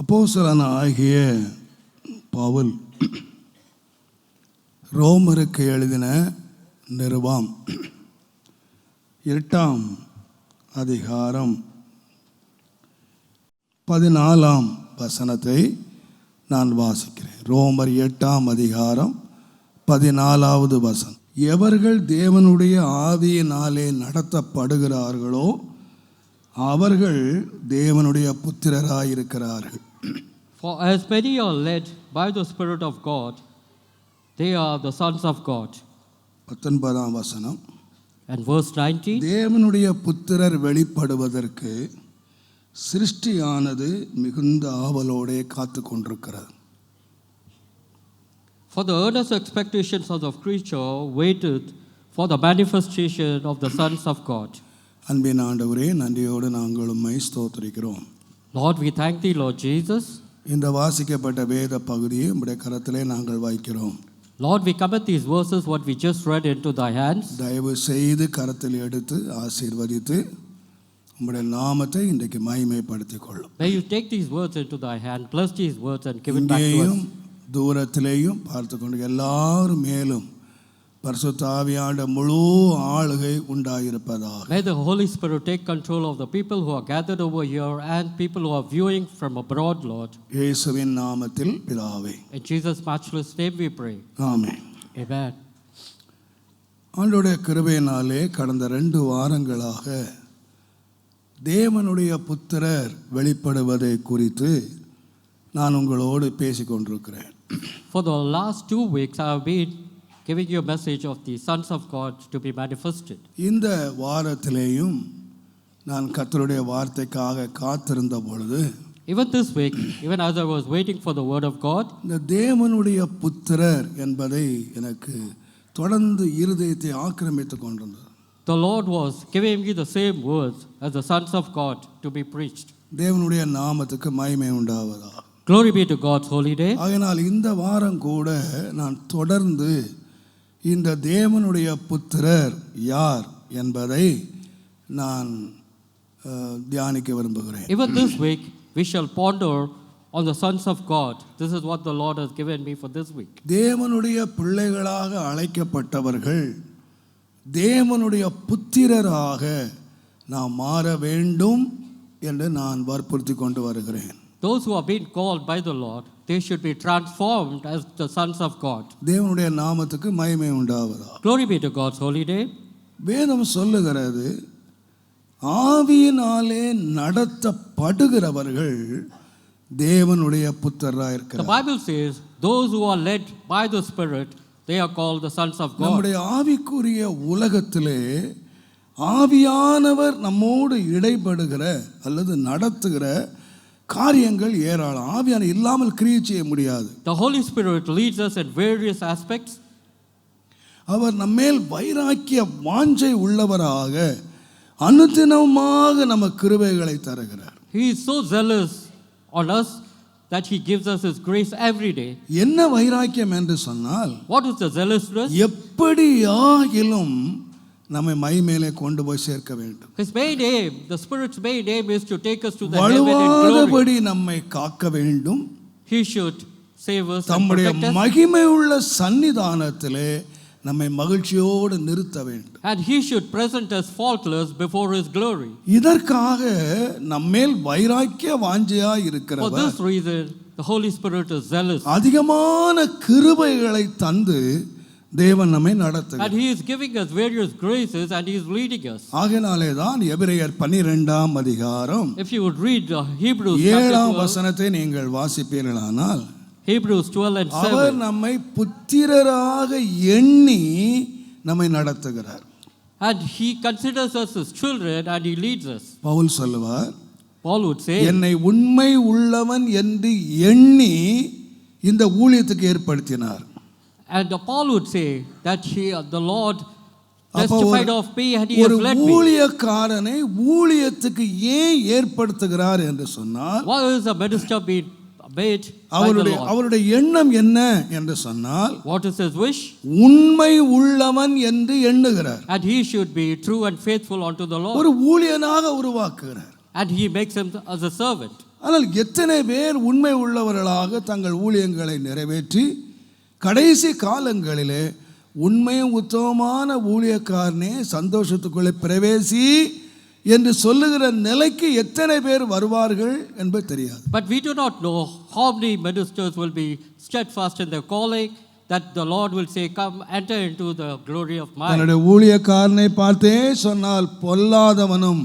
அப்போஸ்தலனாகிய பவுல் ரோமருக்கு எழுதின நிருபம் 8ஆம் அதிகாரம் 14ஆம் வசனத்தை நான் வாசிக்கிறேன். ரோமர் 8ஆம் அதிகாரம் 14வது வசனம். எவர்கள் தேவனுடைய ஆவியினாலே நடத்தப்படுகிறார்களோ அவர்கள் தேவனுடைய புத்திரராயிருக்கிறார்கள். For as many are led by the Spirit of God, they are the sons of God. 19ஆம் வசனம். And verse 19. தேவனுடைய புத்திரர் வெளிப்படுவதற்கு சிருஷ்டியானது மிகுந்த ஆவலோடே காத்து கொண்டிருக்கிறது. For the earnest expectations of the creature waited for the manifestation of the sons of God. அன்பின் ஆண்டவரே, நன்றியோடு நாங்கள் உம்மை ஸ்தோத்திரிக்கிறோம். Lord, we thank thee, Lord Jesus. இந்த வாசிக்கப்பட்ட வேத பகுதியை உம்முடைய கரத்திலே நாங்கள் வைக்கிறோம். Lord, we commit these verses, what we just read, into thy hands. தயவு செய்து கரத்தில் எடுத்து ஆசீர்வதித்து உம்முடைய நாமத்தை இன்றைக்கு மகிமைப்படுத்திக் கொள்ளும். May you take these words into thy hand, bless these words and give it back to us. தூரத்திலேயும் பார்த்து கொண்டு எல்லாரும் மேலும் பரிசுத்த ஆவியானவருடைய முழு ஆளுகை உண்டாயிருப்பதாக. May the Holy Spirit take control of the people who are gathered over here and people who are viewing from abroad, Lord. இயேசுவின் நாமத்தில் பிதாவே. In Jesus' matchless name we pray. Amen. Amen. ஆண்டவருடைய கிருபையினாலே கடந்த 2 வாரங்களாக தேவனுடைய புத்திரர் வெளிப்படுவதை குறித்து நான் உங்களோடு பேசிக் கொண்டிருக்கிறேன். For the last 2 weeks I have been giving you a message of the sons of God to be manifested. இந்த வாரத்திலேயும் நான் கர்த்தருடைய வார்த்தைக்காக காத்திருந்த பொழுது, even this week, even as I was waiting for the word of God, இந்த தேவனுடைய புத்திரர் என்பதை எனக்கு தொடர்ந்து இருதயத்தை ஆக்கிரமித்துக் கொண்டிருந்தது. the Lord was giving me the same words as the sons of God to be preached. தேவனுடைய நாமத்துக்கு மகிமை உண்டாவதாக. Glory be to God's holy name. ஆகையால் இந்த வாரம் கூட நான் தொடர்ந்து இந்த தேவனுடைய புத்திரர் யார் என்பதை நான் தியானிக்க விரும்புகிறேன். Even this week we shall ponder on the sons of God. This is what the Lord has given me for this week. தேவனுடைய பிள்ளைகளாக அழைக்கப்பட்டவர்கள் தேவனுடைய புத்திரராக நாம் மாற வேண்டும் என்று நான் வற்புறுத்தி கொண்டு வருகிறேன். Those who are being called by the Lord, they should be transformed as the sons of God. தேவனுடைய நாமத்துக்கு மகிமை உண்டாவதாக. Glory be to God's holy name. வேதம் சொல்லுகிறது, ஆவியினாலே நடத்தப்படுகிறவர்கள் தேவனுடைய புத்திரராக இருக்கிறார்கள். The Bible says those who are led by the Spirit, they are called the sons of God. நம்முடைய ஆவிக்குரிய உலகத்திலே ஆவியானவர் நம்மோடு இடைப்படுகிற அல்லது நடத்துகிற காரியங்கள் ஏராளம். ஆவியான இல்லாமல் கிரியை செய்ய முடியாது. The Holy Spirit leads us in various aspects. அவர் நம்மேல் வைராக்கிய வாஞ்சை உள்ளவராக அனுதினமாக நமக்கு கிருபைகளை தருகிறார். He is so zealous on us that he gives us his grace every day. என்ன வைராக்கியம் என்று சொன்னால், What is the zealousness? எப்படியாகிலும் நம்மை மகிமையிலே கொண்டு போய் சேர்க்க வேண்டும். His main aim, the Spirit's main aim is to take us to the heaven in glory. வலுவாதபடி நம்மை காக்க வேண்டும். He should save us and தம்முடைய protect us. மகிமை உள்ள சன்னிதானத்திலே நம்மை மகிழ்ச்சியோடு நிறுத்த வேண்டும். And he should present us faultless before his glory. இதற்காக நம்மேல் வைராக்கிய வாஞ்சையாய் For இருக்கிறவர் this reason, the Holy Spirit is zealous. அதிகமான கிருபைகளை தந்து தேவன் நம்மை நடத்துகிறார். And he is giving us various graces and he is leading us. ஆகையாலே தான் எபிரேயர் 12ஆம் அதிகாரம் If you would read Hebrews 7ஆம் 12, வசனத்தை நீங்கள் வாசிப்பீர்களானால், Hebrews 12 and 7. அவர் நம்மை புத்திரராக எண்ணி நம்மை நடத்துகிறார். And he considers us as children and he leads us. Pavul சொல்லுவார், Paul would say, என்னை உண்மை உள்ளவன் என்று எண்ணி இந்த ஊழியத்துக்கு ஏற்படுத்தினார். and Paul would say that the Lord testified of me and he has led me. ஊழியக்காரனை ஊழியத்துக்கு ஏன் ஏற்படுத்துகிறார் என்று சொன்னால், Why is a minister being made by the Lord? அவருடைய எண்ணம் என்ன என்று சொன்னால், What is his wish? உண்மை உள்ளவன் என்று எண்ணுகிறார். And he should be true and faithful unto the Lord. ஒரு ஊழியனாக உருவாக்குகிறார். And he makes him as a servant. ஆனால் எத்தனை பேர் உண்மை உள்ளவர்களாக தங்கள் ஊழியங்களை நிறைவேற்றி கடைசி காலங்களிலே உண்மையும் உத்தமமான ஊழியக்காரனே சந்தோஷத்துக்குள்ளே பிரவேசி என்று சொல்லுகிற நிலைக்கு எத்தனை பேர் வருவார்கள் என்பது தெரியாது. But we do not know how many ministers will be steadfast in their calling, that the Lord will say, come enter into the glory of mine. தன்னுடைய ஊழியக்காரனை பார்த்தே சொன்னால் பொல்லாதவனும்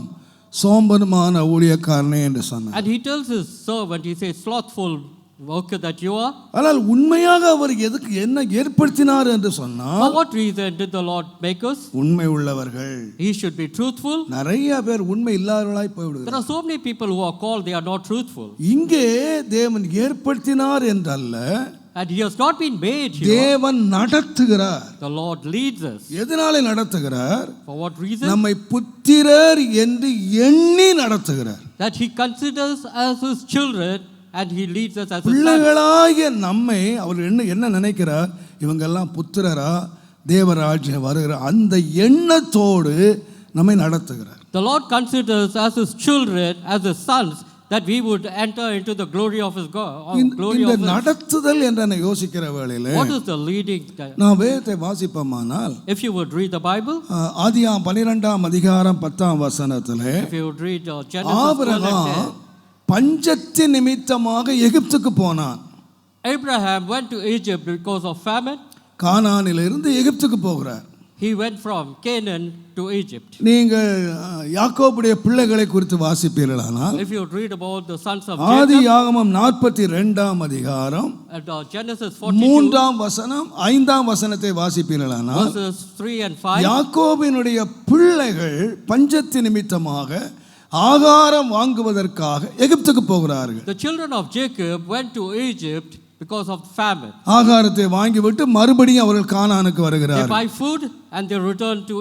சோம்பனுமான ஊழியக்காரனே என்று சொன்னார். And he tells his servant, he says, slothful worker that you are. ஆனால் உண்மையாக அவர் எதுக்கு என்ன ஏற்படுத்தினார் என்று சொன்னால், For what reason did the Lord make us? உண்மை உள்ளவர்கள். He should be truthful. நிறைய பேர் உண்மை இல்லாதவர்களாய் There போய்விடுகிறார். are so many people who are called, they are not truthful. இங்கே தேவன் ஏற்படுத்தினார் என்றல்ல, And he has not been made here. தேவன் நடத்துகிறார். The Lord leads us. எதனாலே நடத்துகிறார்? For what reason? நம்மை புத்திரர் என்று எண்ணி நடத்துகிறார். That he considers as his children and he leads us as his sons. பிள்ளைகளாகிய நம்மை அவர் என்ன நினைக்கிறார்? இவங்கெல்லாம் புத்திரரா தேவராஜ்யம் வருகிற அந்த எண்ணத்தோடு நம்மை நடத்துகிறார். The Lord considers as his children, as his sons, that we would enter into the glory of his God. இந்த நடத்துதல் என்று யோசிக்கிற வேளையிலே What is the leading? நான் வேதத்தை வாசிப்போமானால், If you would read the Bible, ஆதியாகமம் 12ஆம் அதிகாரம் 10ஆம் வசனத்திலே if you would read Genesis 12 and Abraham 10, பஞ்சத்தின் நிமித்தமாக எகிப்துக்கு போனான். Abraham went to Egypt because of famine. கானானிலிருந்து எகிப்துக்கு போகிறார். He went from Canaan to Egypt. நீங்கள் யாக்கோபுடைய பிள்ளைகளை குறித்து வாசிப்பீர்களானால், If you would read about the sons of Jacob, ஆதியாகமம் 42ஆம் அதிகாரம் at Genesis 42, 3ஆம் வசனம் 5ஆம் வசனத்தை வாசிப்பீர்களானால், verses 3 and 5, யாக்கோபினுடைய பிள்ளைகள் பஞ்சத்தின் நிமித்தமாக ஆகாரம் வாங்குவதற்காக எகிப்துக்கு போகிறார்கள். the children of Jacob went to Egypt because of famine. ஆகாரத்தை வாங்கிவிட்டு மறுபடியும் அவர்கள் கானானுக்கு They வருகிறார்கள். buy food and they return to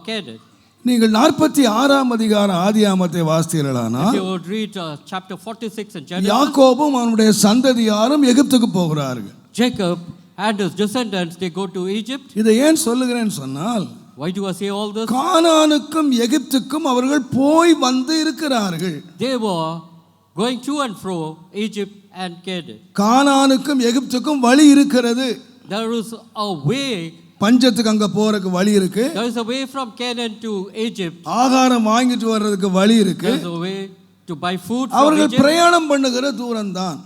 Canaan. நீங்கள் 46ஆம் அதிகாரம் ஆதியாகமத்தை வாசித்தீர்களானால், If you would read chapter 46 in Genesis, யாக்கோபும் அவனுடைய சந்ததியாரும் எகிப்துக்கு போகிறார்கள். Jacob and his descendants, they go to Egypt. இதை ஏன் சொல்லுகிறேன்னு சொன்னால், Why do I say all this? கானானுக்கும் எகிப்துக்கும் அவர்கள் போய் வந்து இருக்கிறார்கள். They were going to and fro Egypt and Canaan. கானானுக்கும் எகிப்துக்கும் வழி இருக்கிறது. There is a way. பஞ்சத்துக்கு அங்க போறதுக்கு வழி இருக்கு. There is a way from Canaan to Egypt. ஆகாரம் வாங்கிட்டு வர்றதுக்கு வழி இருக்கு. There is a way to buy food from அவர்கள் Egypt. பிரயாணம் பண்ணுகிற தூரம் தான்.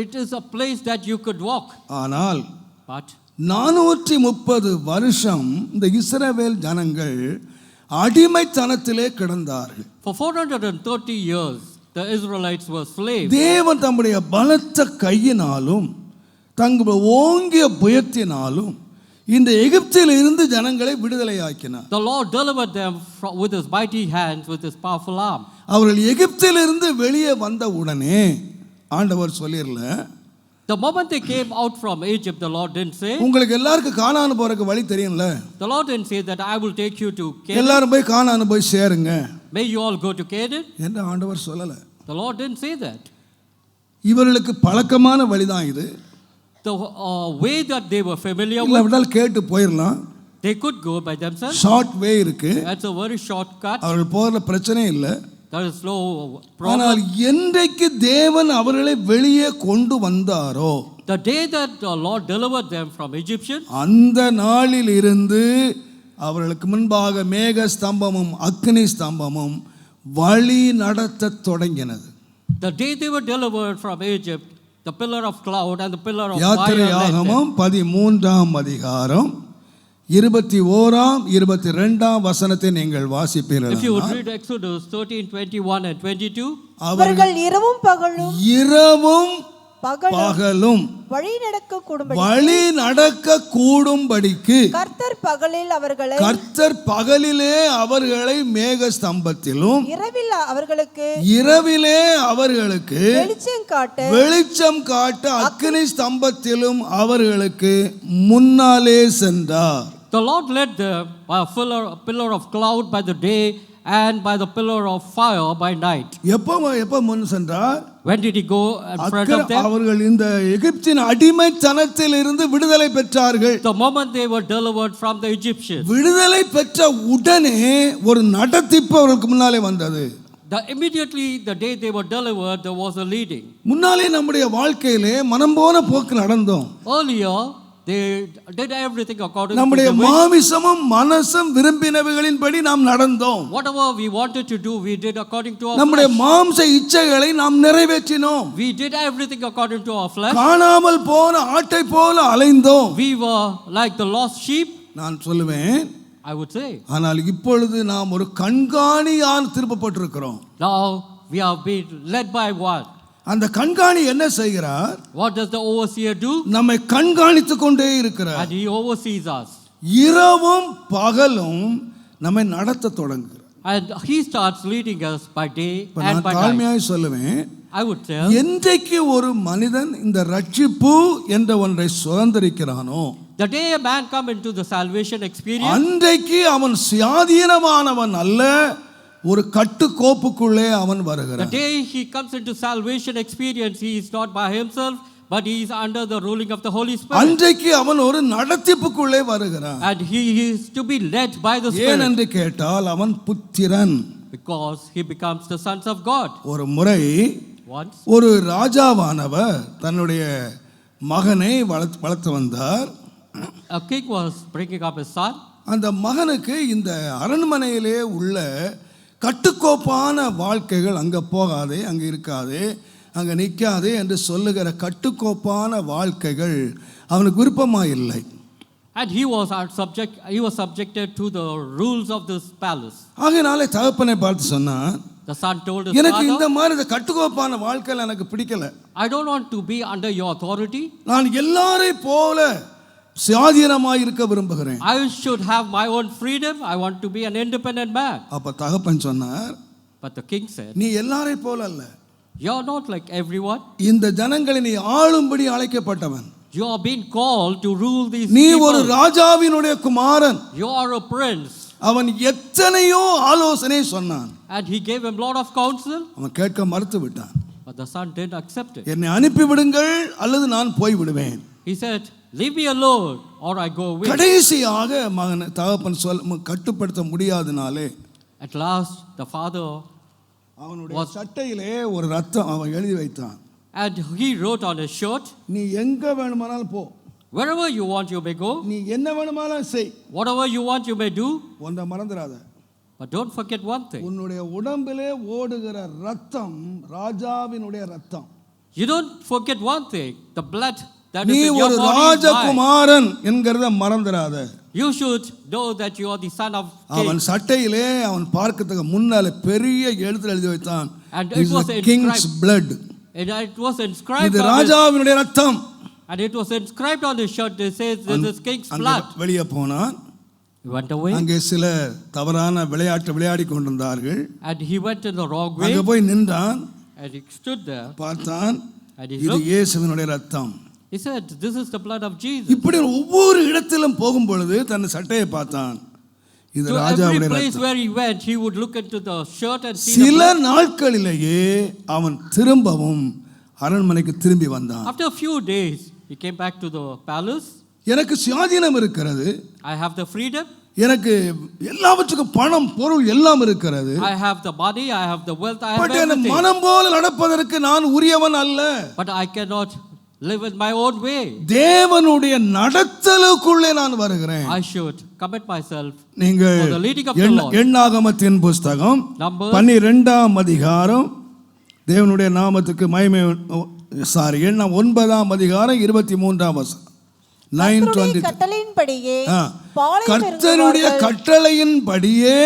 It is a place that you could walk. ஆனால் But 430 வருஷம் இந்த இஸ்ரவேல் ஜனங்கள் அடிமைத்தனத்திலே கிடந்தார்கள். For 430 years, the Israelites were slaves. தேவன் தம்முடைய பலத்த கையினாலும் தங்களுடைய ஓங்கிய புயத்தினாலும் இந்த எகிப்தில் இருந்து ஜனங்களை விடுதலையாக்கினார். The Lord delivered them with his mighty hands, with his powerful arm. அவர்கள் எகிப்தில் இருந்து வெளியே வந்த உடனே ஆண்டவர் சொல்லிரல, The moment they came out from Egypt, the Lord didn't say. உங்களுக்கு எல்லாருக்கும் கானான் போறதுக்கு வழி தெரியும்ல, The Lord didn't say that I will take you to Canaan. எல்லாரும் போய் கானான் போய் சேருங்க May you all go to Canaan. என்று ஆண்டவர் சொல்லல. The Lord didn't say that. இவர்களுக்கு பழக்கமான வழிதான் இது. The way that they were familiar இல்ல with, விட்டால் கேட்டு போயிடலாம். they could go by themselves. Short way இருக்கு. That's a very short cut. அவர்கள் போறதுல பிரச்சனை இல்லை. There is no ஆனால் problem. என்றைக்கு தேவன் அவர்களை வெளியே கொண்டு வந்தாரோ, The day that the Lord delivered them from Egyptians, அந்த நாளில் இருந்து அவர்களுக்கு முன்பாக மேக ஸ்தம்பமும் அக்னி ஸ்தம்பமும் வழி நடத்த தொடங்கினது. the day they were delivered from Egypt, the pillar of cloud and the pillar of fire led them. யாத்திரையாகமம் 13ஆம் அதிகாரம் 21ஆம் 22ஆம் வசனத்தை நீங்கள் If you would வாசிப்பீர்கள். read Exodus 13, 21 and 22, அவர்கள் இரவும் பகலும் இரவும் பகலும் பகலும் வழி நடக்க கூடும்படி வழி நடக்க கூடும்படிக்கு கர்த்தர் பகலில் அவர்களை கர்த்தர் பகலிலே அவர்களை மேக ஸ்தம்பத்திலும் இரவில் அவர்களுக்கு இரவிலே அவர்களுக்கு வெளிச்சம் காட்ட அக்கினி ஸ்தம்பத்திலும் அவர்களுக்கு முன்னாலே சென்றார். the Lord led them by a pillar of cloud by the day and by the pillar of fire by night. எப்ப முன் சென்றார்? When did he go in front of them? அவர்கள் இந்த எகிப்தின் அடிமைத்தனத்தில் இருந்து விடுதலை பெற்றார்கள். The moment they were delivered from the Egyptians, விடுதலை பெற்ற உடனே ஒரு நடத்திப்பு அவர்களுக்கு முன்னாலே வந்தது. Immediately the day they were delivered, there was a leading. முன்னாலே நம்முடைய வாழ்க்கையிலே மனம் போன போக்கு நடந்தோம். Earlier, they did everything according to நம்முடைய the wish. மாமிசமும் மனசும் விரும்பினவைகளின்படி நாம் நடந்தோம். Whatever we wanted to do, we did according to our நம்முடைய flesh. மாம்ச இச்சைகளை நாம் நிறைவேற்றினோம். We did everything according to our flesh. காணாமல் போன ஆட்டை போல அலைந்தோம். We were like the lost sheep, நான் சொல்லுவேன். I would say. ஆனால் இப்பொழுது நாம் ஒரு கண்காணியால் திருப்பப்பட்டிருக்கிறோம். Now we are being led by what? அந்த கண்காணி என்ன செய்கிறார்? What does the overseer do? நம்மை கண்காணித்துக் கொண்டே இருக்கிறார். And he oversees us. இரவும் பகலும் நம்மை நடத்த தொடங்குகிறார். And he starts leading us by day and நான் by night. தாழ்மையாய் சொல்லுவேன். I would tell, என்றைக்கு ஒரு மனிதன் இந்த ரட்சிப்பு என்ற ஒன்றை சுதந்திரிக்கிறானோ, the day a man come into the salvation experience, அன்றைக்கு அவன் சுயாதீனமானவன் அல்ல, ஒரு கட்டுக்கோப்புக்குள்ளே அவன் the வருகிறான். day he comes into salvation experience, he is not by himself, but he is under the ruling of the Holy Spirit. அன்றைக்கு அவன் ஒரு நடத்திப்புக்குள்ளே வருகிறான். And he is to be led by the ஏன் Spirit, என்று கேட்டால் அவன் புத்திரன். because he becomes the sons of God. ஒரு முறை Once, ஒரு ராஜாவானவர் தன்னுடைய மகனை வளர்த்து வந்தார். a king was bringing up his son. அந்த மகனுக்கு இந்த அரண்மனையிலே உள்ள கட்டுக்கோப்பான வாழ்க்கைகள் அங்கே போகாதே, அங்கே இருக்காதே, அங்கே நிற்காதே என்று சொல்லுகிற கட்டுக்கோப்பான வாழ்க்கைகள் அவனுக்கு விருப்பமாக இல்லை. And he was subjected to the rules of this palace. ஆகையினாலே தகப்பனை பார்த்து சொன்னான், The son told his எனக்கு இந்த father, மாதிரி இந்த கட்டுக்கோப்பான வாழ்க்கையில் எனக்கு பிடிக்கல. I don't want to be under your authority. நான் எல்லாரை போல சுயாதீனமாக இருக்க விரும்புகிறேன். I should have my own freedom. I want to be an independent man. அப்ப தகப்பன் சொன்னார், But the king said, நீ எல்லாரை போல அல்ல, you're not like everyone. இந்த ஜனங்களை நீ ஆளும்படி அழைக்கப்பட்டவன். You are being called to rule these நீ ஒரு people. ராஜாவினுடைய குமாரன். You are a prince. அவன் எத்தனையோ ஆலோசனை சொன்னான். And he gave him a lot of counsel, அவன் கேட்க மறுத்து விட்டான். but the son didn't accept it. என்னை அனுப்பி விடுங்கள் அல்லது நான் போய் விடுவேன். He said, leave me alone or I go away. கடைசியாக மகன் தகப்பன் கட்டுப்படுத்த முடியாதனாலே At last, the father, அவனுடைய சட்டையிலே ஒரு ரத்தம் அவன் எழுதி வைத்தான். and he wrote on his shirt, நீ எங்க வேணுமானாலும் போ, wherever you want you may go, நீ என்ன வேணுமானாலும் செய், whatever you want you may do, ஒன்றை மறந்துடாத, but don't forget one thing. உன்னுடைய உடம்பிலே ஓடுகிற ரத்தம் ராஜாவினுடைய ரத்தம். You don't forget one thing, the blood that நீ is in your ஒரு body is mine. ராஜகுமாரன் என்கிறத மறந்துடாத. You should know that you are the son of அவன் king. சட்டையிலே அவன் பார்க்கிறதுக்கு முன்னால பெரிய எழுத்துல எழுதி வைத்தான், And This it is was the king's inscribed. blood. And it was inscribed இது on his, ராஜாவினுடைய ரத்தம். and it was inscribed on his shirt. It says, this is king's அங்கே blood. வெளியே போனான். He went away, அங்கே சில தவறான விளையாட்டு விளையாடி கொண்டிருந்தார்கள். and he went in the wrong way, அங்கே போய் நின்றான், and he stood there, பார்த்தான், and he இது looked. இயேசுவினுடைய ரத்தம். He said, this is the blood of Jesus. இப்படி ஒவ்வொரு இடத்திலும் போகும் பொழுது தன் சட்டையை பார்த்தான், இது To every ராஜாவுடைய place ரத்தம். where he went, he would look into the shirt and see the சில blood. நாட்களிலேயே அவன் திரும்பவும் அரண்மனைக்கு திரும்பி வந்தான். After a few days, he came back to the palace. எனக்கு சுயாதீனம் இருக்கிறது, I have the freedom, எனக்கு எல்லாவற்றுக்கும் பணம் பொருள் எல்லாம் இருக்கிறது, I have the money, I have the wealth, I have but N everything. மனம் போல நடப்பதற்கு நான் உரியவன் அல்ல. But I cannot live in my own way. தேவனுடைய நடத்தலுக்குள்ளே நான் வருகிறேன். I should commit myself நீங்கள் for the leading of the Lord. எண்ணாகமத்தின் புஸ்தகம் Numbers 12ஆம் அதிகாரம், தேவனுடைய நாமத்துக்கு மகிமை, எண்ணம் 9ஆம் அதிகாரம் 23ஆம் வசனம். 9:23. கட்டளையின்படியே கர்த்தருடைய கட்டளையின்படியே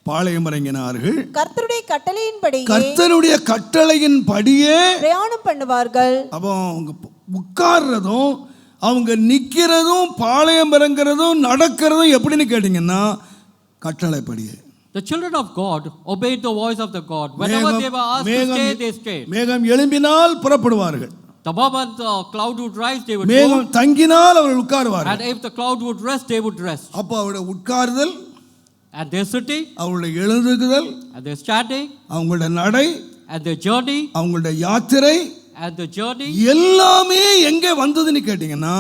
பாளையம் இறங்கினார்கள். கர்த்தருடைய கட்டளையின்படியே கர்த்தருடைய கட்டளையின்படியே பிரயாணம் பண்ணுவார்கள். அப்போ அவங்க உட்கார்றதும் அவங்க நிற்கிறதும் பாளையம் இறங்குறதும் நடக்கிறதும் எப்படின்னு கேட்டிங்கன்னா கட்டளைப்படியே. The children of God obeyed the voice of the God. Whenever they were asked to stay, they stayed. மேகம் எழும்பினால் புறப்படுவார்கள். The moment the cloud would rise, they would மேகம் go. தங்கினால் அவர்கள் உட்காருவார்கள். And if the cloud would rest, they would rest. அப்போ அவருடைய உட்கார்தல், And their sitting, அவங்களுடைய எழுந்துக்குதல், and their standing, அவங்களுடைய நடை, and their journey, அவங்களுடைய யாத்திரை and the journey, எல்லாமே எங்கே வந்ததுன்னு கேட்டிங்கன்னா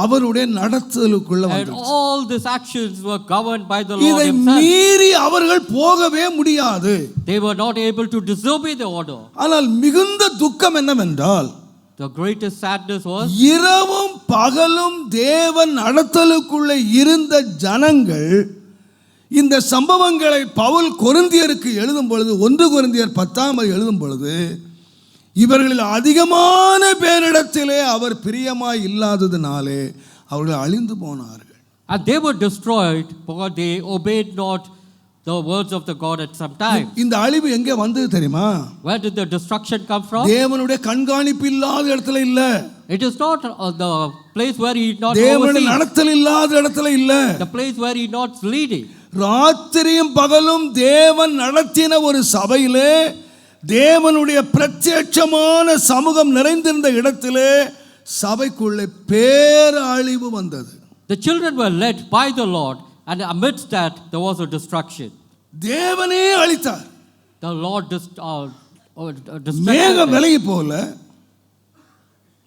அவருடைய நடத்துதலுக்குள்ள And வந்தது. all these actions were governed by the Lord இதை himself. மீறி அவர்கள் போகவே முடியாது. They were not able to disobey the order. ஆனால் மிகுந்த துக்கம் என்னவென்றால் The greatest sadness was இரவும் பகலும் தேவன் நடத்தலுக்குள்ளே இருந்த ஜனங்கள் இந்த சம்பவங்களை பவுல் கொரிந்தியருக்கு எழுதும் பொழுது 1 கொரிந்தியர் 10 எழுதும் பொழுது இவர்களில் அதிகமான பேரிடத்திலே அவர் பிரியமாய் இல்லாததினாலே அவர்கள் அழிந்து போனார்கள். and they were destroyed because they obeyed not the words of the God at some time. இந்த அழிவு எங்கே வந்தது தெரியுமா? Where did the destruction come from? தேவனுடைய கண்காணிப்பு இல்லாத இடத்துல இல்ல. It is not the place where he not தேவனுடைய oversees. நடத்தல் இல்லாத இடத்துல இல்ல. The place where he not leading. ராத்திரியும் பகலும் தேவன் நடத்தின ஒரு சபையிலே தேவனுடைய பிரத்யட்சமான சமூகம் நிறைந்திருந்த இடத்திலே சபைக்குள்ளே பேரழிவு வந்தது. The children were led by the Lord, and amidst that there was a destruction. தேவனே அழித்தார். The Lord மேகம் விலகி போல,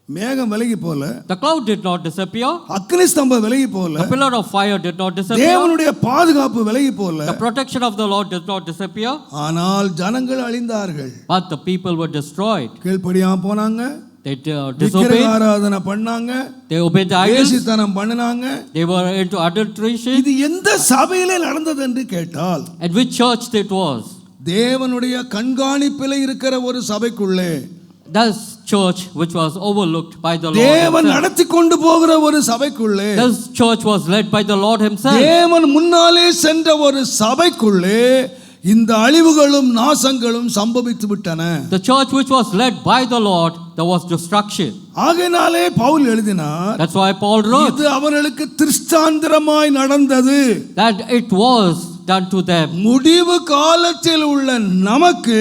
மேகம் விலகி போல, the cloud did not disappear. அக்கினி ஸ்தம்பம் விலகி போல, The pillar of fire did not disappear. தேவனுடைய பாதுகாப்பு விலகி போல, The protection of the Lord did not disappear. ஆனால் ஜனங்கள் அழிந்தார்கள். But the people were destroyed. கீழ்ப்படியாம போனாங்க. They விக்கிரக disobeyed. ஆராதனை பண்ணாங்க. They obeyed the idols. வேசித்தனம் பண்ணினாங்க. They were into adulteration. இது எந்த சபையிலே நடந்தது என்று கேட்டால் And which church it was? தேவனுடைய கண்காணிப்பிலே இருக்கிற ஒரு சபைக்குள்ளே This church which was overlooked by the Lord தேவன் himself. நடத்தி கொண்டு போகிற ஒரு சபைக்குள்ளே, This church was led by the Lord himself. தேவன் முன்னாலே சென்ற ஒரு சபைக்குள்ளே இந்த அழிவுகளும் நாசங்களும் சம்பவித்து விட்டன. The church which was led by the Lord, there was destruction. ஆகையினாலே பவுல் எழுதினார், That's why Paul wrote இது அவர்களுக்கு திருஷ்டாந்தரமாய் நடந்தது. that it was done to them. முடிவு காலத்தில் உள்ள நமக்கு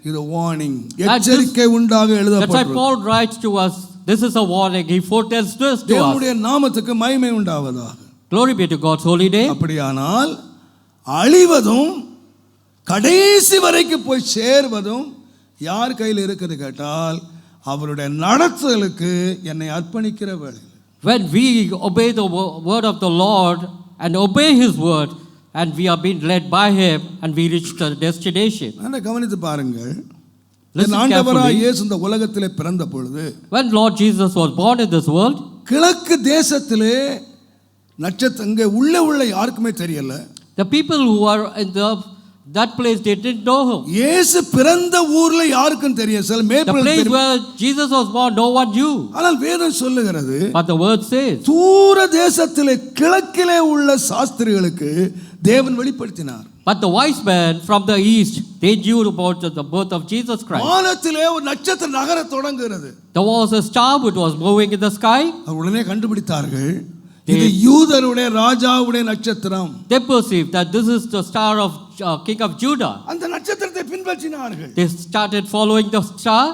இது வார்னிங், எச்சரிக்கை உண்டாக That's why எழுதப்பட்டிருக்கிறது. Paul writes to us, this is a warning. He foretells this to us. தேவனுடைய நாமத்துக்கு மகிமை உண்டாவதாக. Glory be to God's holy name. அப்படியானால் அழிவதும் கடைசி வரைக்கும் போய் சேர்வதும் யார் கையில் இருக்குது கேட்டால் அவருடைய நடத்துதலுக்கு என்னை அர்ப்பணிக்கிற வேலை. When we obey the word of the Lord and obey his word, and we are being led by him, and we reach the destination. அதை கவனித்து பாருங்கள். Listen ஆண்டவராய் carefully. இயேசு இந்த உலகத்திலே பிறந்த பொழுது When Lord Jesus was born in this world, கிழக்கு தேசத்திலே நட்சத்திரம் இங்கே உள்ள யாருக்குமே தெரியல. the people who are in that place, they didn't know him. இயேசு பிறந்த ஊர்ல யாருக்கும் தெரியும். சில The மேய்ப்பர்கள் place தெரியும். where Jesus was born, no one knew. ஆனால் வேதம் சொல்லுகிறது, But the word says, தூர தேசத்திலே கிழக்கிலே உள்ள சாஸ்திரிகளுக்கு தேவன் வெளிப்படுத்தினார். but the wise men from the east, they knew about the birth of Jesus Christ. வானத்திலே ஒரு நட்சத்திரம் நகர தொடங்குகிறது. There was a star which was moving in the sky. அவர் உடனே கண்டுபிடித்தார்கள், இது யூதருடைய ராஜாவுடைய நட்சத்திரம். They perceived that this is the star of King of Judah. அந்த நட்சத்திரத்தை பின்பற்றினார்கள். They started following the star.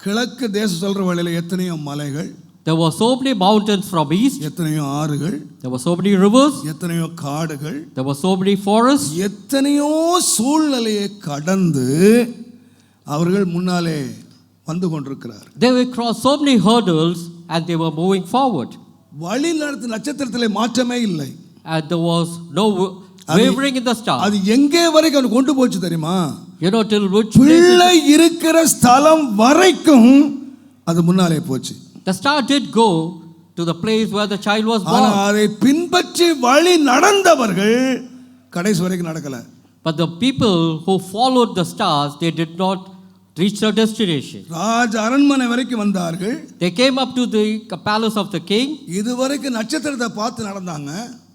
கிழக்கு தேசம் சொல்ற வழியில எத்தனையோ மலைகள், There were so many mountains from east. எத்தனையோ ஆறுகள், There were so many rivers. எத்தனையோ காடுகள், There were so many forests. எத்தனையோ சூழ்நிலையை கடந்து அவர்கள் முன்னாலே வந்து கொண்டிருக்கிறார். They were crossed so many hurdles and they were moving forward. வழி நடத்து நட்சத்திரத்திலே மாற்றமே இல்லை. And there was no wavering in the star. அது எங்கே வரைக்கும் அவனை கொண்டு போச்சு தெரியுமா? You know till which place பிள்ளை இருக்கிற ஸ்தலம் வரைக்கும் அது முன்னாலே போச்சு. the star did go to the place where the child was ஆனா born. அதை பின்பற்றி வழி நடந்தவர்கள் கடைசி வரைக்கும் நடக்கல. But the people who followed the stars, they did not reach their destination. ராஜ அரண்மனை வரைக்கும் வந்தார்கள். They came up to the palace of the king. இதுவரைக்கும் நட்சத்திரத்தை பார்த்து நடந்தாங்க.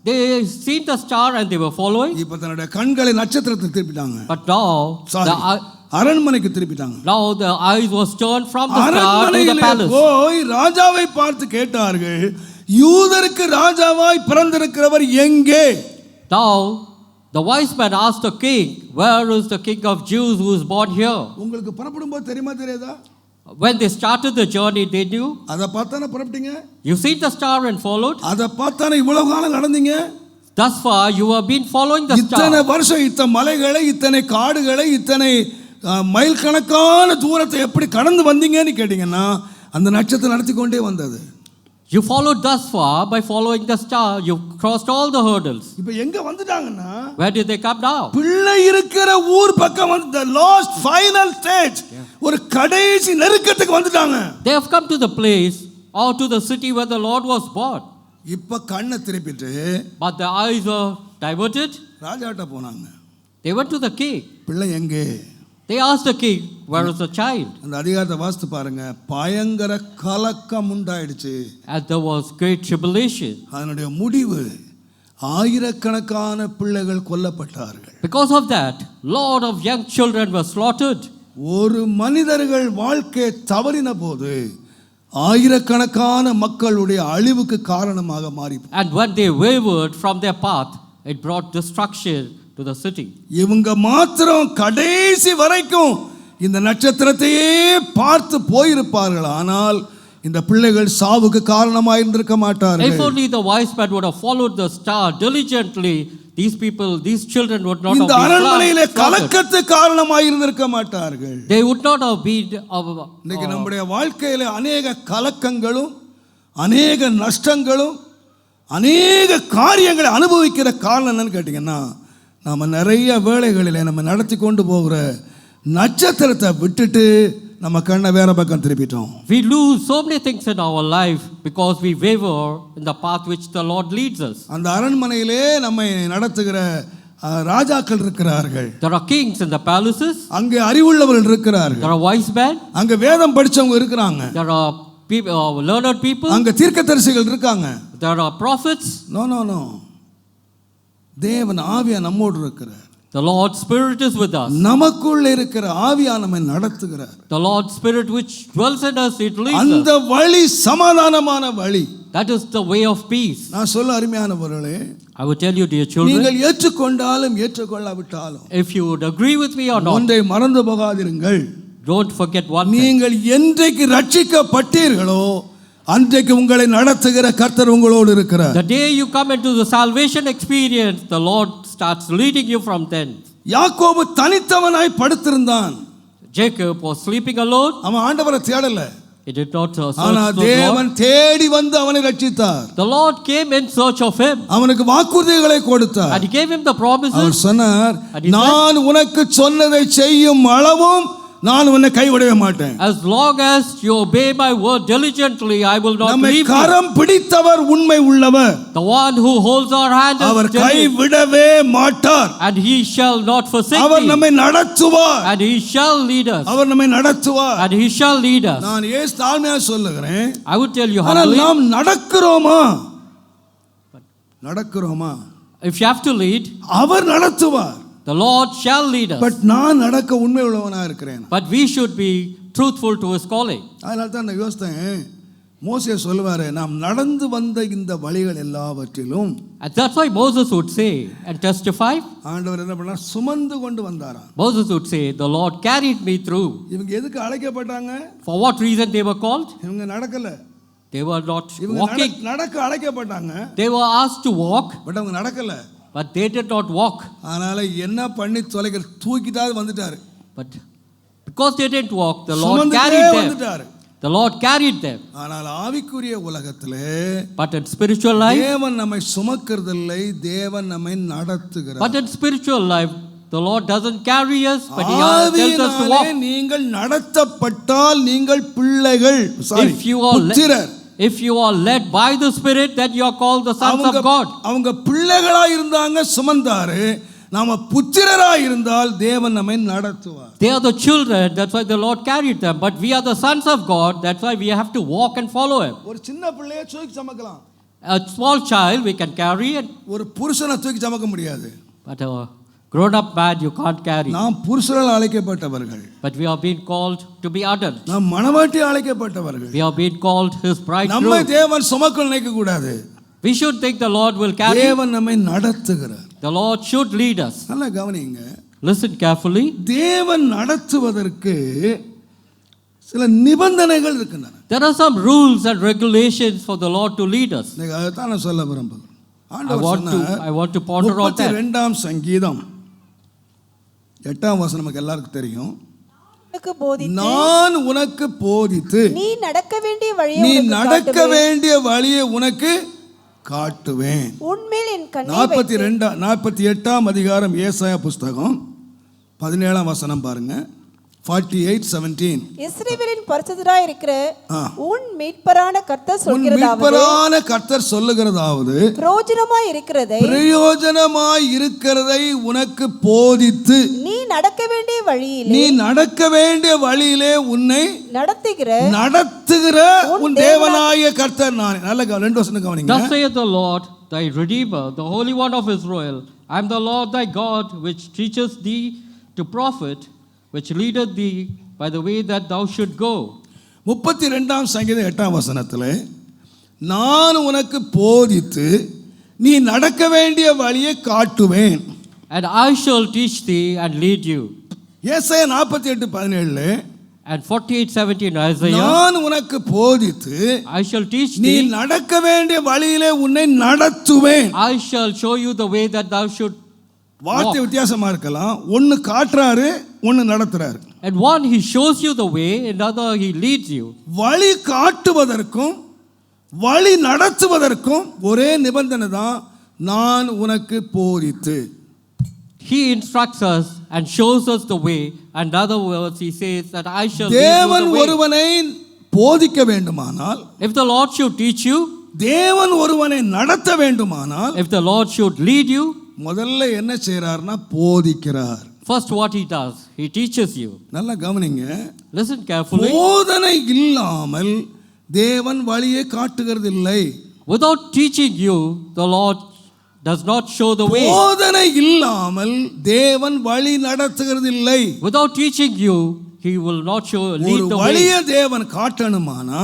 They seen the star and they were following. இப்ப தன்னுடைய கண்களை நட்சத்திரத்துக்கு திருப்பிட்டாங்க. But now அரண்மனைக்கு திருப்பிட்டாங்க. now the eyes was turned from the star to the அரண்மனையிலே palace. போய் ராஜாவை பார்த்து கேட்டார்கள், யூதருக்கு ராஜாவாய் பிறந்திருக்கிறவர் எங்கே? Now the wise man asked the king, where is the king of Jews who is born here? உங்களுக்கு புறப்படும் போது தெரியுமா தெரியாதா? When they started the journey, they knew. அதை பார்த்தானே புறப்பட்டீங்க. You seen the star and followed. அதை பார்த்தானே இவ்வளவு காலம் நடந்தீங்க. Thus far you have been following the இத்தனை star. வருஷம் இத்தனை மலைகளை, இத்தனை காடுகளை, இத்தனை மைல் கணக்கான தூரத்தை எப்படி கடந்து வந்தீங்கன்னு கேட்டீங்கன்னா அந்த நட்சத்திரம் நடத்தி கொண்டே வந்தது. You followed thus far by following the star. You crossed all the hurdles. இப்போ எங்க வந்துட்டாங்கன்னா Where did they come now? பிள்ளை இருக்கிற ஊர் பக்கம் வந்து the last final stage, ஒரு கடைசி நெருக்கத்துக்கு வந்துட்டாங்க. They have come to the place or to the city where the Lord was born. இப்போ கண்ணை திருப்பிட்டு But their eyes were diverted. ராஜாட்ட போனாங்க. They went to the king. பிள்ளை எங்கே? They asked the king, where is the child? அந்த அதிகாரத்தை வாசித்து பாருங்க. பயங்கர கலக்கம் உண்டாயிடுச்சு. And there was great tribulation. அதனுடைய முடிவு ஆயிரக்கணக்கான பிள்ளைகள் கொல்லப்பட்டார்கள். Because of that, lot of young children were slaughtered. ஒரு மனிதர்கள் வாழ்க்கை தவறின போது ஆயிரக்கணக்கான மக்களுடைய அழிவுக்கு காரணமாக மாறி. And when they wavered from their path, it brought destruction to the city. இவங்க மாத்திரம் கடைசி வரைக்கும் இந்த நட்சத்திரத்தையே பார்த்து போயிருப்பார்கள். ஆனால் இந்த பிள்ளைகள் சாவுக்கு காரணமாக இருந்திருக்க மாட்டார்கள். If only the wise man would have followed the star diligently, these people, these children would not have இந்த been அரண்மனையிலே slaughtered. கலக்கத்துக்கு காரணமாக இருந்திருக்க மாட்டார்கள். They would not have been இன்னைக்கு நம்முடைய வாழ்க்கையில அநேக கலக்கங்களும் அநேக நஷ்டங்களும் அநேக காரியங்களை அனுபவிக்கிற காரணம் என்னன்னு கேட்டீங்கன்னா, நாம நிறைய வேளைகளில் நம்ம நடத்தி கொண்டு போகிற நட்சத்திரத்தை விட்டுட்டு நம்ம கண்ணை வேற பக்கம் திருப்பிட்டோம். We lose so many things in our life because we waver in the path which the Lord leads us. அந்த அரண்மனையிலே நம்மை நடத்துகிற ராஜாக்கள் இருக்கிறார்கள். There are kings in the palaces. அங்கே அறிவுள்ளவர்கள் இருக்கிறார்கள். There are wise men. அங்கே வேதம் படிச்சவங்க இருக்கிறாங்க. There are people, learned people. அங்கே தீர்க்கதரிசிகள் இருக்காங்க. There are prophets. நோ தேவன் ஆவியா நம்மோடு இருக்கிறார். The Lord's Spirit is with us. நமக்குள்ள இருக்கிற ஆவியா நம்மை நடத்துகிறார். The Lord's Spirit which dwells in us, it leads அந்த us. வழி சமாதானமான வழி. That is the way of peace. நான் சொல்ல அருமையானவர்களே, I would tell you, dear children, நீங்கள் ஏற்றுக்கொண்டாலும் ஏற்றுக்கொள்ளாவிட்டாலும் if you would agree with me or not, ஒன்றை மறந்து போகாதிருங்கள். don't forget one thing. நீங்கள் என்றைக்கு ரட்சிக்கப்பட்டீர்களோ அன்றைக்கு உங்களை நடத்துகிற கர்த்தர் உங்களோடு இருக்கிறார். The day you come into the salvation experience, the Lord starts leading you from then. யாக்கோபு தனித்தவனாய் படுத்திருந்தான். Jacob was sleeping alone. அவன் ஆண்டவரை தேடல. He did not search ஆனா the தேவன் Lord. தேடி வந்து அவனை ரட்சித்தார். The Lord came in search of him. அவனுக்கு வாக்குறுதிகளை கொடுத்தார். And he gave him the our promises. சொன்னார், And he said, நான் உனக்கு சொன்னதை செய்யும் அளவும் நான் உன்னை கைவிடவே மாட்டேன். as long as you obey my word diligently, I will not நம்மை leave you. கரம் பிடித்தவர் உண்மை உள்ளவர். The one who holds our hand our is genuine, கைவிடவே மாட்டார். and he shall not forsake our me. நம்மை நடத்துவார். And he shall lead us. அவர் நம்மை நடத்துவார். And he shall lead us. நான் ஏன் தாழ்மையா சொல்லுகிறேன், I would tell you ஆனால் humbly, நாம் நடக்கிறோமா? if you have to lead, அவர் நடத்துவார். the Lord shall lead us. But நான் நடக்க உண்மை உள்ளவனா இருக்கிறேன். But we should be truthful to his calling. அதனால தான் நான் யோசித்தேன், மோசே சொல்லுவாரு, நாம் நடந்து வந்த இந்த வழிகள் எல்லாவற்றிலும், And that's why Moses would say and testify. ஆண்டவர் என்ன பண்ணார், சுமந்து கொண்டு வந்தாராம். Moses would say, the Lord carried me through. இவங்க எதுக்கு அழைக்கப்பட்டாங்க? For what reason they were called? இவங்க நடக்கல. They were not இவங்க walking. நடக்க அழைக்கப்பட்டாங்க. They were asked to walk, but அவங்க நடக்கல. but they did not walk. அதனால என்ன பண்ணி தொலைக்கிற தூக்கிட்டாது வந்துட்டாரு. But because they didn't walk, the Lord சுமந்துட்டே carried them. வந்துட்டாரு. The Lord carried them. ஆனால் ஆவிக்குரிய உலகத்திலே But in spiritual life, தேவன் நம்மை சுமக்கிறதில்லை, தேவன் நம்மை நடத்துகிறார். but in spiritual life, the Lord doesn't carry us, but He tells us to walk. ஆவியினாலே நீங்கள் நடத்தப்பட்டால் நீங்கள் பிள்ளைகள். If you are புத்திரர். If you are led by the Spirit, then you are called the sons of God. அவங்க பிள்ளைகளா இருந்தாங்க, சுமந்தாரு. நாம புத்திரரா இருந்தால் தேவன் நம்மை நடத்துவார். They are the children, that's why the Lord carried them. But we are the sons of God, that's why we have to walk and follow Him. ஒரு சின்ன பிள்ளையை தூக்கி சமக்கலாம். A small child we can carry, ஒரு புருஷனை தூக்கி சமக்க முடியாது. but a grown-up man you can't carry. நாம் புருஷரால் அழைக்கப்பட்டவர்கள். But we are being called to be adults. நாம் மணவாட்டி அழைக்கப்பட்டவர்கள். We are being called His bridegroom. நம்மை தேவன் சுமக்க நினைக்க கூடாது. We should think the Lord will carry. தேவன் நம்மை நடத்துகிறார். The Lord should lead us. நல்லா கவனிங்க. Listen carefully. தேவன் நடத்துவதற்கு சில நிபந்தனைகள் இருக்கின்றன. There are some rules and regulations for the Lord to lead us. அதைத்தான் நான் சொல்ல விரும்புகிறேன். I want to ponder on that. 32ஆம் சங்கீதம் 8ஆம் வசனம் நமக்கு எல்லாருக்கும் தெரியும். உனக்கு போதித்து நான் உனக்கு போதித்து நீ நடக்க வேண்டிய வழியை நீ உனக்கு நடக்க காட்டுவேன். வேண்டிய வழியை உனக்கு காட்டுவேன். உன்மேல் என் கண்ணை வைத்து 48ஆம் அதிகாரம் ஏசாயா புஸ்தகம் 17ஆம் வசனம் பாருங்க. 48:17. இஸ்ரவேலின் பரிசுத்தராய் இருக்கிற ஆ. உன் மீட்பரான கர்த்தர் உன் சொல்கிறதாவது மீட்பரான கர்த்தர் சொல்லுகிறதாவது பிரயோஜனமாய் இருக்கிறதை பிரயோஜனமாய் இருக்கிறதை உனக்கு போதித்து நீ நடக்க வேண்டிய வழியிலே நீ நடக்க வேண்டிய வழியிலே உன்னை நடத்துகிற உன் தேவனாய கர்த்தர் நான். நல்ல 2 வசனம் கவனிங்க. Thus saith the Lord, thy Redeemer, the Holy One of Israel, I am the Lord thy God, which teacheth thee to profit, which leadeth thee by the way that thou should go. 32ஆம் சங்கீதம் 8ஆம் வசனத்திலே நான் உனக்கு போதித்து நீ நடக்க வேண்டிய வழியை காட்டுவேன். And I shall teach thee and lead you. ஏசாயா 48:17 And 48:17 Isaiah, நான் உனக்கு போதித்து I shall teach நீ thee, நடக்க வேண்டிய வழியிலே உன்னை நடத்துவேன். I shall show you the way that thou should வார்த்தை walk. வித்தியாசமா இருக்கலாம். ஒன்னு காட்டுறாரு, ஒன்னு நடத்துறாரு. And one, he shows you the way, another, he leads you. வழி காட்டுவதற்கும் வழி நடத்துவதற்கும் ஒரே நிபந்தனை தான், நான் உனக்கு போதித்து. He instructs us and shows us the way. And in other words, he says that I shall lead you தேவன் the way. ஒருவனை போதிக்க வேண்டுமானால், If the Lord should teach you, தேவன் ஒருவனை நடத்த வேண்டுமானால், if the Lord should lead you, முதல்ல என்ன செய்றார்னா போதிக்கிறார். first what he does, he teaches you. நல்லா கவனிங்க. Listen carefully. போதனை இல்லாமல் தேவன் வழியை காட்டுகிறது இல்லை. Without teaching you, the Lord does not show the way. போதனை இல்லாமல் தேவன் வழி நடத்துகிறது இல்லை. Without teaching you, he will not show, ஒரு lead the way. வழியை தேவன் காட்டணுமானா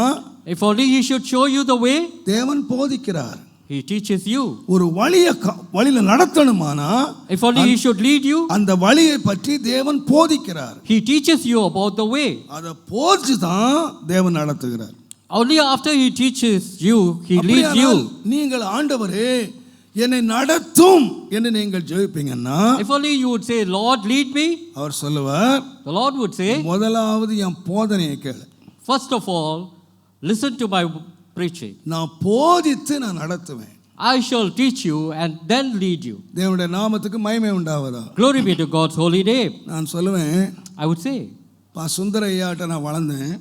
If only he should show you the way, தேவன் போதிக்கிறார். he teaches you. ஒரு வழியில நடத்தணுமானா If only he should lead you, அந்த வழியை பற்றி தேவன் போதிக்கிறார். he teaches you about the way. அதை போதிச்சு தான் தேவன் நடத்துகிறார். Only after he teaches you, he leads you. அப்படியானால் நீங்கள் ஆண்டவரே என்னை நடத்தும் என்று நீங்கள் ஜெபிப்பீங்கன்னா, If only you would say, Lord, lead me, அவர் சொல்லுவார், the Lord would say, முதலாவது என் போதனையை கேளு. first of all, listen to my preaching. நான் போதித்து நான் நடத்துவேன். I shall teach you and then lead you. தேவனுடைய நாமத்துக்கு மகிமை உண்டாவதா. Glory be to God's holy name. நான் சொல்லுவேன், I would say, சுந்தரையாட்ட நான் வளர்ந்தேன்.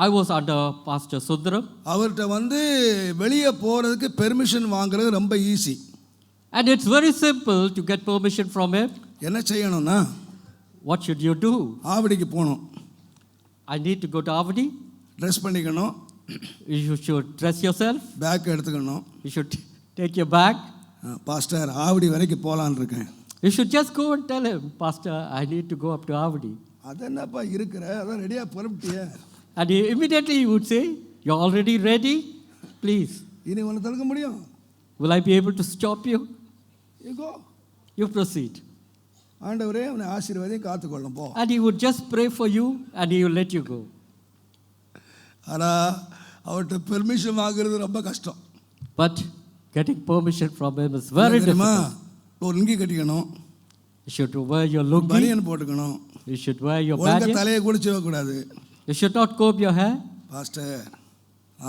I was under Pastor Sundaram, அவர்கிட்ட வெளியே போகிறதுக்கு பெர்மிஷன் வாங்குறது ரொம்ப easy. and it's very simple to get permission from him. என்ன செய்யணும்னா, What should you do? ஆவடிக்கு போகணும், I need to go to Avadi. Dress பண்ணிக்கணும், You should dress yourself. Bag எடுத்துக்கணும். You should take your bag. Pastor Avadi வரைக்கும் போகலான்னு இருக்கேன். You should just go and tell him, Pastor, I need to go up to Avadi. அது என்னப்பா இருக்கிற, அதான் ரெடியாக புறப்பட்டிய, And immediately he would say, you're already ready? Please, இனி ஒன்று தடுக்க முடியும்? will I be able to stop you? இகோ You proceed. ஆண்டவரே உன்னை ஆசீர்வாதம் காத்துக்கொள்ளும் போ. And he would just pray for you and he will let you go. ஆனால் அவர்கிட்ட பெர்மிஷன் வாங்குறது ரொம்ப கஷ்டம். But getting permission from him is very தெரியுமா, difficult. ஒரு lungi கட்டிக்கணும், You should wear your lungi. பனியன் போட்டுக்கணும், You should wear your ஒழுங்கா badge. தலையை கூட செய்யக்கூடாது. You should not comb your hair. Pastor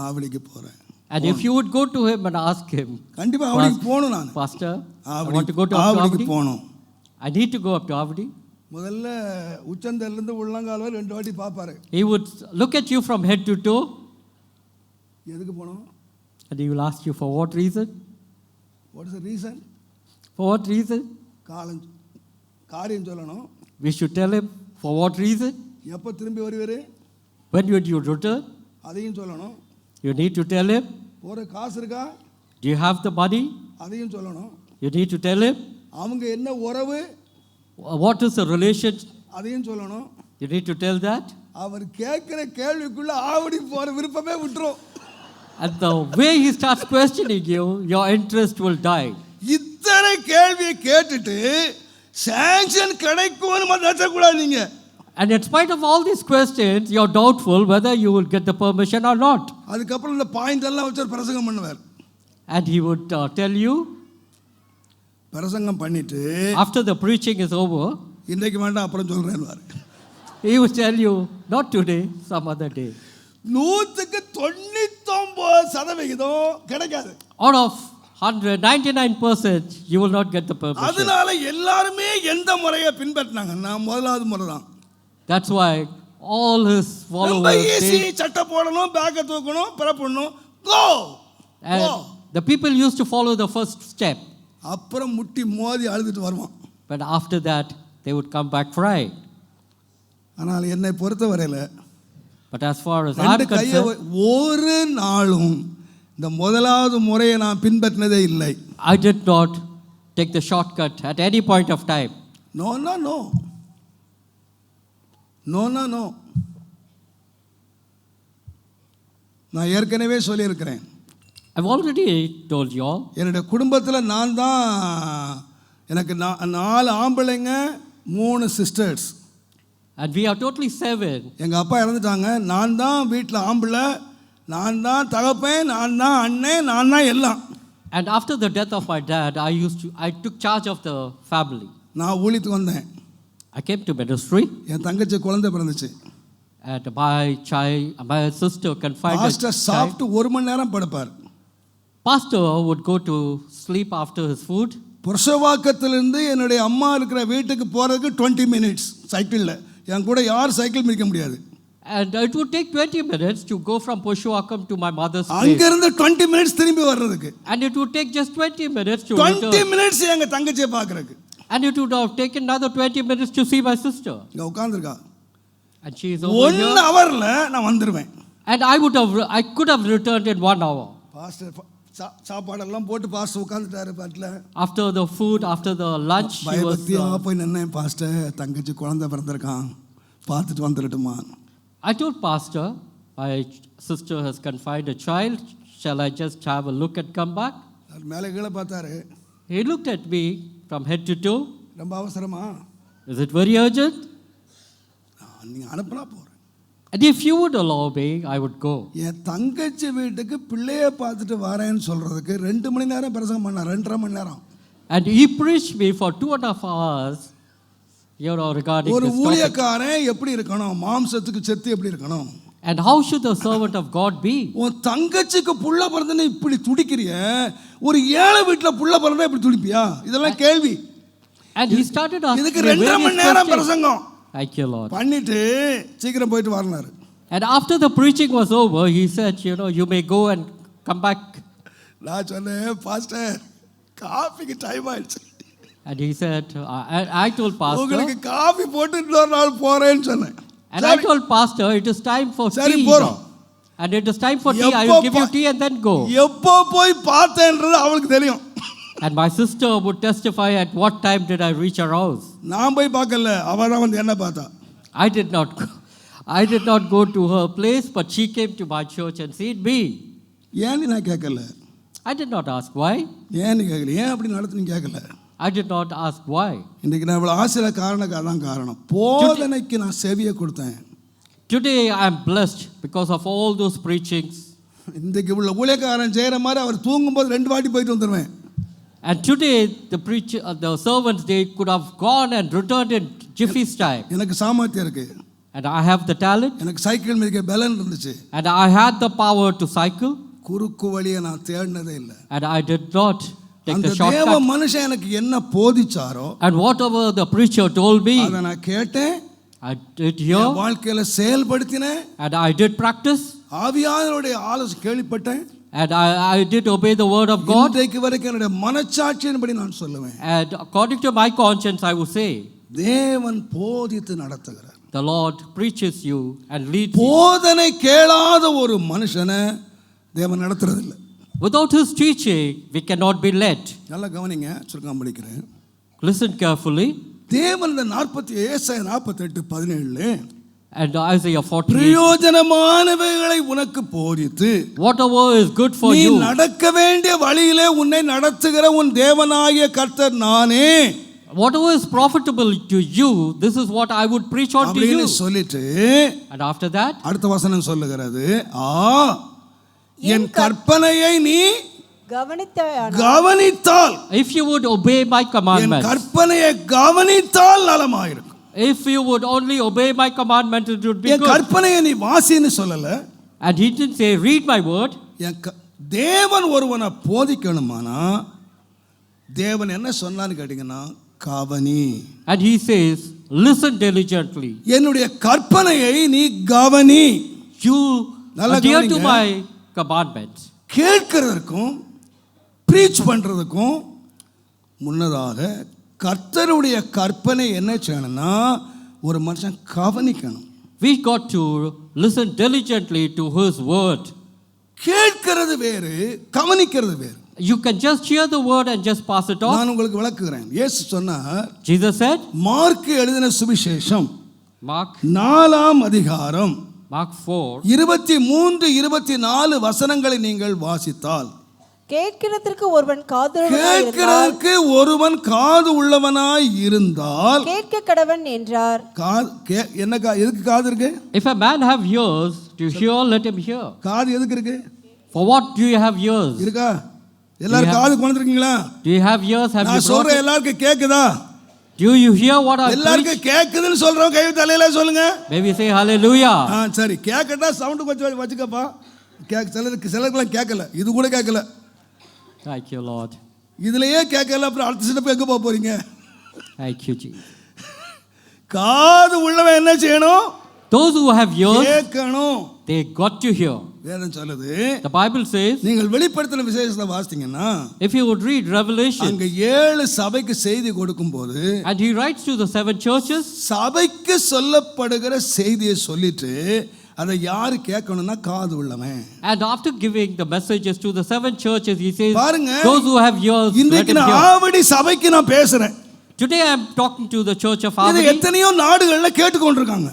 ஆவடிக்கு போகிறேன். And if you would go to him and ask him, கண்டிப்பாக ஆவடிக்கு போகணும். நான் Pastor, I want to go to ஆவடிக்கு Avadi. போகணும். I need to go up to Avadi. முதல்ல உச்சந்தலேருந்து உள்ளங்கால் வரை 2 வாட்டி பார்ப்பாரு. He would look at you from head to toe எதுக்கு போகணும்? and he will ask you for what reason? What is the reason? For what reason? காரியம் சொல்லணும். We should tell him for what reason. எப்போ திரும்பி வருவார் When would you return? அதையும் சொல்லணும். You need to tell him. போகிற காசு இருக்கா? Do you have the money? அதையும் சொல்லணும். You need to tell him. அவங்க என்ன உறவு? What is the relation? அதையும் சொல்லணும். You need to tell that. அவர் கேட்குற கேள்விக்குள்ள ஆவடி போகிற விருப்பமே விட்டுரும். And the way he starts questioning you, your interest will die. இத்தனை கேள்வியை கேட்டுட்டு சாங்ஷன் கிடைக்கும்னு நினைச்சக்கூடாது நீங்கள். And in spite of all these questions, you're doubtful whether you will get the permission or not. அதுக்கப்புறம் இந்த பாயிண்ட் எல்லாம் வச்சு ஒரு பிரசங்கம் பண்ணுவார். And he would tell you, பிரசங்கம் பண்ணிட்டு after the preaching is over, இன்றைக்கு வேண்டாம் அப்புறம் சொல்கிறேன்னு. He would tell you, not today, some other day. 99% கிடைக்காது. Out of 99%, you will not get the permission. அதனால எல்லாருமே எந்த முறையை பின்பற்றினாங்க? நான் முதலாவது முறை தான். That's why all his followers, சட்டை போடணும், பேக்க தூக்கணும், புறப்படணும், go. and the people used to follow the first step. அப்புறம் முட்டி மோதி அழுதுட்டு வருவான். But after that, they would come back crying. ஆனால் என்னை பொறுத்தவரையில But as far as I'm ரெண்டு கையை concerned, ஒரு நாளும் இந்த முதலாவது முறையை நான் பின்பற்றினதே இல்லை. I did not take the shortcut at any point of time. No. நான் ஏற்கனவே சொல்லியிருக்கிறேன். I've already told you all. என்னுடைய குடும்பத்தில் நான் தான், எனக்கு 4 ஆம்பளைங்க 3 sisters. And we are totally 7. எங்கள் அப்பா இறந்துட்டாங்க. நான் தான் வீட்டில் ஆம்பளை, நான் தான் தகப்பேன், நான் தான் அண்ணன், நான் தான் எல்லாம். And after the death of my dad, I took charge of the family. நான் ஊழியத்துக்கு வந்தேன். I came to ministry. என் தங்கச்சி குழந்தை பிறந்துச்சு. And my sister confined a pastor child. சாப்பிட்டு 1 மணி நேரம் படுப்பார். Pastor would go to sleep after his food. புருஷவாக்கத்திலிருந்து என்னுடைய அம்மா இருக்கிற வீட்டுக்கு போகிறதுக்கு 20 மினிட்ஸ் சைக்கிளில். என் கூட யார் சைக்கிள் மிதிக்க முடியாது. And it would take 20 minutes to go from Pushwakam to my mother's place. அங்கிருந்து 20 மினிட்ஸ் திரும்பி வர்றதுக்கு. And it would take just 20 minutes to 20 return. Minutes எங்க தங்கச்சியை பார்க்கறதுக்கு. And it would have taken another 20 minutes to see my sister. இங்க உட்கார்ந்திருக்கா. And she is over here. 1 ஹவர்ல நான் வந்துருவேன். And I could have returned in 1 hour. Pastor சாப்பாடெல்லாம் போட்டு pastor உட்கார்ந்துட்டாரு பாட்டில். After the food, after the lunch, he was பயபக்தியா போய் நின்னேன். பாஸ்டர் தங்கச்சி குழந்தை பிறந்திருக்கான், பார்த்துட்டு வந்துடட்டுமா? I told Pastor, my sister has confined a child. Shall I just have a look and come back? மேலே கீழே பார்த்தாரு. He looked at me from head to toe. ரொம்ப அவசரமா? Is it very urgent? நீங்க அனுப்புனா போறேன். And if you would allow me, I would go. என் தங்கச்சி வீட்டுக்கு பிள்ளைய பார்த்துட்டு வரேன்னு சொல்றதுக்கு 2 மணி நேரம் பிரசங்கம் பண்ணார். 2.5 மணி நேரம். And he preached me for 2.5 hours. Regarding ஒரு this topic. ஊழியக்காரன் எப்படி இருக்கணும், மாம்சத்துக்கு செத்து எப்படி இருக்கணும், And how should the servant of God be? உன் தங்கச்சிக்கு புள்ள பிறந்தனே இப்படி துடிக்கிறிய, ஒரு ஏழை வீட்டில் புள்ள பிறந்தா இப்படி துடிப்பியா? இதெல்லாம் கேள்வி. And he started asking இதுக்கு me 2.5 மணி various நேரம் questions. பிரசங்கம் Thank you, Lord. பண்ணிட்டு சீக்கிரம் போயிட்டு வரனாரு. And after the preaching was over, he said, you may go and come back. நான் சொன்னேன், பாஸ்டர் காஃபிக்கு டைம் ஆயிடுச்சு. And he said, I told Pastor, உங்களுக்கு காஃபி போட்டு இன்னொரு நாள் போறேன்னு சொன்னேன். and I told Pastor, it is time for சரி tea. போறோம். And it is time for tea. I will give you tea and then go. எப்போ போய் பார்த்தேன்றது அவளுக்கு தெரியும். And my sister would testify at what time did I reach her house. நான் போய் பார்க்கல, அவ தான் வந்து என்ன பார்த்தா. I did not go to her place, but she came to my church and seen me. ஏன்னு நான் கேட்கல. I did not ask why. ஏன்னு கேட்கல, ஏன் அப்படி நடத்துன்னு கேட்கல. I did not ask why. இன்றைக்கு நான் இவ்வளோ ஆசிரியர் காரணம் போதனைக்கு நான் செவியை கொடுத்தேன். Today I am blessed because of all those preachings. இன்றைக்கு உள்ள ஊழியக்காரன் செய்கிற மாதிரி அவர் தூங்கும்போது 2 வாட்டி போயிட்டு வந்துடுவேன். And today the servants, they could have gone and returned in jiffy's time. எனக்கு சாமர்த்தியம் இருக்கு. And I have the talent. எனக்கு சைக்கிள் மிதிக்க பலன் இருந்துச்சு. And I had the power to cycle. குறுக்கு வழியை நான் தேடினதே இல்லை. And I did not take அந்த the shortcut. தேவ மனுஷன் எனக்கு என்ன போதிச்சாரோ, And whatever the preacher told me, அதை நான் கேட்டேன். I did hear. என் வாழ்க்கையில செயல்படுத்தினேன். And I did practice. ஆவியானவருடைய ஆலோசனை கேள்விப்பட்டேன். And I did obey the word of God. இன்றைக்கு வரைக்கும் என்னுடைய மனச்சாட்சியின்படி நான் சொல்லுவேன். And according to my conscience, I would say, தேவன் போதித்து நடத்துகிறார். the Lord preaches you and leads you. போதனை கேளாத ஒரு மனுஷனை தேவன் நடத்துறதில்லை. Without his teaching, we cannot be led. நல்லா கவனிங்க, சுருக்கம் படிக்கிறேன். Listen carefully. தேவன் இந்த 48:17 And Isaiah 48. பிரயோஜனமானவைகளை உனக்கு போதித்து, Whatever is good for நீ you. நடக்க வேண்டிய வழியிலே உன்னை நடத்துகிற உன் தேவனாகிய கர்த்தர் நானே. Whatever is profitable to you, this is what I would preach unto you. அப்படின்னு சொல்லிட்டு And after that, அடுத்த வசனம் சொல்லுகிறது, என் கற்பனையை நீ கவனித்தால், if you would obey my N commandments, கற்பனையை கவனித்தால் நலமாயிருக்கும். If you would only obey my commandment, it would be N good. கற்பனையை நீ வாசின்னு சொல்லல. And he didn't say, read my word. தேவன் ஒருவனை போதிக்கணுமானா தேவன் என்ன சொன்னான்னு கேட்டீங்கன்னா கவனி. And he says, listen diligently. என்னுடைய கற்பனையை நீ கவனி. You நல்லா adhere to கவனிங்க. my commandments. கேட்கிறதற்கும் ப்ரீச் பண்றதுக்கும் முன்னதாக கர்த்தருடைய கற்பனை என்ன செய்யணும்னா ஒரு மனுஷன் கவனிக்கணும். We got to listen diligently to his word. கேட்கிறது வேறு, கவனிக்கிறது வேறு. You can just hear the word and just pass it on. நான் உங்களுக்கு விளக்குகிறேன். இயேசு சொன்னார், Jesus said, மார்க் எழுதின சுவிசேஷம் Mark 4 அதிகாரம் 4, 23 24 வசனங்களை நீங்கள் வாசித்தால் கேட்கிறதற்கு ஒருவன் காதுள்ளவனாய் இருந்தால் கேட்கிறதற்கு ஒருவன் காது உள்ளவனாய் இருந்தால் கேட்க கடவன் என்றார். என்ன எதுக்கு காது இருக்கு? if a man have ears to hear, let him hear. காது எதுக்கு இருக்கு? For what do you have ears? இருக்கா? எல்லாரும் காது கொண்டு இருக்கீங்களா? Do you have ears? Have you நான் சொல்ற brought? எல்லாருக்கும் கேக்குதா? Do you hear what I preach? எல்லாருக்கும் கேக்குதுன்னு சொல்றவங்க கை தலையில சொல்லுங்க. Maybe say hallelujah. சரி, கேக்கட்டா சவுண்ட் கொஞ்சம் வச்சுக்கப்பா. சிலருக்குலாம் கேட்கல, இது கூட கேட்கல. Thank you, Lord. இதுலயே கேட்கல, அப்புறம் அடுத்த ஸ்டெப் எங்க போறீங்க? Thank you, Jesus. காது உள்ளவன் என்ன செய்யணும்? Those who have ears, கேட்கணும். they got to hear. வேதம் சொல்லுது, The Bible says, நீங்கள் வெளிப்படுத்தின விசேஷத்தை வாசித்தீங்கன்னா if you would read Revelation, அங்க 7 சபைக்கு செய்தி கொடுக்கும்போது and he writes to the 7 churches, சபைக்கு சொல்லப்படுகிற செய்தியை சொல்லிட்டு அதை யாரு கேட்கணும்னா காது உள்ளவன். and after giving the messages to the 7 churches, he says, பாருங்க, those who have ears, let இன்றைக்கு him நான் hear. ஆவடி சபைக்கு நான் பேசுறேன். Today I am talking to the church of இது Avadi. எத்தனையோ நாடுகள்ல கேட்டுக்கொண்டிருக்காங்க.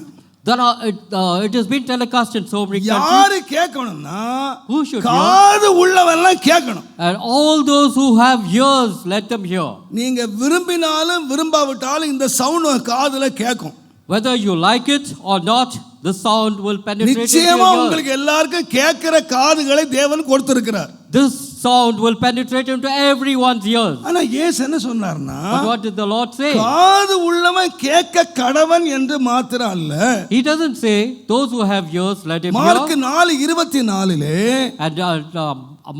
It has been telecast in so many countries. யாரு கேட்கணும்னா Who should hear? காது உள்ளவன்லாம் கேட்கணும். And all those who have ears, let them hear. நீங்க விரும்பினாலும் விரும்பாவிட்டாலும் இந்த சவுண்ட் காதுல கேட்கும். Whether you like it or not, the sound will penetrate into நிச்சயமா your ears. உங்களுக்கு எல்லாருக்கும் கேட்கிற காதுகளை தேவன் கொடுத்திருக்கிறார். This sound will penetrate into everyone's ears. ஆனா இயேசு என்ன சொன்னார்னா, But what did the Lord say? காது உள்ளவன் கேட்க கடவன் என்று மாத்திரம் அல்ல. He doesn't say those who have ears, let him mark hear. 4:24 And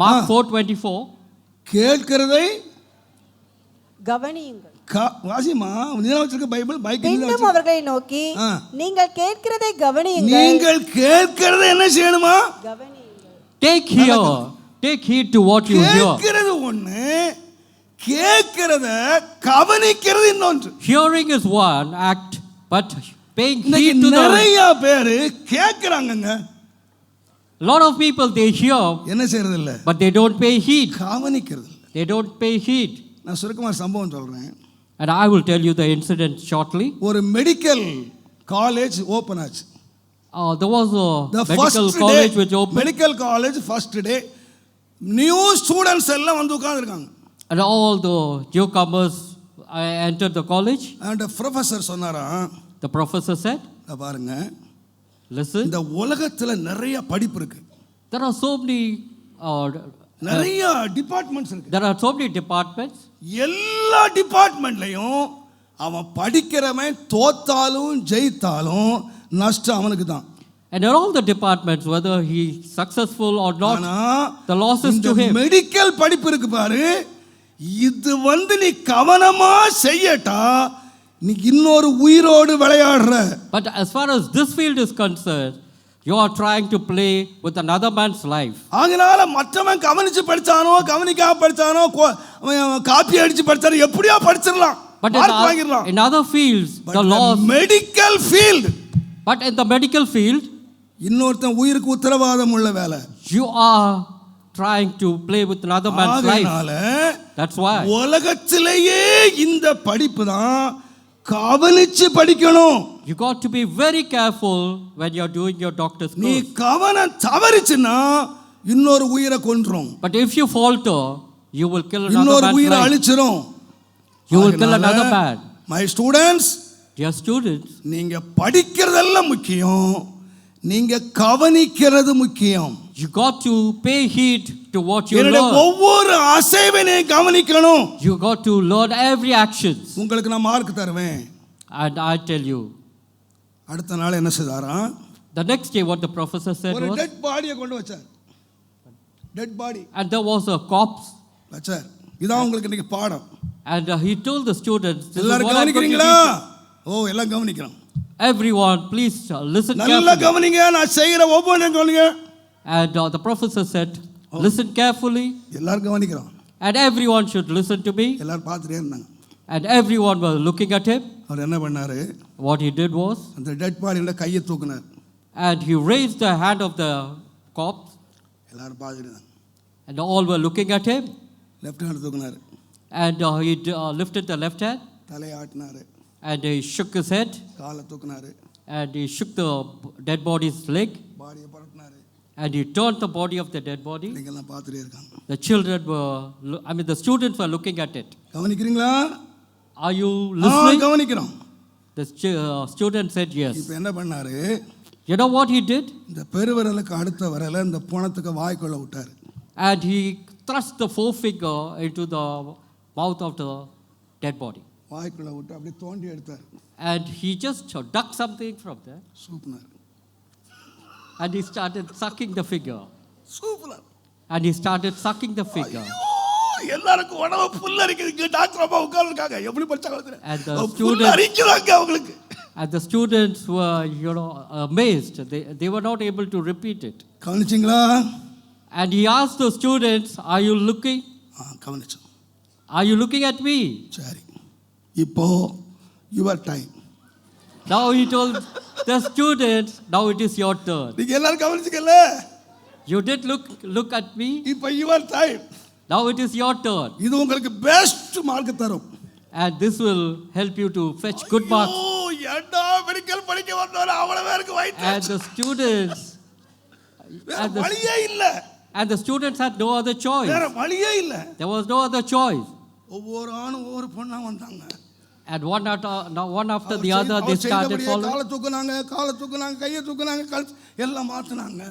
Mark 4:24, கேட்கிறதை கவனியுங்கள். வாசிமா, நீ வச்சிருக்க பைபிள் பைக் பின்னும் அவர்களை நோக்கி நீங்கள் கேட்கிறதை கவனியுங்கள். நீங்கள் கேட்கிறதை என்ன செய்யணுமா? கவனியுங்கள். take heed to what you hear. கேட்கிறது ஒண்ணு, கேட்கிறத கவனிக்கிறது இன்னொன்று. Hearing is one act, but paying இன்னைக்கு heed to the. நிறைய பேர் கேட்கறாங்கங்க. A lot of people, they hear, என்ன செய்யறது இல்ல, but they don't pay heed. கவனிக்கிறது இல்ல. They don't pay heed. நான் சுருக்கமா சம்பவம் சொல்றேன். And I will tell you the incident shortly. ஒரு மெடிக்கல் காலேஜ் ஓபன் ஆச்சு. There was a The medical first college day, which opened. Medical college first day new students எல்லாம் வந்து உட்கார்ந்திருக்காங்க. And all the newcomers entered the college. and professor சொன்னாராம், The professor said, பாருங்க, listen, இந்த உலகத்துல நிறைய படிப்பு இருக்கு, there are so many நிறைய டிபார்ட்மெண்ட்ஸ் இருக்கு. there are so many departments. எல்லா டிபார்ட்மெண்ட்லயும் அவன் படிக்கிறவன் தோத்தாலும் ஜெயித்தாலும் நஷ்டம் அவனுக்கு தான். And in all the departments, whether he is successful or not, ஆனா the loss is to him. Medical படிப்பு இருக்கு பாரு, இது நீ கவனமா செய்யட்டா நீ இன்னொரு உயிரோடு விளையாடுற. But as far as this field is concerned, you are trying to play with another man's life. அதனால மற்றவன் கவனிச்சு படிச்சானோ கவனிக்காம படிச்சானோ காப்பி அடிச்சு படிச்சானோ எப்படியோ படிச்சிடலாம், But மார்க் வாங்கிடலாம். in other fields, the loss. Medical field, But in the medical field, இன்னொருத்தன் உயிருக்கு உத்தரவாதம் உள்ள வேலை. you are trying to play with another man's life. That's why. உலகத்திலேயே இந்த படிப்பு தான் கவனிச்சு படிக்கணும். You got to be very careful when you are doing your doctor's நீ course. கவனம் தவறிச்சுன்னா இன்னொரு உயிரை கொன்றும், But if you falter, you will kill another இன்னொரு man's உயிரை life. அழிச்சிரும். You will kill another man. My students, Dear students, நீங்க படிக்கிறதெல்லாம் முக்கியம், நீங்க கவனிக்கிறது முக்கியம். you got to pay heed to what you என்னுடைய learn. ஒவ்வொரு அசைவினை கவனிக்கணும். You got to learn every actions. உங்களுக்கு நான் மார்க் தருவேன். And I tell you, அடுத்த நாள் என்ன செய்தாராம்? the next day what the professor said ஒரு was, டெட் பாடியை கொண்டு வச்சார். Dead body and there was a corpse, வச்சார். இதான் உங்களுக்கு இன்னைக்கு பாடம். and he told the students, this is எல்லாரும் what I'm going to கவனிக்கிறீங்களா? teach ஓ, எல்லாம் கவனிக்கிறோம். you. Everyone, please listen நல்லா carefully. கவனிங்க, நான் செய்யற ஒவ்வொன்றையும் கவனிங்க. And the professor said, listen carefully, எல்லாரும் கவனிக்கிறோம். and everyone should listen to me. எல்லாரும் பார்த்துட்டே இருந்தாங்க. And everyone was looking at him. அவர் என்ன பண்ணாரு? What he did was, அந்த டெட் பாடியோட கையை தூக்குனார். and he raised the hand of the corpse, எல்லாரும் பார்த்துட்டு இருந்தாங்க. and all were looking at him. Left hand தூக்குனார். And he lifted the left hand, தலையை ஆட்டினாரு. and he shook his head, காலை தூக்குனாரு. and he shook the dead body's leg, பாடியை பரட்டினாரு. and he turned the body of the dead body. நீங்க எல்லாம் பார்த்துட்டே இருக்காங்க. The children were, the students were looking at it. கவனிக்கிறீங்களா? Are you listening? கவனிக்கிறோம். The student said yes. இப்போ என்ன பண்ணாரு? You know what he did? இந்த பெருவிரலுக்கு அடுத்த விரலை இந்த புணத்துக்கு வாய்க்குள்ள விட்டாரு. And he thrust the forefinger into the mouth of the dead body. வாய்க்குள்ள விட்டு அப்படியே தோண்டி எடுத்தார். And he just dug something from there. Super. And he started sucking the finger. Super. And he started sucking the finger. எல்லாருக்கும் உடம்பு புல்லரிக்குது. Doctor அப்பா உட்கார்ந்திருக்காங்க. எப்படி படிச்சாங்க? And the புல்லரிக்குறாங்க அவங்களுக்கு. And the students were, amazed. They were not able to repeat it. கவனிச்சிங்களா? And he asked the students, are you looking? கவனிச்சோம். Are you looking at me? சரி. இப்போ your time. Now he told the students, now it is your turn. நீங்க எல்லாரும் கவனிச்சிக்கல? You did look at me. இப்போ your time. Now it is your turn. இது உங்களுக்கு best mark தரும். And this will help you to fetch good marks. ஓ, ஏண்டா medical படிக்க வந்தோல அவ்வளவு பேருக்கு வயித்து. And the students வழியே இல்ல. And the students had no other choice. வேற வழியே இல்ல. There was no other choice. ஒவ்வொரு ஆணும் ஒவ்வொரு பொண்ணா வந்தாங்க. And one after the other they started following. காலை தூக்குனாங்க, கையை தூக்குனாங்க, எல்லாம் மாத்துனாங்க.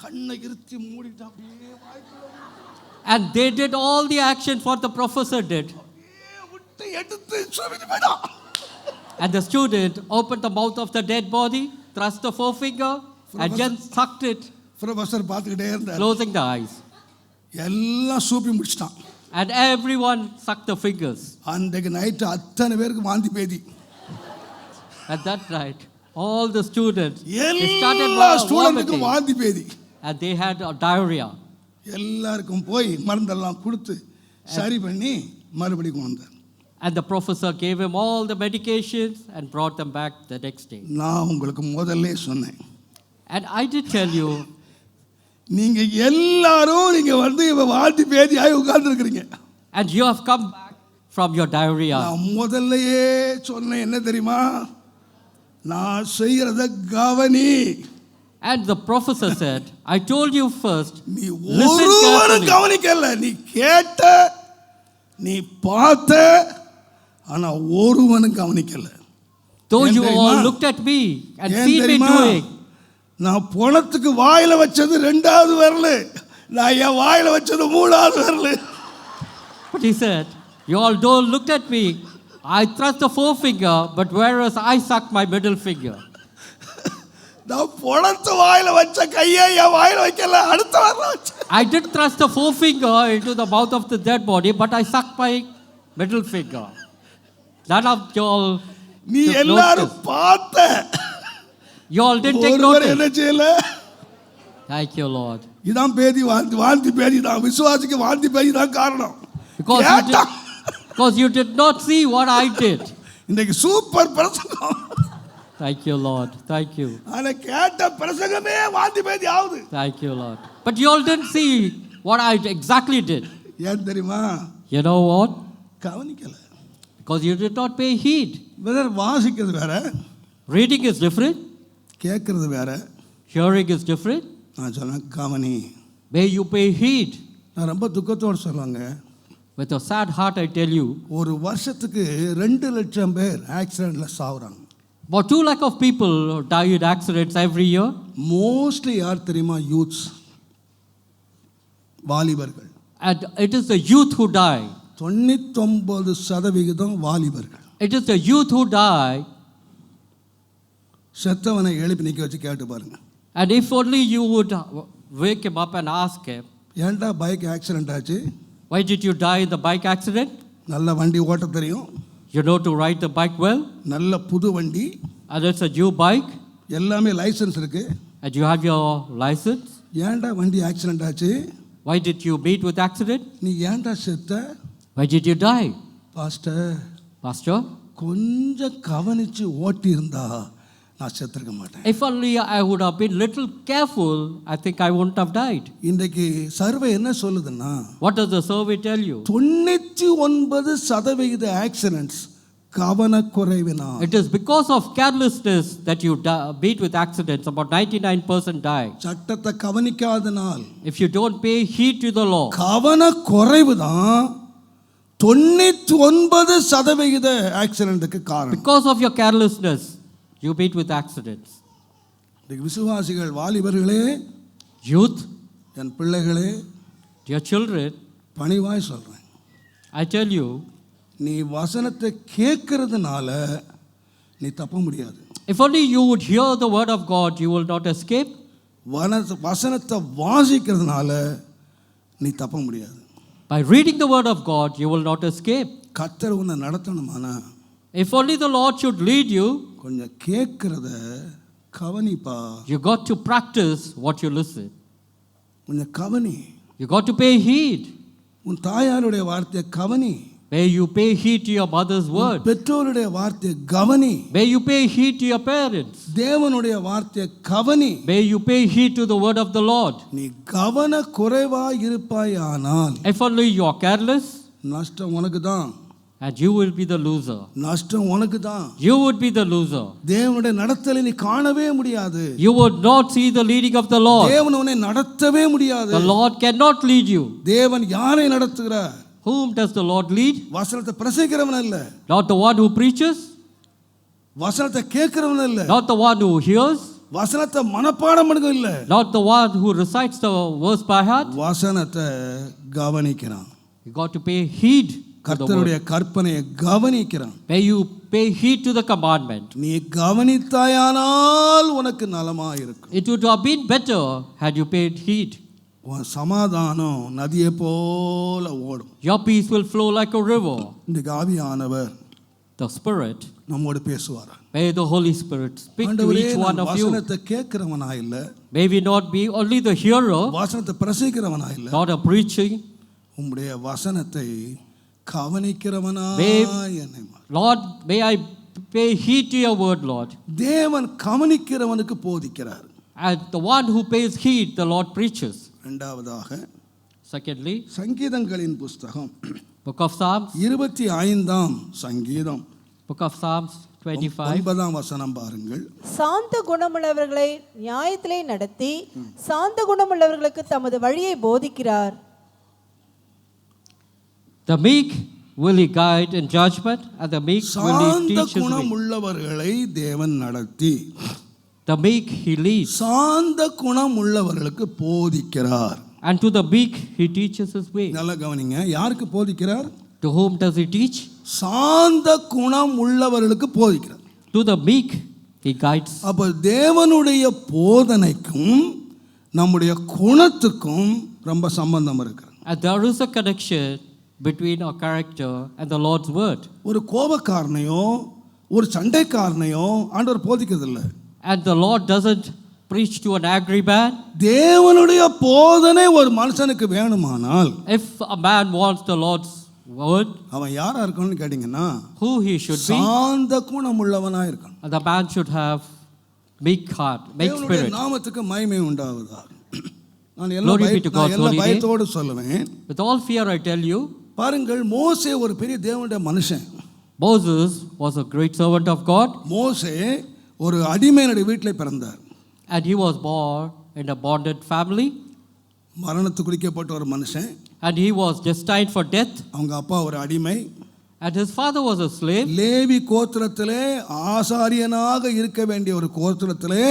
கண்ணை இருத்தி மூடிட்டு அப்படியே வாய்க்குள்ள. And they did all the actions what the professor did. விட்டு எடுத்து சுருட்டி போடா. And the student opened the mouth of the dead body, thrust the forefinger, and just sucked it, professor பார்த்துக்கிட்டே இருந்தார். closing the eyes. எல்லாம் சூப்பி முடிச்சிட்டான். And everyone sucked the fingers. அன்றைக்கு night அத்தனை பேருக்கு வாந்தி பேதி. At that night, all the students they started எல்லா ஸ்டூடெண்ட்டுக்கும் vomiting, வாந்தி பேதி. and they had diarrhea. எல்லாருக்கும் போய் மருந்தெல்லாம் கொடுத்து சரி பண்ணி மறுபடியும் கொண்டு வந்தார். And the professor gave him all the medications and brought them back the next day. நான் உங்களுக்கு முதல்ல சொன்னேன். And I did tell you, நீங்க எல்லாரும் நீங்க வந்து வாந்தி பேதி ஆகி உட்கார்ந்து இருக்கிறீங்க. and you have come back from your diarrhea. நான் முதல்லயே சொன்னேன் என்ன தெரியுமா? நான் செய்யறத கவனி. And the professor said, I told you first, நீ listen ஒருவரும் carefully. கவனிக்கல. நீ கேட்ட, நீ பார்த்த, ஆனா ஒருவனும் கவனிக்கல. Though you தெரியுமா? all looked at me and ஏன் seen me தெரியுமா? doing. நான் பணத்துக்கு வாயில வச்சது 2வது விரல். நான் என் வாயில வச்சது 3வது விரல். But he said, you all don't look at me. I thrust the forefinger, but whereas I sucked my middle finger. நான் பணத்து வாயில வச்ச கையை என் வாயில வைக்கல, அடுத்த விரல வச்சேன். I did thrust the forefinger into the mouth of the dead body, but I sucked my middle finger. None of you all நீ took எல்லாரும் notice. பார்த்த. You all didn't take ஒருவர் என்ன notice. செய்யல? Thank you, Lord. இதான் பேதி வாந்தி பேதி தான். விசுவாசிக்கு வாந்தி பேதி தான் காரணம். Because you did not see what I did. இன்னைக்கு சூப்பர் பிரசங்கம். Thank you, Lord. Thank you. ஆனா கேட்ட பிரசங்கமே வாந்தி பேதி ஆகுது. Thank you, Lord. But you all didn't see what I exactly did. ஏன் தெரியுமா? You know what? கவனிக்கல. Because you did not pay heed. Brother, வாசிக்கிறது வேற, Reading is different. கேட்கறது வேற. Hearing is different. நான் சொன்னேன் கவனி. May you pay heed. நான் ரொம்ப துக்கத்தோடு சொல்லுவாங்க. With a sad heart, I tell you, ஒரு வருஷத்துக்கு 2 லட்சம் பேர் ஆக்சிடென்ட்ல சாவுறாங்க. about 2 lakh of people die in accidents every year. Mostly யார் தெரியுமா? யூத்ஸ், வாலிபர்கள். And it is the youth who die. 99% வாலிபர்கள். It is the youth who die செத்தவனை எழுப்பி நிற்க வச்சு கேட்டு பாருங்க. And if only you would wake him up and ask him, ஏன்டா பைக் ஆக்சிடென்ட் ஆச்சு? why did you die in the bike accident? நல்ல வண்டி ஓட்ட தெரியும், You know to ride the bike well, நல்ல புது வண்டி, and it's a new bike, எல்லாமே லைசன்ஸ் இருக்கு, and you have your license. ஏன்டா வண்டி ஆக்சிடென்ட் ஆச்சு? Why did you meet with accident? நீ ஏன்டா செத்த? Why did you die? Pastor, Pastor, கொஞ்சம் கவனிச்சு ஓட்டி இருந்தா நான் செத்துருக்க மாட்டேன். if only I would have been little careful, I think I wouldn't have died. இன்றைக்கு சர்வே என்ன சொல்லுதுன்னா, What does the survey tell you? 99% accidents கவனக்குறைவினால். It is because of carelessness that you meet with accidents. About 99% die. சட்டத்தை கவனிக்காதனால், If you don't pay heed to the law, கவனக்குறைவு தான் 99% ஆக்சிடென்ட்டுக்கு காரணம். because of your carelessness, you meet with accidents. இன்றைக்கு விசுவாசிகள், வாலிபர்களே, Youth, என் பிள்ளைகளே, dear children, பணிவாய் சொல்றேன், I tell you, நீ வசனத்தை கேட்கறதுனால நீ தப்ப முடியாது. if only you would hear the word of God, you will not escape. வசனத்தை வாசிக்கிறதுனால நீ தப்ப முடியாது. By reading the word of God, you will not escape. கர்த்தர் உன்னை நடத்தணுமானா, If only the Lord should lead you, கொஞ்சம் கேட்கறத கவனிப்பா. you got to practice what you listen. கொஞ்சம் கவனி. You got to pay heed. உன் தாயாருடைய வார்த்தையை கவனி. May you pay heed to your mother's word. பெற்றோருடைய வார்த்தையை கவனி. May you pay heed to your parents. தேவனுடைய வார்த்தையை கவனி. May you pay heed to the word of the Lord. நீ கவன குறைவாய் இருப்பாயானால், If only you are careless, நஷ்டம் உனக்கு தான். and you will be the loser. நஷ்டம் உனக்கு தான். You would be the loser. தேவனுடைய நடத்தலை நீ காணவே முடியாது. You would not see the leading of the Lord. தேவன் உன்னை நடத்தவே முடியாது. The Lord cannot lead you. தேவன் யாரை நடத்துகிறார்? Whom does the Lord lead? வசனத்தை பிரசங்கிக்கிறவன் அல்ல, Not the one who preaches, வசனத்தை கேட்கிறவன் அல்ல, not the one who hears, வசனத்தை மனப்பாடம் பண்ணுங்க இல்ல, not the one who recites the verse by heart. வசனத்தை கவனிக்கிறான். You got to pay heed to the word. கர்த்தருடைய கற்பனையை கவனிக்கிறான். May you pay heed to the commandment. நீ கவனித்தாயானால் உனக்கு நலமா இருக்கும். It would have been better had you paid heed. உன் சமாதானம் நதியை போல ஓடும். Your peace will flow like a river. இன்றைக்கு ஆவியானவர் The Spirit, நம்மோடு பேசுவார். may the Holy Spirit speak to ஆண்டவரே, each one நான் of you. வசனத்தை கேட்கிறவனா இல்ல, May we not be only the hearer, வசனத்தை பிரசங்கிக்கிறவனா இல்ல, not a preaching. உம்முடைய வசனத்தை கவனிக்கிறவனா என்னை மாற்று. Lord, may I pay heed to your word, Lord. தேவன் கவனிக்கிறவனுக்கு போதிக்கிறார். And the one who pays heed, the Lord preaches. இரண்டாவதாக, Secondly, சங்கீதங்களின் புஸ்தகம் Book of Psalms, 25ஆம் சங்கீதம் Book of Psalms 25. 9ஆம் வசனம் பாருங்கள். சாந்த குணமுள்ளவர்களை நியாயத்திலே நடத்தி சாந்த குணமுள்ளவர்களுக்கு தமது வழியை போதிக்கிறார். The meek will he guide in judgment, and the meek will he சாந்த teach his குணம் way. உள்ளவர்களை தேவன் நடத்தி The meek he leads, சாந்த குணம் உள்ளவர்களுக்கு போதிக்கிறார். and to the meek he teaches his way. நல்லா கவனிங்க, யாருக்கு போதிக்கிறார்? To whom does he teach? சாந்த குணம் உள்ளவர்களுக்கு போதிக்கிறார். To the meek he guides. அப்ப தேவனுடைய போதனைக்கும் நம்முடைய குணத்துக்கும் ரொம்ப சம்பந்தம் இருக்கு. And there is a connection between our character and the Lord's word. ஒரு கோபக்காரனையோ ஒரு சண்டைக்காரனையோ ஆண்டவர் போதிக்கிறது இல்லை. And the Lord doesn't preach to an angry man. தேவனுடைய போதனை ஒரு மனுஷனுக்கு வேணுமானால், If a man wants the Lord's word, அவன் யாரா இருக்கணும்னு கேட்டீங்கன்னா, who he should be, சாந்த குணம் உள்ளவனா இருக்கணும். the man should have meek heart, meek தேவனுடைய spirit. நாமத்துக்கு மகிமை உண்டாவதாக. நான் Glory be to God, எல்லா holy name. பயத்தோடு சொல்லுவேன். With all fear I tell you, பாருங்கள், மோசே ஒரு பெரிய தேவனுடைய மனுஷன். Moses was a great servant of God, மோசே ஒரு அடிமையினுடைய வீட்டில் பிறந்தார். and he was born in a bonded family, மரணத்துக்கு குறிக்கப்பட்ட ஒரு மனுஷன். and he was destined for death, அவங்க அப்பா ஒரு அடிமை. and his father was a slave. Levi கோத்திரத்திலே ஆசாரியனாக இருக்க வேண்டிய ஒரு கோத்திரத்திலே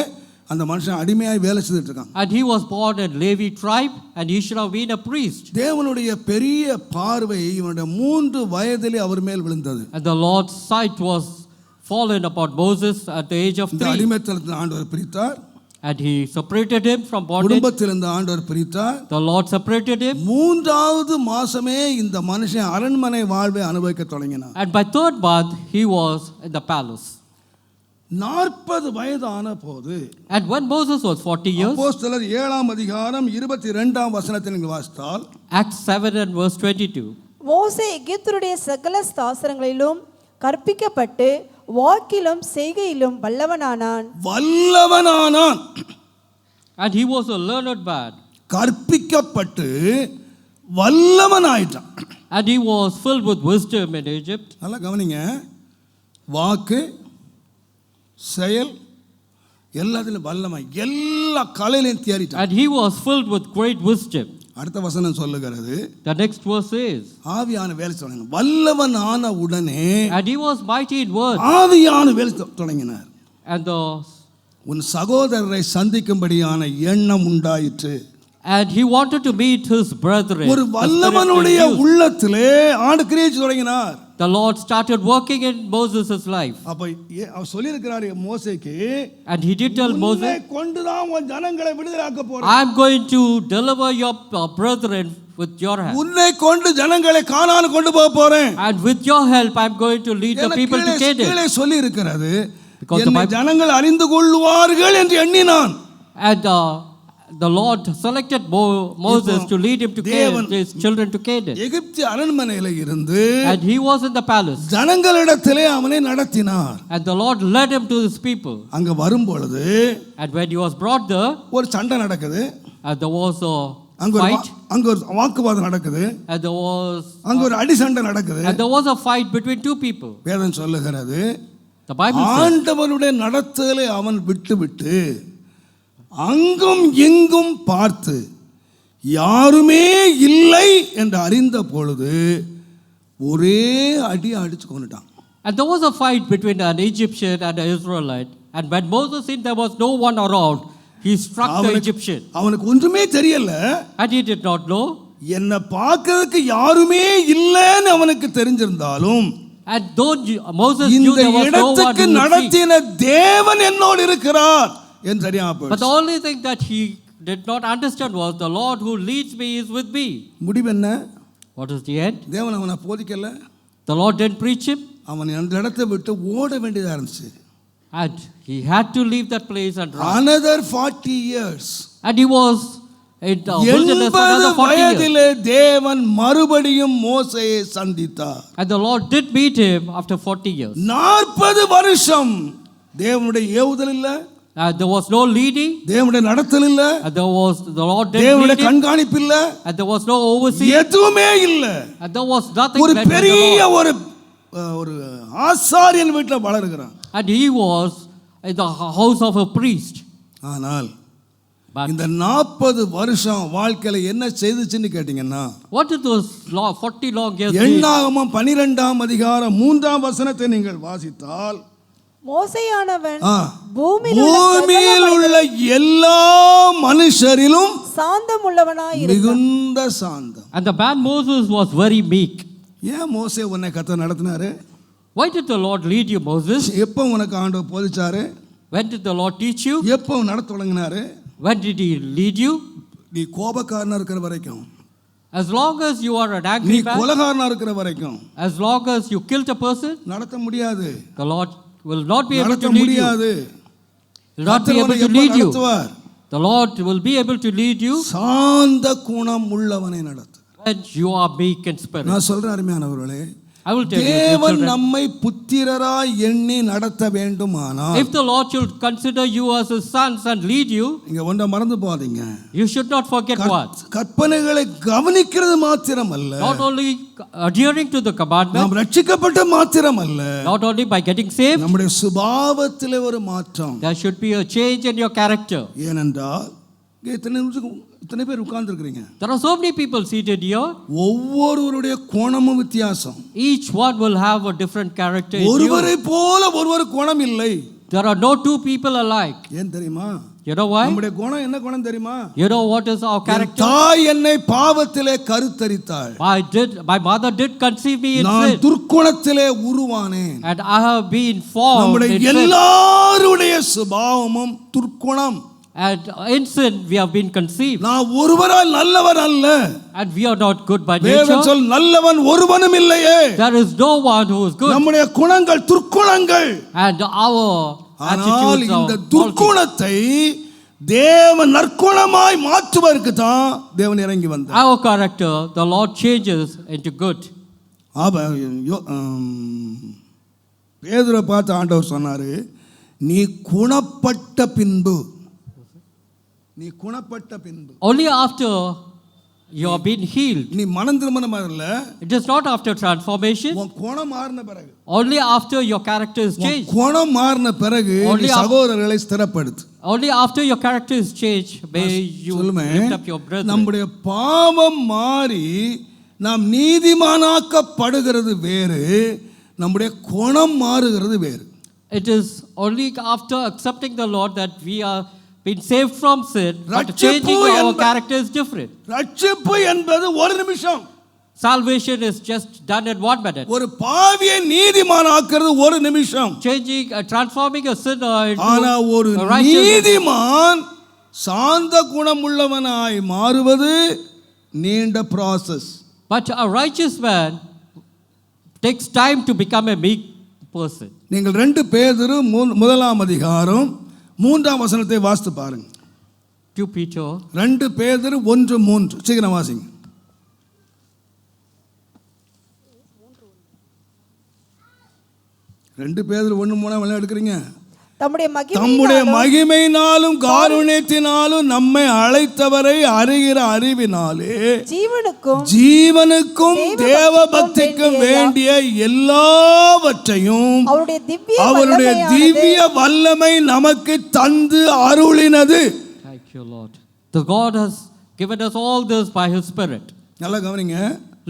அந்த மனுஷன் அடிமையாய் வேலை செய்துட்டு இருக்கான். And he was born in Levi tribe, and he should have been a priest. தேவனுடைய பெரிய பார்வை இவனுடைய 3 வயதிலே அவர் மேல் விழுந்தது. And the Lord's sight was fallen upon Moses at the age of இந்த 3. அடிமைத்தனத்தில் ஆண்டவர் பிரித்தார், And he separated him from bondage. குடும்பத்தில் இருந்த ஆண்டவர் பிரித்தார். The Lord separated him. 3வது மாசமே இந்த மனுஷன் அரண்மனை வாழ்வை அனுபவிக்க தொடங்கினார். And by 3rd month, he was in the palace. 40 வயதான போது, And when Moses was 40 years, அப்போஸ்தலர் 7ஆம் அதிகாரம் 22ஆம் வசனத்தை நீங்கள் வாசித்தால், Acts 7 and verse 22. மோசே எகிப்தருடைய சகல சாஸ்திரங்களிலும் கற்பிக்கப்பட்டு வாக்கிலும் செய்கையிலும் வல்லவனானான். And he was a learned man. கற்பிக்கப்பட்டு வல்லவனாயிட்டான். And he was filled with wisdom in Egypt. நல்லா கவனிங்க, வாக்கு செயல் எல்லாத்திலும் வல்லமை, எல்லா கலையிலையும் தேறிட்டான். And he was filled with great wisdom. அடுத்த வசனம் சொல்லுகிறது, The next verse says, ஆவியான வேலை தொடங்கினார். வல்லவனான உடனே and he was mighty in word. ஆவியான வேலை தொடங்கினார். And உன் சகோதரரை சந்திக்கும்படியான எண்ணம் உண்டாயிற்று. he wanted to meet his brethren. ஒரு வல்லவனுடைய உள்ளத்திலே ஆண்டு கிரியை தொடங்கினார். The Lord started working in Moses' life. அப்ப அவர் சொல்லியிருக்கிறார் மோசேக்கு, And he did tell Moses, உன்னை கொண்டுதான் உன் ஜனங்களை விடுதலையாக்க போறேன். I am going to deliver your brethren with your hand. உன்னை கொண்டு ஜனங்களை கானான் கொண்டு போக போறேன். And with your help I am going to lead the people to Canaan. கீழே சொல்லி இருக்கிறது, Because என்னை ஜனங்கள் அறிந்து கொள்வார்கள் என்று எண்ணினான். And the Lord selected Moses to lead him to Canaan, his children to Canaan. எகிப்து அரண்மனையில இருந்து And he was in the palace. ஜனங்களிடத்திலே அவனை நடத்தினார். And the Lord led him to his people. அங்க வரும் பொழுது And when he was brought there, ஒரு சண்டை நடக்குது. and there was a அங்க fight. ஒரு வாக்குவாதம் நடக்குது. And there was அங்க ஒரு அடி சண்டை நடக்குது. And there was a fight between two people. வேதம் சொல்லுகிறது, The Bible says, ஆண்டவருடைய நடத்தலை அவன் விட்டு அங்கும் எங்கும் பார்த்து யாருமே இல்லை என்று அறிந்த பொழுது ஒரே அடி அடிச்சு கொண்டுட்டான். And there was a fight between an Egyptian and an Israelite. And when Moses seen there was no one around, he struck the Egyptian. அவனுக்கு ஒன்றுமே தெரியல. And he did not know. என்ன பார்க்கிறதுக்கு யாருமே இல்லைன்னு அவனுக்கு தெரிஞ்சிருந்தாலும், And though Moses knew there was no one இந்த இடத்துக்கு who would நடத்தின தேவன் என்னோடு இருக்கிறார் என்று தெரியாம see. But போயிடுச்சு. the only thing that he did not understand was the Lord who leads me is with me. முடிவு என்ன? What is the end? தேவன் அவனை போதிக்கல. The Lord didn't preach him. அவன் அந்த இடத்தை விட்டு ஓட வேண்டியதா இருந்துச்சு. And he had to leave that place and run. Another 40 years. And he was in the wilderness for another 40 years. வயதிலே தேவன் மறுபடியும் மோசேயை சந்தித்தார். And the Lord did meet him after 40 years. 40 வருஷம் தேவனுடைய ஏவுதல் இல்ல. There was no leading. தேவனுடைய நடத்தல் இல்ல. And the Lord didn't தேவனுடைய lead him. கண்காணிப்பு இல்ல. And there was no overseeing. எதுவுமே இல்ல. And there was nothing. ஒரு பெரிய ஒரு ஆசாரியன் வீட்டில் வளருகிறான். And he was in the house of a priest. ஆனால் இந்த 40 வருஷம் வாழ்க்கையில என்ன செய்துச்சுன்னு கேட்டீங்கன்னா, what did those 40 long years do? எண்ணாகமம் 12ஆம் அதிகாரம் 3ஆம் வசனத்தை நீங்கள் வாசித்தால், மோசேயானவன் பூமியில் உள்ள எல்லா மனுஷரிலும் சாந்தம் உள்ளவனாய் இருந்தான். மிகுந்த சாந்தம். And the man Moses was very meek. ஏன் மோசே உன்னை கர்த்தர் நடத்தினாரு? Why did the Lord lead you, Moses? எப்போ உனக்கு ஆண்டவர் போதிச்சாரு? When did the Lord teach you? எப்போ நடத்த தொடங்கினாரு? When did he lead you? நீ கோபக்காரனா இருக்கிற வரைக்கும், As long as you are an நீ angry man, கொலைகாரனா இருக்கிற வரைக்கும் as long as you killed a person, நடத்த முடியாது. the Lord will not be able நடத்த to lead you. முடியாது. Will not be able to lead you. The Lord will be able to lead you சாந்த குணம் உள்ளவனை நடத்து. when you are meek in spirit. நான் சொல்றேன் அருமையானவர்களே, I will tell you, dear தேவன் children, நம்மை புத்திரராய் எண்ணி நடத்த வேண்டுமானால், if the Lord should consider you as his sons and lead you, இங்க ஒன்றை மறந்து போகாதீங்க. you should not forget what? கற்பனைகளை கவனிக்கிறது மாத்திரம் அல்ல, Not only adhering to the commandment, நாம் ரட்சிக்கப்பட்ட மாத்திரம் அல்ல, not only by getting saved, நம்முடைய சுபாவத்திலே ஒரு மாற்றம். there should be a change in your character. ஏனென்றால் இத்தனை பேர் உட்கார்ந்து இருக்கிறீங்க. There are so many people seated here. ஒவ்வொருவருடைய கோணமும் வித்தியாசம். Each one will have a different character. ஒருவரை போல ஒருவர் கோணம் இல்லை. There are no two people alike. ஏன் தெரியுமா? You know why? நம்முடைய குணம் என்ன குணம் தெரியுமா? You know what is our N character? தாய் என்னை பாவத்திலே கருத்தரித்தாள். My mother did conceive me in நான் sin. துர்க்குணத்திலே உருவானேன். And I have been formed நம்முடைய in sin. எல்லாருடைய சுபாவமும் துர்க்குணம். And in sin we have been conceived. நான் ஒருவரால் நல்லவர் அல்ல. And we are not good by வேதம் nature. சொல் நல்லவன் ஒருவனும் இல்லையே. There is no one who is good. நம்முடைய குணங்கள் துர்க்குணங்கள். And our ஆனால் attitudes இந்த are faulty. துர்க்குணத்தை தேவன் நற்குணமாய் மாற்றுவதற்கு தான் தேவன் இறங்கி வந்தார். Our character, the Lord changes into good. பேதுரை பார்த்து ஆண்டவர் சொன்னாரு, நீ குணப்பட்ட பின்பு, நீ குணப்பட்ட பின்பு, Only after you have been healed. நீ மனம் திருமணம் இல்ல, It is not after transformation. உன் குணம் மாறின பிறகு, Only after your character is உன் changed. குணம் மாறின பிறகு Only நீ சகோதரர்களை ஸ்திரப்படுத்து. Only after your character is changed may you சொல்லுமே, lift up your brethren. நம்முடைய பாவம் மாறி நாம் நீதிமானாக்கப்படுகிறது வேறு, நம்முடைய குணம் மாறுகிறது வேறு. It is only after accepting the Lord that we are been saved from sin, but changing our character is different. ரட்சிப்பு என்பது ஒரு நிமிஷம். Salvation is just done in 1 minute. ஒரு பாவியை நீதிமானாக்குறது ஒரு நிமிஷம். Changing, transforming a sinner ஆனா ஒரு into a righteous. நீதிமான் சாந்த குணமுள்ளவனாய் மாறுவது நீண்ட process. But a righteous man takes time to become a meek person. நீங்கள் 2 பேதுரு 1 அதிகாரம் 3 வசனத்தை வாசித்து பாருங்க. 2 Peter 2 பேதுரு 1:3 சீக்கிரம் வாசிங்க. 2 பேதுரு 1:3 வெளியே எடுக்கிறீங்க. தம்முடைய மகிமையினாலும் காருண்யத்தினாலும் நம்மை அழைத்தவரை அறிகிற அறிவினாலே ஜீவனுக்கும் தேவ பக்திக்கும் வேண்டிய எல்லாவற்றையும் அவருடைய திவ்ய வல்லமை நமக்கு தந்து அருளினது. Thank you, Lord. The God has given us all this by His Spirit. நல்லா கவனிங்க.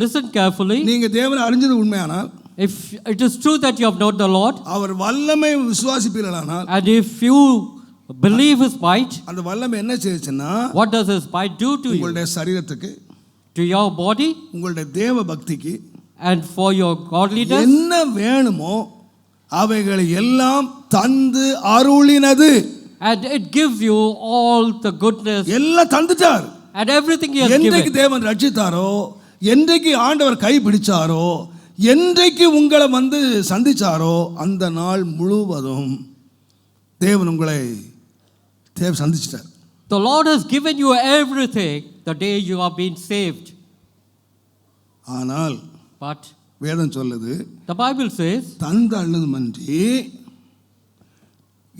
Listen carefully. நீங்க தேவனை அறிஞ்சது உண்மையானால், if it is true that you have known the Lord, அவர் வல்லமை விசுவாசிப்பீர்களானால், and if you believe His might, அந்த வல்லமை என்ன செய்யுச்சுன்னா, what does His might do to you? உங்களுடைய சரீரத்துக்கு, to your body, உங்களுடைய தேவ பக்திக்கு, and for your godliness, என்ன வேணுமோ அவைகளை எல்லாம் தந்து அருளினது. and it gives you all the goodness, எல்லாம் தந்துட்டார். and everything He has என்றைக்கு given. தேவன் ரட்சித்தாரோ, என்றைக்கு ஆண்டவர் கை பிடிச்சாரோ, என்றைக்கு உங்களை சந்திச்சாரோ, அந்த நாள் முழுவதும் தேவன் உங்களை சந்திச்சிட்டார். The Lord has given you everything the day you have been saved. ஆனால் But வேதம் சொல்லுது, the Bible says, தந்தழுதுமன்றி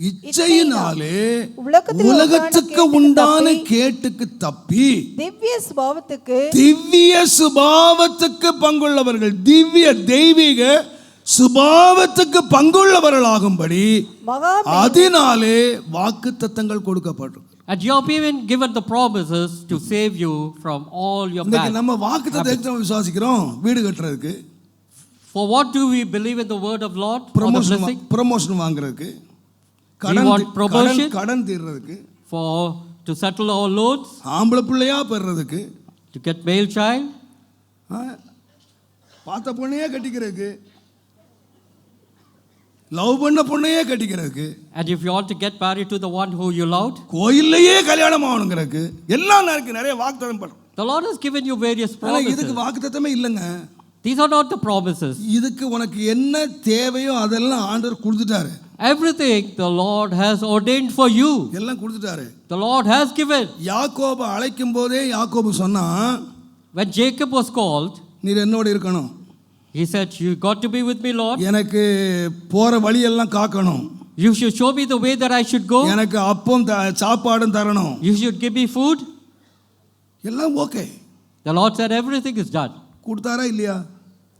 இச்சையினாலே உலகத்துக்கு உண்டான கேட்டுக்கு தப்பி திவ்ய சுபாவத்துக்கு பங்குள்ளவர்கள், திவ்ய தெய்வீக சுபாவத்துக்கு பங்குள்ளவர்களாகும்படி அதனாலே வாக்குத்தத்தங்கள் கொடுக்கப்பட்டிருக்கு. and you have been given the promises to save you from all your bad. நம்ம வாக்குத்தத்தத்தை விசுவாசிக்கிறோம் வீடு கட்டுறதுக்கு. For what do we believe in the word of Lord? Promotion வாங்குறதுக்கு, கடன் தீர்றதுக்கு, for to settle our loans, ஆம்பளை பிள்ளையா பெறறதுக்கு, to get male child, பார்த்த பொண்ணையே கட்டிக்கிறதுக்கு, லவ் பண்ண பொண்ணையே கட்டிக்கிறதுக்கு, and if you want to get married to the one who you loved, கோயில்லையே கல்யாணம் ஆகணுங்கிறதுக்கு எல்லாம் நிறைய வாக்குத்தத்தம் பண்றோம். the Lord has given you various promises. இதுக்கு வாக்குத்தத்தமே இல்லைங்க. These are not the promises. இதுக்கு உனக்கு என்ன தேவையோ அதெல்லாம் ஆண்டவர் கொடுத்துட்டாரு. Everything the Lord has ordained for you. எல்லாம் கொடுத்துட்டாரு. The Lord has given. யாக்கோபை அழைக்கும் போதே யாக்கோபு சொன்னா, when Jacob was called, நீர் என்னோட இருக்கணும். he said, you got to be with me, Lord. எனக்கு போற வழி எல்லாம் காக்கணும். You should show me the way that I should go. எனக்கு அப்பம் சாப்பாடும் தரணும். You should give me food. எல்லாம் okay. The Lord said everything is done. கொடுத்தாரா இல்லையா?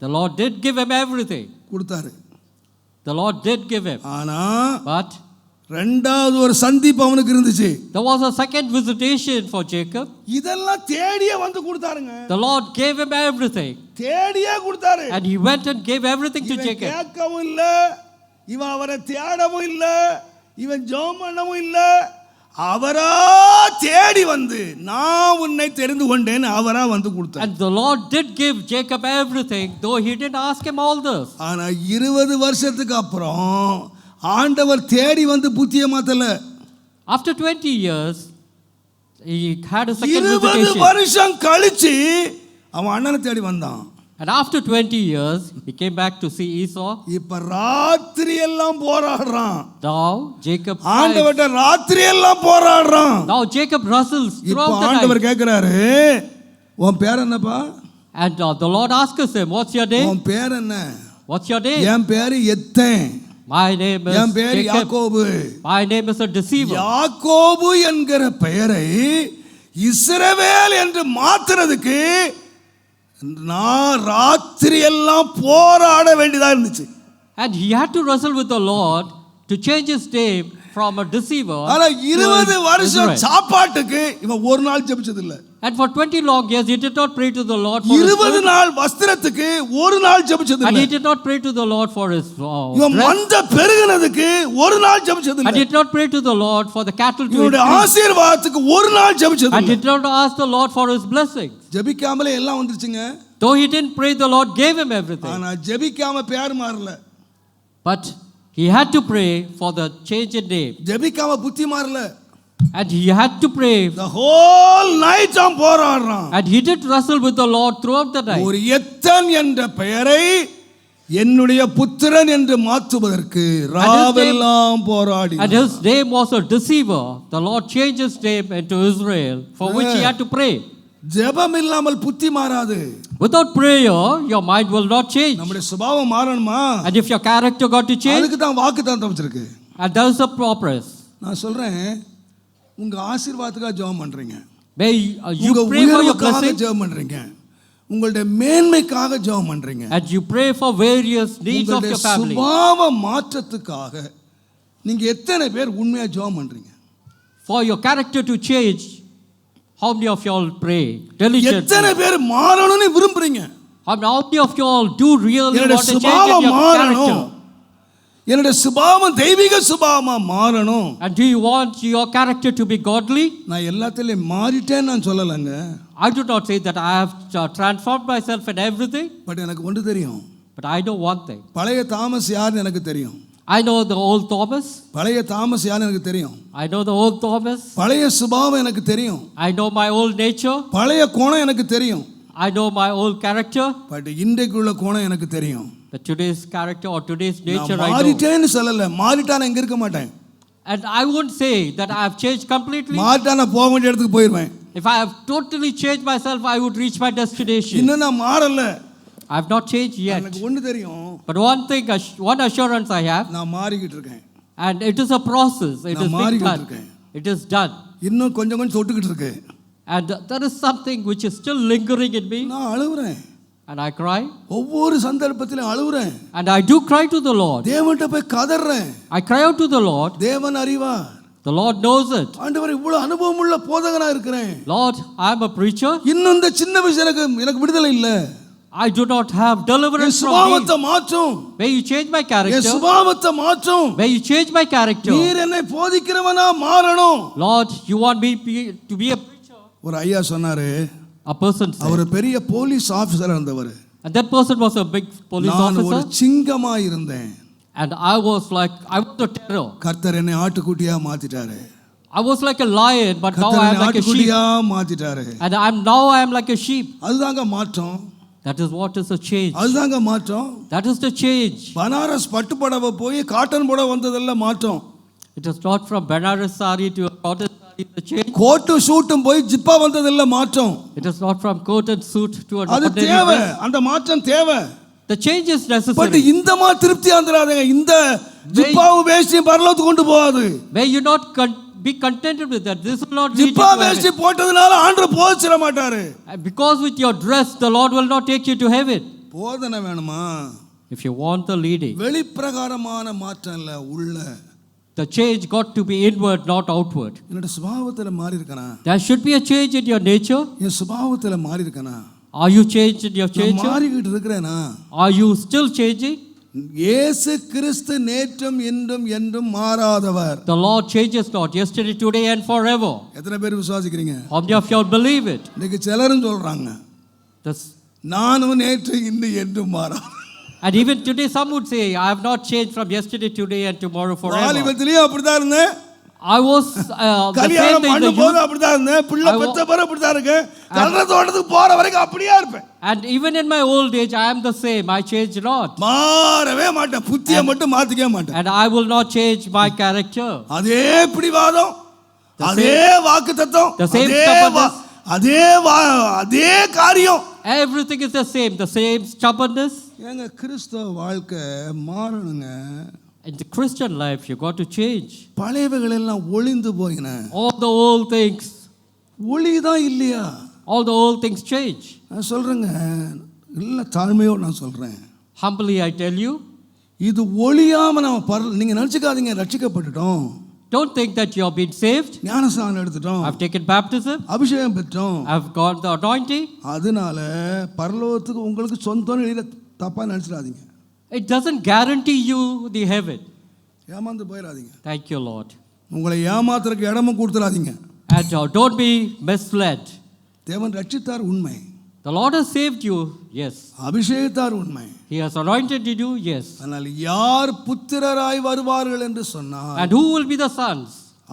The Lord did give him everything. கொடுத்தாரு. The Lord did give him. ஆனா But ரெண்டாவது ஒரு சந்திப்பு அவனுக்கு இருந்துச்சு. there was a second visitation for Jacob. இதெல்லாம் தேடியே வந்து கொடுத்தாருங்க. The Lord gave him everything. தேடியே கொடுத்தாரு. And he went and gave everything to Jacob. கேட்கவும் இல்ல, இவன் அவரை தேடவும் இல்ல, இவன் ஜெபம் பண்ணவும் இல்ல. அவரா தேடி வந்து நான் உன்னை தெரிந்து கொண்டேன்னு அவரா வந்து கொடுத்தார். And the Lord did give Jacob everything, though he didn't ask him all this. ஆனா 20 வருஷத்துக்கு அப்புறம் ஆண்டவர் தேடி வந்து புத்தியை மாத்தல. After 20 years, he had a second 20 visitation. வருஷம் கழிச்சு அவன் அண்ணனை தேடி வந்தான். And after 20 years, he came back to see Esau. இப்ப ராத்திரி எல்லாம் போராடுறான். Now Jacob cries. ஆண்டவர்ட்ட ராத்திரி எல்லாம் போராடுறான். Now Jacob wrestles இப்ப throughout the ஆண்டவர் night. கேக்குறாரு, உன் பேர் என்னப்பா? And the Lord asks him, what's your name? உன் பேர் என்ன? What's your name? என் பேரு எத்தேன். My name is என் பேர் Jacob. யாக்கோபு. My name is a deceiver. யாக்கோபு என்கிற பெயரை இஸ்ரவேல் என்று மாத்துறதுக்கு நான் ராத்திரி எல்லாம் போராட வேண்டியதா இருந்துச்சு. And he had to wrestle with the Lord to change his name from a deceiver. ஆனா 20 வருஷம் Israel. சாப்பாட்டுக்கு இவன் ஒரு நாள் ஜெபிச்சது இல்ல. And for 20 long years he did not pray to the Lord for his 20 food. நாள் வஸ்திரத்துக்கு ஒரு நாள் ஜெபிச்சது And இல்ல. he did not pray to the Lord for his இவன் dress. மந்த பெருகுனதுக்கு ஒரு நாள் ஜெபிச்சது And இல்ல. he did not pray to the Lord for the cattle to இவனுடைய increase. ஆசீர்வாதத்துக்கு ஒரு நாள் ஜெபிச்சது And இல்ல. did not ask the Lord for his blessings. ஜெபிக்காமலே எல்லாம் வந்துருச்சுங்க. Though he didn't pray, the Lord gave him everything. ஆனா ஜெபிக்காம பேர் மாறல. But he had to pray for the change in name. ஜெபிக்காம புத்தி மாறல. And he had to pray. The whole night அவன் போராடுறான். And he did wrestle with the Lord throughout the night. ஒரு எத்தன் என்ற பெயரை என்னுடைய புத்திரன் என்று மாற்றுவதற்கு ராவெல்லாம் போராடி. And his name was a deceiver. The Lord changed his name into Israel, for which he had to pray. ஜெபம் இல்லாமல் புத்தி மாறாது. Without prayer, your mind will not change. நம்முடைய சுபாவம் மாறணுமா? And if your character got to change, அதுக்கு தான் வாக்குத்தத்தம் வச்சிருக்கு. and there is a progress. நான் சொல்றேன், உங்க ஆசீர்வாதத்துக்காக ஜெபம் பண்றீங்க. May you உங்க pray for your உயர்வுக்காக blessing, ஜெபம் பண்றீங்க. உங்களுடைய மேன்மைக்காக ஜெபம் பண்றீங்க. and you pray for various needs of உங்களுடைய your family. சுபாவ மாற்றத்துக்காக நீங்க எத்தனை பேர் உண்மையா ஜெபம் பண்றீங்க? For your character to change, how many of you all pray diligently? எத்தனை பேர் மாறணும்னு விரும்புறீங்க? How many of you all do really என்னுடைய want to change in சுபாவம் your மாறணும். character? என்னுடைய சுபாவம் தெய்வீக சுபாவமா மாறணும். And do you want your character to be godly? நான் எல்லாத்திலயும் மாறிட்டேன்னு நான் சொல்லலங்க. I do not say that I have transformed myself in everything, but எனக்கு ஒன்று தெரியும். but I know one thing. பழைய தாமஸ் யாருன்னு எனக்கு தெரியும். I know the old Thomas. பழைய தாமஸ் யாருன்னு எனக்கு தெரியும். I know the old Thomas. பழைய சுபாவம் எனக்கு தெரியும். I know my old nature. பழைய கோணம் எனக்கு தெரியும். I know my old character. But இன்றைக்குள்ள கோணம் எனக்கு தெரியும். But today's character or today's nature நான் I know. மாறிட்டேன்னு சொல்லல. மாறிட்டா நான் இங்க இருக்க மாட்டேன். And I won't say that I have changed completely. மாறிட்டா நான் போக வேண்டிய இடத்துக்கு போயிடுவேன். If I have totally changed myself, I would reach my destination. இன்னும் நான் மாறல. I have not changed yet. எனக்கு ஒன்று தெரியும். But one thing, one assurance I have, நான் மாறிக்கிட்டு இருக்கேன். and it is a process. It is being done. It is done. இன்னும் கொஞ்சம் கொஞ்சம் தொட்டுக்கிட்டு இருக்கு. And there is something which is still lingering in me. நான் அழுவுறேன். And I cry. ஒவ்வொரு சந்தர்ப்பத்திலும் அழுவுறேன். And I do cry to the Lord. தேவன்கிட்ட போய் கதறேன். I cry out to the Lord. தேவன் அறிவார். The Lord knows it. ஆண்டவரே இவ்வளவு அனுபவம் உள்ள போதகனா இருக்கிறேன். Lord, I am a preacher. இன்னும் இந்த சின்ன விஷயம் எனக்கு விடுதலை இல்ல. I do not have deliverance from சுபாவத்தை me. மாற்றும். May you change my N character. சுபாவத்தை மாற்றும். May you change my character. நீர் என்னை போதிக்கிறவனா மாறணும். Lord, you want me to be a preacher. ஒரு ஐயா சொன்னாரு, A person said. அவர் பெரிய போலீஸ் ஆபீசரா இருந்தவர். And that person was a big police நான் ஒரு officer. சிங்கமா இருந்தேன். And I was a terror. கர்த்தர் என்னை ஆட்டுக்குட்டியா மாத்திட்டாரு. I was like a lion, but now I am like a sheep. ஆட்டுக்குட்டியா மாத்திட்டாரு. And I am like a sheep. அதுதாங்க மாற்றம். That is what is a change. அதுதாங்க மாற்றம். That is the change. Banaras பட்டு புடவை போய் cotton புடவை வந்ததெல்லாம் மாற்றம். It is not from Benares sari to a cotton sari the change. கோட்டு சூட்டும் போய் ஜிப்பா வந்ததெல்லாம் மாற்றம். It is not from coat and suit to a அது ordinary தேவை. dress. அந்த மாற்றம் தேவை. The change is but necessary. இந்த திருப்தி ஆந்திராதங்க. இந்த ஜிப்பாவும் வேஷ்டியும் பரலோகத்துக்கு கொண்டு போகாது. May you not be contented with that. This will not lead you ஜிப்பா to வேஷ்டி heaven. போட்டதுனால ஆண்டவர் போதிச்சிட மாட்டாரு. Because with your dress, the Lord will not take you to heaven. போதனை வேணுமா? If you want the leading, வெளிப்பிரகாரமான மாற்றம் இல்ல, உள்ள. the change got to be inward, not outward. என்னோட சுபாவத்துல மாறி இருக்கனா? There should be a change in your nature. என் சுபாவத்துல மாறி இருக்கனா? Are you changed in your nature? மாறிக்கிட்டு இருக்கிறேனா? Are you still changing? இயேசு கிறிஸ்து நேற்றும் இன்றும் என்றும் மாறாதவர். The Lord changes not, yesterday, today and forever. எத்தனை பேர் விசுவாசிக்கிறீங்க? How many of you all believe it? இன்னைக்கு சிலரும் சொல்றாங்க, This, நானும் நேற்று இன்று என்றும் மாறா. and even today some would say, I have not changed from yesterday, today and tomorrow forever. வாலிபத்திலேயே அப்படிதான் இருந்தேன். I was the same கல்யாணம் in the பண்ணும்போது youth, அப்படிதான் இருந்தேன். பிள்ளை பெற்ற பிறகு அப்படிதான் இருக்கேன். கல்ற தோட்டத்துக்கு போற வரைக்கும் அப்படியே இருப்பேன். and even in my old age I am the same. I change not, மாறவே மாட்டேன். புத்தியை மட்டும் மாத்திக்கவே மாட்டேன். and I will not change my character. அதே பிடிவாதம், அதே வாக்குத்தத்தம், the same stubbornness, அதே காரியம். everything is the same stubbornness. ஏங்க கிறிஸ்தவ வாழ்க்கை மாறணுங்க. In the Christian life you got to change. பழையவைகள் எல்லாம் ஒளிந்து போயின. All the old things, ஒளிதான் இல்லையா? all the old things change. நான் சொல்றேங்க, இல்ல தாழ்மையோடு நான் சொல்றேன். Humbly I tell you, இது ஒளியாம நம்ம நீங்க நினைச்சுக்காதீங்க ரட்சிக்கப்பட்டுட்டோம். don't think that you have been saved. ஞானஸ்நானம் எடுத்துட்டோம். I've taken baptism. அபிஷேகம் பெற்றோம். I've got the anointing. அதனால பரலோகத்துக்கு உங்களுக்கு சொந்தம்னு எழுத தப்பா நினைச்சிடாதீங்க. It doesn't guarantee you the heaven. ஏமாந்து போயிடாதீங்க. Thank you, Lord. உங்களை ஏமாத்துறதுக்கு இடமும் கொடுத்துடாதீங்க. And don't be misled. தேவன் ரட்சித்தார் உண்மை. The Lord has saved you, yes. அபிஷேகித்தார் உண்மை. He has anointed you, yes. ஆனால் யார் புத்திரராய் வருவார்கள் என்று சொன்னார், And who will be the sons?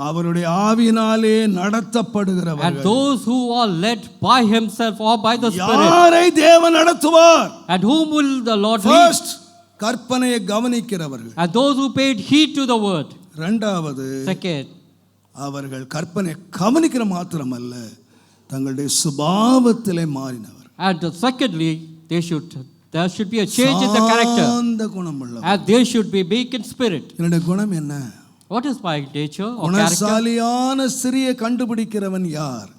அவருடைய ஆவியினாலே And நடத்தப்படுகிறவர்கள். those who are led by himself or by the Spirit. யாரை தேவன் நடத்துவார்? And whom will the Lord lead? First, கற்பனையை கவனிக்கிறவர்கள். And those who paid heed to the word. இரண்டாவது, Second, அவர்கள் கற்பனை கவனிக்கிற மாத்திரமல்ல, தங்களுடைய சுபாவத்திலே மாறினவர். and secondly, there should be a change in the character. சாந்த குணமுள்ளவர். And they should be meek in spirit. என்னுடைய குணம் என்ன? What is my nature or character? குணசாலியான ஸ்திரியை கண்டுபிடிக்கிறவன் யார்?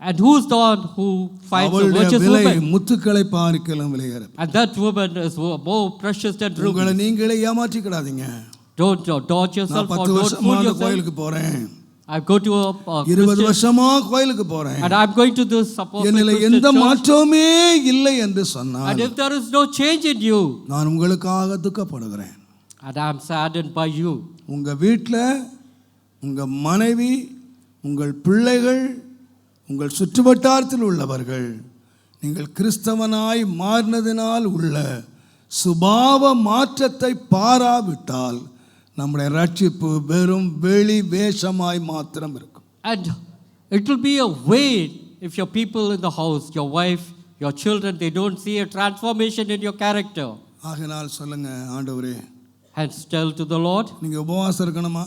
And who's the one who finds a அவளுடைய virtuous விலை woman? முத்துக்களை பார்க்கலாம் விலையேற. And that woman is more precious than உங்களை rubies. நீங்களே ஏமாற்றிக்கிடாதீங்க. Don't dodge yourself நான் or 10 don't வருஷமா fool அந்த yourself. கோயிலுக்கு போறேன். I go to a 20 Christian, வருஷமா கோயிலுக்கு போறேன். and I'm going to this supposed என்னில Christian எந்த church. மாற்றமே இல்லை என்று And சொன்னால் if there is no change in you, நான் உங்களுக்காக துக்கப்படுகிறேன். and I'm saddened by you. உங்க வீட்டில் உங்க மனைவி, உங்கள் பிள்ளைகள், உங்கள் சுற்றுவட்டாரத்தில் உள்ளவர்கள் நீங்கள் கிறிஸ்தவனாய் மாறினதினால் உள்ள சுபாவ மாற்றத்தை பாராவிட்டால் நம்முடைய ரட்சிப்பு வெறும் வெளி வேஷமாய் மாத்திரம் இருக்கும். And it will be a vain if your people in the house, your wife, your children, they don't see a transformation in your character. ஆகையால் சொல்லுங்க, ஆண்டவரே, Hence tell to the Lord, நீங்க உபவாசம் இருக்கணுமா?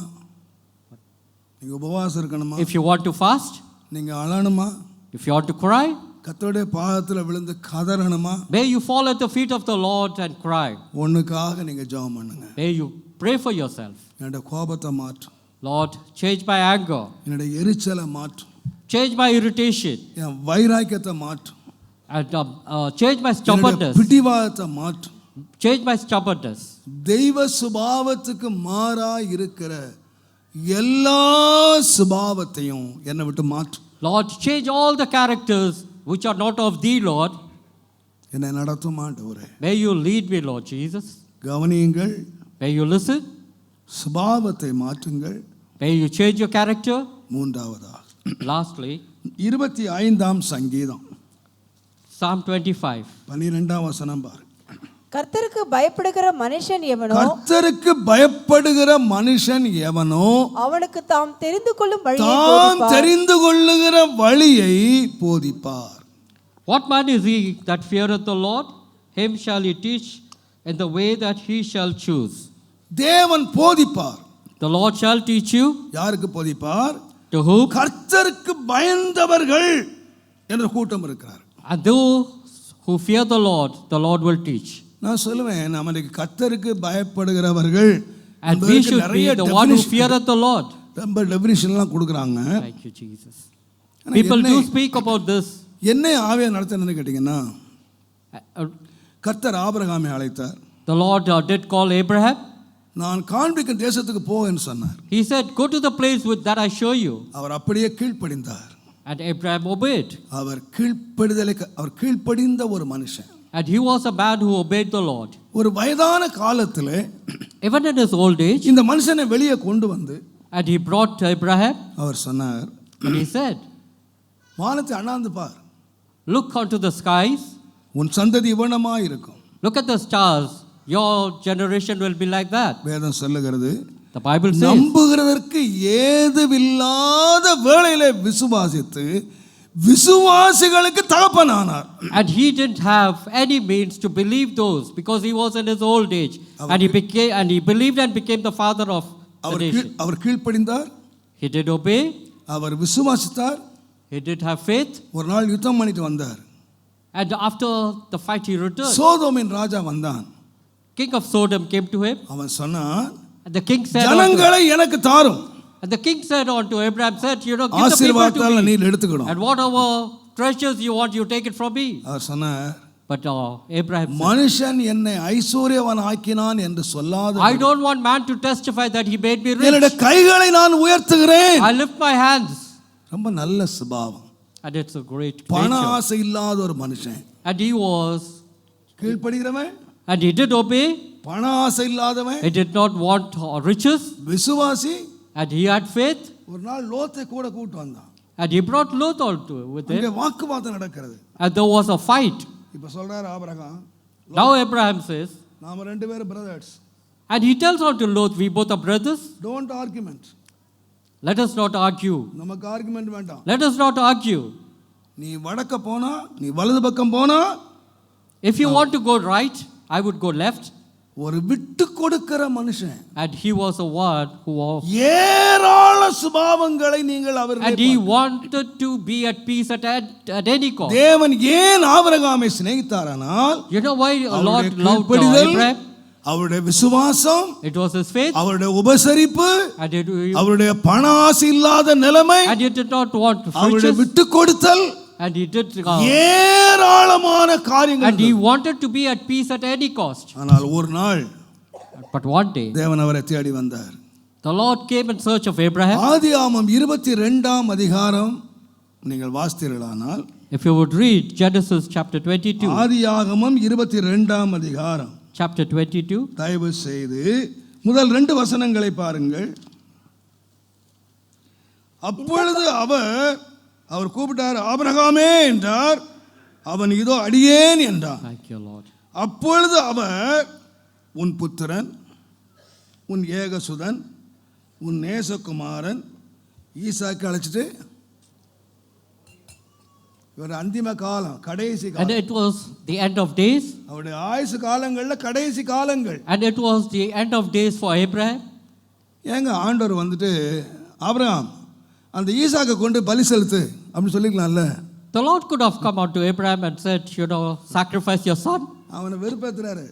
நீங்க உபவாசம் இருக்கணுமா? if you want to fast, நீங்க அழணுமா? if you want to cry, கர்த்தருடைய பாதத்தில் விழுந்து கதறணுமா? may you fall at the feet of the Lord and cry. ஒண்ணுக்காக நீங்க ஜெபம் பண்ணுங்க. May you pray for yourself. என்னோட கோபத்தை மாற்றும், Lord, change my anger, என்னோட எரிச்சலை மாற்றும், change my irritation, என் வைராக்கியத்தை மாற்றும், and change my என்னோட stubbornness, பிடிவாதத்தை மாற்றும். change my stubbornness. தெய்வ சுபாவத்துக்கு மாறா இருக்கிற எல்லா சுபாவத்தையும் என்னை விட்டு மாற்றும். Lord, change all the characters which are not of thee, Lord. என்னை நடத்தும் ஆண்டவரே. May you lead me, Lord Jesus. கவனியுங்கள், May you listen. சுபாவத்தை மாற்றுங்கள். May you change your character. மூன்றாவதாக Lastly, 25ஆம் சங்கீதம் Psalm 25. 12ஆம் வசனம் பாருங்க. கர்த்தருக்கு பயப்படுகிற மனுஷன் எவனோ, கர்த்தருக்கு பயப்படுகிற மனுஷன் எவனோ அவனுக்கு தாம் தெரிந்து கொள்ளும் வழியை தாம் போதிப்பார். தெரிந்து கொள்ளுகிற வழியை போதிப்பார். What man is he that feareth the Lord? Him shall he teach in the way that he shall choose. தேவன் போதிப்பார். The Lord shall teach you. யாருக்கு போதிப்பார்? To whom? கர்த்தருக்கு பயந்தவர்கள் என்ற கூட்டம் இருக்கிறார். And those who fear the Lord will teach. நான் சொல்லுவேன், நமக்கு கர்த்தருக்கு பயப்படுகிறவர்கள் And we should be the one who feareth the Lord. ரொம்ப டெஃபினிஷன்லாம் கொடுக்குறாங்க. Thank you, Jesus. People do speak about this. என்ன ஆவியா நடத்தினு கேட்டீங்கன்னா, கர்த்தர் ஆபிரகாமை அழைத்தார். The Lord did call Abraham. நான் காண்பிக்கும் தேசத்துக்கு போ என்று சொன்னார். He said, go to the place that I show you. அவர் அப்படியே கீழ்ப்படிந்தார். And Abraham obeyed. அவர் கீழ்ப்படிந்த ஒரு மனுஷன். And he was a man who obeyed the Lord. ஒரு வயதான காலத்தில் Even in his old age, இந்த மனுஷனை வெளியே கொண்டு வந்து and he brought Abraham, அவர் சொன்னார், and he said, வானத்தை அண்ணாந்து பார், look onto the skies, உன் சந்ததி இவனமாக இருக்கும். look at the stars, your generation will be like that. வேதம் சொல்லுகிறது, The Bible says, நம்புகிறதற்கு ஏதுவில்லாத வேளையிலே விசுவாசித்து விசுவாசிகளுக்கு தகப்பனானார். and he didn't have any means to believe those because he was in his old age, and he believed and became the father of the nation. Our கீழ்ப்படிந்தார், He did obey, our விசுவாசித்தார். he did have faith, ஒரு நாள் யுத்தம் பண்ணிட்டு வந்தார். and after the fight he returned. சோதோமின் ராஜா வந்தான். King of Sodom came to him, அவன் சொன்னான், and the king said, ஜனங்களை எனக்கு தாரும், and the king said unto Abraham, said, give the people to ஆசீர்வாதத்தால் me, நீர் எடுத்துக்கணும். and whatever treasures you want, you take it from me. அவர் சொன்னார், But Abraham said, மனுஷன் என்னை ஐஸ்வர்யவான் ஆக்கினான் என்று சொல்லாத, I don't want man to testify that he made me என்னுடைய rich. கைகளை நான் உயர்த்துகிறேன். I lift my hands. ரொம்ப நல்ல சுபாவம். And it's a great பண nature. ஆசை இல்லாத ஒரு மனுஷன், And he was, கீழ்ப்படுகிறவன், and he did obey. பண ஆசை இல்லாதவன், He did not want riches, விசுவாசி. and he had faith. ஒரு நாள் லோத்தை கூட கூட்டு வந்தான். And he brought Lot also with இங்கே him. வாக்குவாதம் நடக்கிறது. And there was a fight. இப்ப சொல்றாரு ஆபிரகாம், Now Abraham says, நாம ரெண்டு பேரும் brothers, and he tells unto Lot, we both are brothers. Don't argument. Let us not argue. நமக்கு argument வேண்டாம். Let us not argue. நீ வடக்க போனா, நீ வலது பக்கம் போனா, If you want to go right, I would go left. ஒரு விட்டு கொடுக்கிற மனுஷன். And he was a one who was, ஏராள சுபாவங்களை நீங்கள் and அவர்கள் he wanted to be at peace at any cost. தேவன் ஏன் ஆபிரகாமை சிநேகித்தாரானால், You know why அவருடைய Lord loved கீழ்ப்படிதல், Abraham? அவருடைய விசுவாசம், It was his faith, அவருடைய உபசரிப்பு, and அவருடைய பண ஆசை இல்லாத நிலைமை, he did not want அவருடைய riches, விட்டு கொடுத்தல், and he did, ஏராளமான காரியங்கள். and he wanted to be at peace at any cost. ஆனால் ஒரு நாள் But one day, தேவன் அவரை தேடி வந்தார். the Lord came in search of Abraham. ஆதியாகமம் 22ஆம் அதிகாரம் நீங்கள் வாசித்தீர்களானால், If you would read Genesis chapter 22, ஆதியாகமம் 22ஆம் அதிகாரம், chapter 22, தயவு செய்து முதல் 2 வசனங்களை பாருங்கள். அப்பொழுது அவர் கூப்பிட்டார், ஆபிரகாமே என்றார். அவன் இதோ அடியேன் என்றான். thank you, Lord. அப்பொழுது அவர், உன் புத்திரன், உன் ஏகசுதன், உன் நேசகுமாரன் ஈசாக்கு அழைச்சிட்டு, இவர் அந்திம காலம், கடைசி And காலம், it was the end of days, அவருடைய ஆயுசு காலங்களில் கடைசி காலங்கள். and it was the end of days for Abraham. ஏங்க ஆண்டவர் வந்துட்டு, ஆபிரகாம் அந்த ஈசாக்கை கொண்டு பலி செலுத்து அப்படின்னு சொல்லிக்கலாம்ல. The Lord could have come out to Abraham and said, sacrifice your son. அவனை வெறுப்பேத்துறாரு.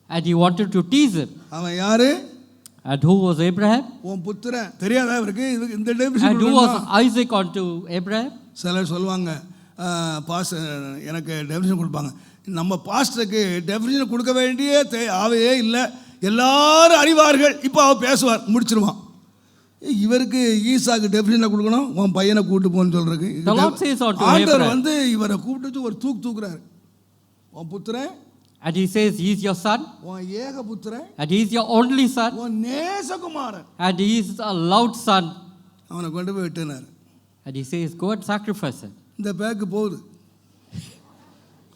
And he wanted to tease him. அவன் யாரு? And who was Abraham? உன் புத்திரன். தெரியாதா இவருக்கு? இந்த And definition who was Isaac unto Abraham? சிலர் சொல்லுவாங்க, எனக்கு டெபினிஷன் கொடுப்பாங்க. நம்ம பாஸ்டருக்கு டெபினிஷன் கொடுக்க வேண்டிய ஆவையே இல்லை, எல்லாரும் அறிவார்கள், இப்போ அவன் பேசுவார், முடிச்சிருவான். இவருக்கு ஈசாக்கு டெபினிஷனை கொடுக்கணும், உன் பையனை கூட்டு போன்னு சொல்றதுக்கு ஆண்டவர் வந்து இவரை கூப்பிட்டு ஒரு தூக்குறாரு. உன் புத்திரன், and he says he is your son, உன் ஏக புத்திரன், and he is your only son, உன் நேசகுமாரன், and he is a loud son, அவனை கொண்டு போய் விட்டுனார். and he says go and sacrifice him. இந்த பேக்கு போகுது.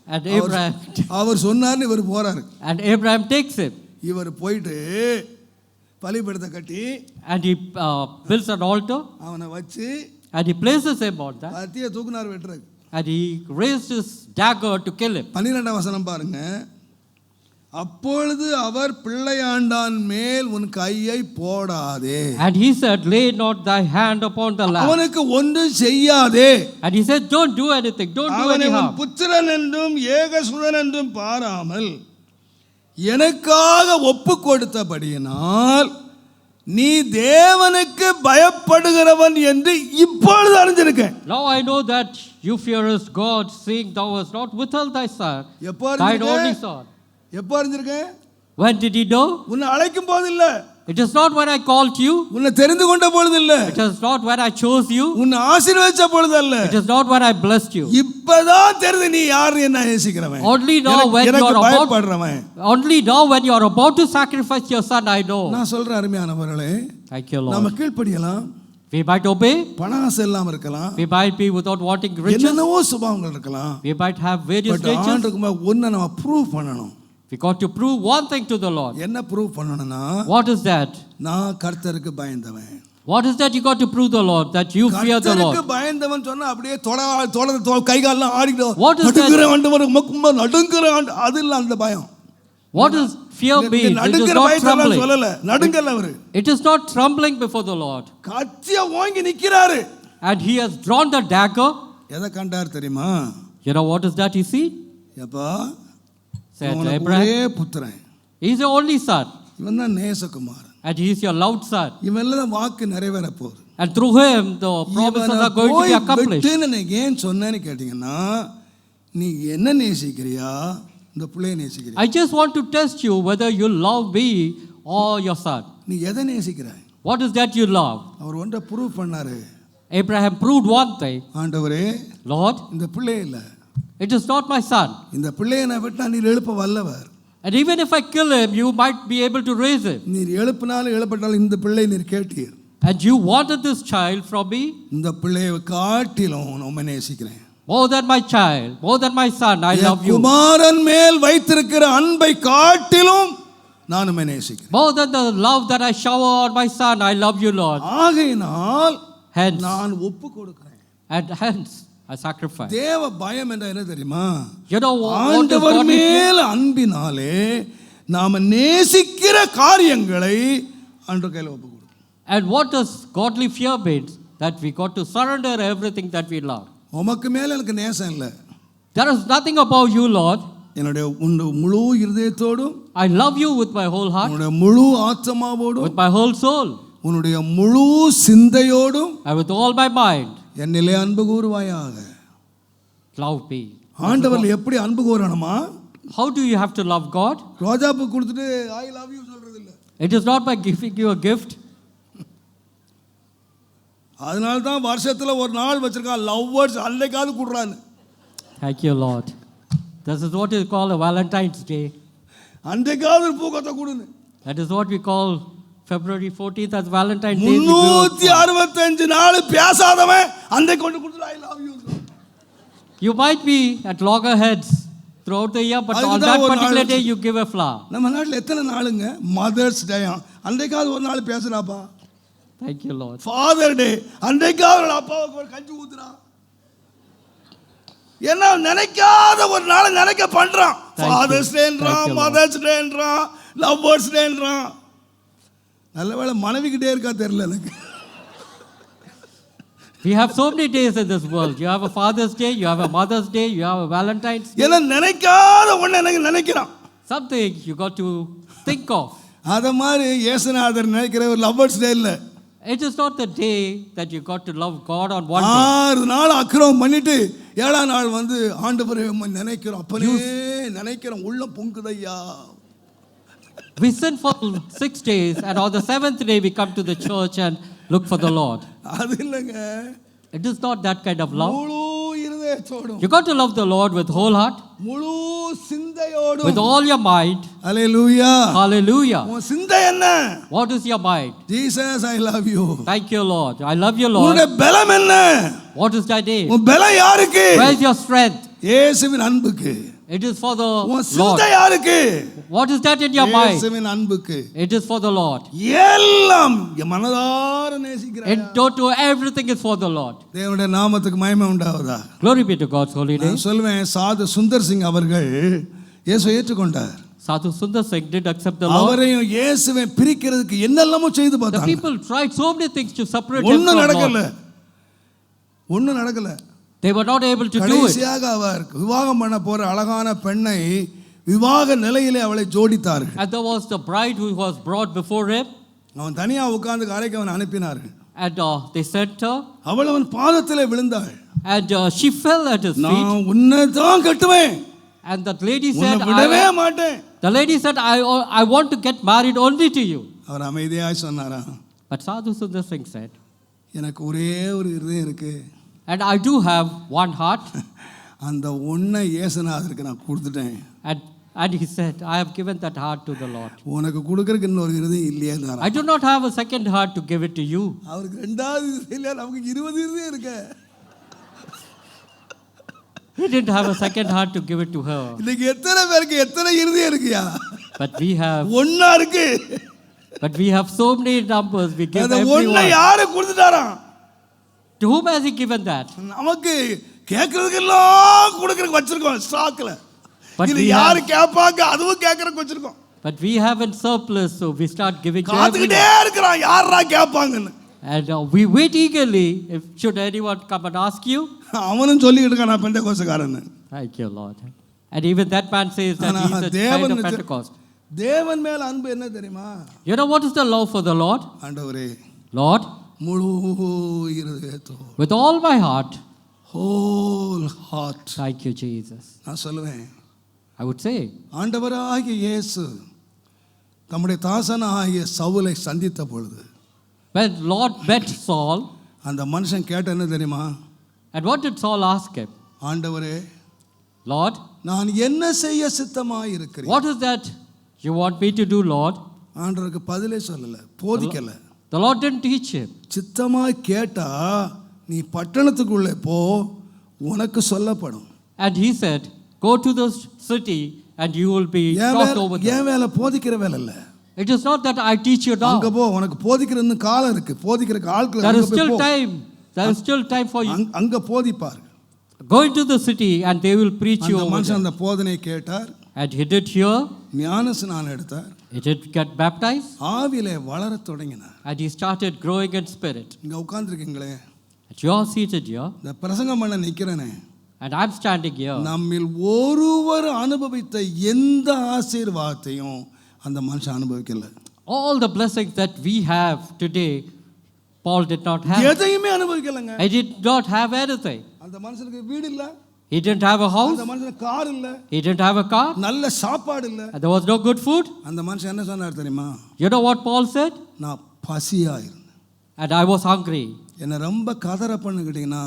And Abraham, அவர் சொன்னார்னு இவர் போறாரு. and Abraham takes him. இவர் போயிட்டு பலிபீடத்தை கட்டி, and he builds an altar, அவனை வச்சு, and he places him on that, கத்தியை தூக்குனார் வெட்டுறது. and he raised his dagger to kill him. 12ஆம் வசனம் பாருங்க. அப்பொழுது அவர் பிள்ளையாண்டான் மேல் உன் கையை போடாதே, and he said lay not thy hand upon the lamb, அவனுக்கு ஒன்றும் செய்யாதே, and he said don't do anything, don't do அவனை any உன் harm, புத்திரன் என்றும் ஏகசுதன் என்றும் பாராமல் எனக்காக ஒப்பு கொடுத்தபடியினால் நீ தேவனுக்கு பயப்படுகிறவன் என்று இப்பொழுது அறிஞ்சிருக்கேன். Now I know that you fearest God, seeing thou hast not withheld thy son, எப்போ thine only son. எப்போ அறிஞ்சிருக்கேன்? When did he know? உன்னை அழைக்கும் போது இல்ல, It is not when I called you. உன்னை தெரிந்து கொண்ட பொழுது இல்ல. It is not when I chose you. உன்னை ஆசீர்வதிச்ச பொழுது அல்ல. It is not when I blessed you. இப்பதான் தெரியுது நீ யார் என்ன நேசிக்கிறவன். Only now when you are பயப்படுறவன். Only now when you are about to sacrifice your son, I know. நான் சொல்றேன் அருமையானவர்களே. Thank you, Lord. நாம கீழ்ப்படியலாம். We might obey. பண ஆசை இல்லாம இருக்கலாம். We might be without wanting riches. என்னென்னவோ சுபாவங்கள் இருக்கலாம். We might have various natures. ஆண்டவருக்கு ஒண்ணு நம்ம ப்ரூவ் பண்ணணும். We got to prove one thing to the Lord. என்ன ப்ரூவ் பண்ணணும்னா? What is that? நான் கர்த்தருக்கு பயந்தவன். What is that you got to prove the Lord, that you fear the Lord? கர்த்தருக்கு பயந்தவன் சொன்னா அப்படியே தொட கை கால் எல்லாம் ஆடிடும். What is that? நடுங்குற அது இல்ல அந்த பயம். What is fear mean? It is not trembling. சொல்லல. நடுங்கல அவரு. It is not trembling before the Lord. கத்திய வாங்கி நிக்கிறாரு. And he has drawn the dagger. எதை கண்டார் தெரியுமா? You know what is that he see? எப்பா Said Abraham. Puthiran. He is the only son. இவன் தான் நேசகுமாரன். And he is your loved son. இவன்ல வாக்கு நிறைவேற போகுது. And through him the promises are going to be accomplished. விட்டுன்னு ஏன் சொன்னேன்னு கேட்டீங்கன்னா நீ என்ன நேசிக்கிறியா இந்த பிள்ளையை நேசிக்கிறியா? I just want to test you whether you love me or your son. நீ எதை நேசிக்கிறாய்? What is that you love? அவர் ஒன்றை ப்ரூவ் பண்ணாரு. Abraham proved one thing. ஆண்டவரே, Lord, இந்த பிள்ளை இல்ல. it is not my son. இந்த பிள்ளையை நான் விட்டா நீர் எழுப்ப வல்லவர். And even if I kill him, you might be able to raise him. நீர் எழுப்பினாலும் எழுப்பட்டாலும் இந்த பிள்ளை நீர் கேட்டீர். And you wanted this child from me. இந்த பிள்ளையை காட்டிலும் உம்மை நேசிக்கிறேன். More than my child, more than my son, I love you. குமாரன் மேல் வைத்திருக்கிற அன்பை காட்டிலும் நான் உம்மை நேசிக்கிறேன். More than the love that I shower on my son, I love you, Lord. ஆகையினால் Hence, நான் ஒப்பு கொடுக்கிறேன். and hence I sacrifice. தேவ பயம் என்றால் என்ன தெரியுமா? You know what is ஆண்டவர் godly fear? மேல் அன்பினாலே நாம நேசிக்கிற காரியங்களை ஆண்டவர் கையில் ஒப்பு கொடுக்கிறோம். And what does godly fear means? That we got to surrender everything that we love. உமக்கு மேல எனக்கு நேசம் இல்லை. There is nothing about you, Lord. என்னுடைய முழு இருதயத்தோடும், I love you with my whole heart, உன்னுடைய முழு ஆத்மாவோடும், with my whole soul, உன்னுடைய முழு சிந்தையோடும், and with all my mind. என்னிலே அன்பு கூறுவாயாக. Love me. ஆண்டவர் எப்படி அன்பு கூறணுமா? How do you have to love God? ரோஜாப்பூ கொடுத்துட்டு ஐ லவ் யூ சொல்றது இல்ல. It is not by giving you a gift. அதனால தான் வருஷத்துல ஒரு நாள் வச்சிருக்கான் lovers அன்னைக்காவது கூடுறான்னு. Thank you, Lord. This is what is called a Valentine's Day. அன்னைக்காவது பூக்கத்தை கொடுன்னு. That is what we call February 14th as Valentine's Day. 365 நாள் பேசாதவன் அன்னைக்கு கொண்டு கொடுத்து I love you. You might be at loggerheads throughout the year, but on that particular day you give a flower. நம்ம நாட்டில் எத்தனை நாளுங்க? Mother's day அன்றைக்காவது ஒரு நாள் பேசுறாப்பா. Thank you, Lord. ஃபாதர் டே அன்றைக்காவது அப்பாவுக்கு ஒரு கஞ்சி ஊத்துறான். என்ன நினைக்காத ஒரு நாளை நினைக்க பண்றான். ஃபாதர்ஸ் டேன்றான், மதர்ஸ் டேன்றான், லவ்வர்ஸ் டேன்றான். நல்லவேளை மனைவி கிட்டே இருக்கா தெரியல எனக்கு. We have so many days in this world. You have a Father's Day, you have a Mother's Day, you have a Valentine's Day. என்ன நினைக்காத ஒண்ணு எனக்கு நினைக்கிறான். Something you got to think of. அத மாதிரி இயேசுநாதர் நினைக்கிற ஒரு லவ்வர்ஸ் டே இல்ல. It is not the day that you got to love God on one day. 6 நாள் அக்கிரமம் பண்ணிட்டு 7ஆம் நாள் வந்து ஆண்டவரே நினைக்கிறோம், அப்பனே நினைக்கிறோம், உள்ள பொங்குதையா. We sin for 6 days, and on the 7th day we come to the church and look for the Lord. அது இல்லங்க. It is not that kind of love. முழு இருதயத்தோடும், You got to love the Lord with whole heart, முழு சிந்தையோடும், with all your mind. Hallelujah. Hallelujah. உன் சிந்தை என்ன? What is your mind? Jesus I love you. Thank you, Lord. I love you, Lord. உன்னுடைய பலம் என்ன? What is that name? உன் பலம் யாருக்கு? Where is your strength? இயேசுவின் அன்புக்கு. It is for the உன் Lord. சிந்தை யாருக்கு? What is that in your mind? இயேசுவின் அன்புக்கு. It is for the Lord. எல்லாம் மனதார நேசிக்கிறாய். In total, everything is for the Lord. தேவனுடைய நாமத்துக்கு மகிமை உண்டாவதா. Glory be to God's holy name. நான் சொல்வேன், சாது சுந்தர் சிங் அவர்கள் இயேசுவை ஏற்றுக்கொண்டார். Sadhu Sundar Singh did accept the Lord. அவரையும் இயேசுவை பிரிக்கிறதுக்கு என்னெல்லாமோ செய்து The பார்த்தாங்க. people tried so many things to separate him ஒண்ணும் from நடக்கல. Lord. ஒண்ணும் நடக்கல. They were not able to do it. கடைசியாக அவர் விவாகம் பண்ண போற அழகான பெண்ணை விவாக நிலையிலே அவளை ஜோடித்தார்கள். And there was the bride who was brought before him. அவன் தனியா உட்கார்ந்து அறைக்கு அவன் அனுப்பினார்கள். And they sent her. அவள் அவன் பாதத்திலே விழுந்தாள். And she fell at his feet. நான் உன்னை தான் கட்டுவேன். And that lady உன்னை said, விடவே மாட்டேன். the lady said, I want to get married only to you. அவர் அமைதியாக சொன்னாரா, But Sadhu Sundar Singh said, எனக்கு ஒரே ஒரு இருதயம் இருக்கு, and I do have one heart. அந்த ஒன்றை இயேசுநாதருக்கு நான் கொடுத்துட்டேன். And he said, I have given that heart to the Lord. உனக்கு கொடுக்கறதுக்கு இன்னொரு இருதயம் இல்லையே. I do not have a second heart to give it to you. அவருக்கு ரெண்டாவது இருதயம் இல்லை, நமக்கு 20 இருதயம் இருக்கு. He didn't have a second heart to give it to her. இன்னைக்கு எத்தனை பேருக்கு எத்தனை இருதயம் இருக்குயா? But we have ஒண்ணா இருக்கு. so many numbers. We give அந்த ஒண்ணை everyone. யாரு கொடுத்துட்டாராம்? To whom has he given that? நமக்கு கேட்கறதுக்கெல்லாம் கொடுக்கறதுக்கு வச்சிருக்கோம் ஸ்டாக்ல. But இது we யாரு கேட்பாங்க அதுவும் கேட்கறதுக்கு வச்சிருக்கோம். But we have in surplus, so we start giving to காத்துக்கிட்டே everyone. இருக்கிறான் யாரா கேட்பாங்கன்னு. And we wait eagerly if should anyone come and ask you. அவனும் சொல்லிட்டு இருக்கான் நான் பெந்தேகோஸ்தேக்காரன்னு. Thank you, Lord. And even that man says that ஆனா he's a kind of Pentecost. தேவன் மேல அன்பு என்ன தெரியுமா? You know what is the love for the Lord? ஆண்டவரே, Lord, முழு இருதயத்தோடு, with all my heart. whole heart. Thank you, Jesus. நான் சொல்லுவேன், I would say, ஆண்டவராகிய இயேசு தம்முடைய தாசனாகிய சவுலை சந்தித்த பொழுது when Lord met Saul, அந்த மனுஷன் கேட்ட என்ன தெரியுமா? and what did Saul ask him? ஆண்டவரே, Lord, நான் என்ன செய்ய சித்தமாய் இருக்கிறேன்? what is that you want me to do, Lord? ஆண்டவருக்கு பதிலே சொல்லல, போதிக்கல. The Lord didn't teach him. சித்தமாய் கேட்டா நீ பட்டணத்துக்குள்ளே போ, உனக்கு சொல்லப்படும். And he said, go to the city and you will be taught over there. ஏன் வேலை போதிக்கிற வேலை இல்ல. It is not that I teach you now. அங்க போ, உனக்கு போதிக்கிற இன்னும் காலம் இருக்கு. போதிக்கிறதுக்கு ஆட்கள் There is அங்க போய் still போ. time. There is still time for you. அங்க போதிப்பார். Go into the city and they will preach you அந்த over மனுஷன் there. அந்த போதனையை கேட்டார். And he did hear. ஞானஸ்நானம் எடுத்தார். He did get baptized. ஆவியிலே வளரத் தொடங்கினார். And he started growing in spirit. இங்க உட்கார்ந்திருக்கீங்களே, And you are seated here. இந்த பிரசங்கம் பண்ண நிக்கிறேனே, And I'm standing here. நம்மில் ஒருவர் அனுபவித்த எந்த ஆசீர்வாதத்தையும் அந்த மனுஷன் அனுபவிக்கல. All the blessings that we have today, Paul did not have. எதையுமே அனுபவிக்கலங்க. He did not have anything. அந்த மனுஷனுக்கு வீடு இல்ல, He didn't have a house. அந்த மனுஷனுக்கு கார் இல்ல, He didn't have a car. நல்ல சாப்பாடு இல்ல. And there was no good food. அந்த மனுஷன் என்ன சொன்னார் தெரியுமா? You know what Paul said? நான் பசியா இருந்தேன். And I was hungry. என்னை ரொம்ப கதற பண்ணுக்கிட்டீங்கன்னா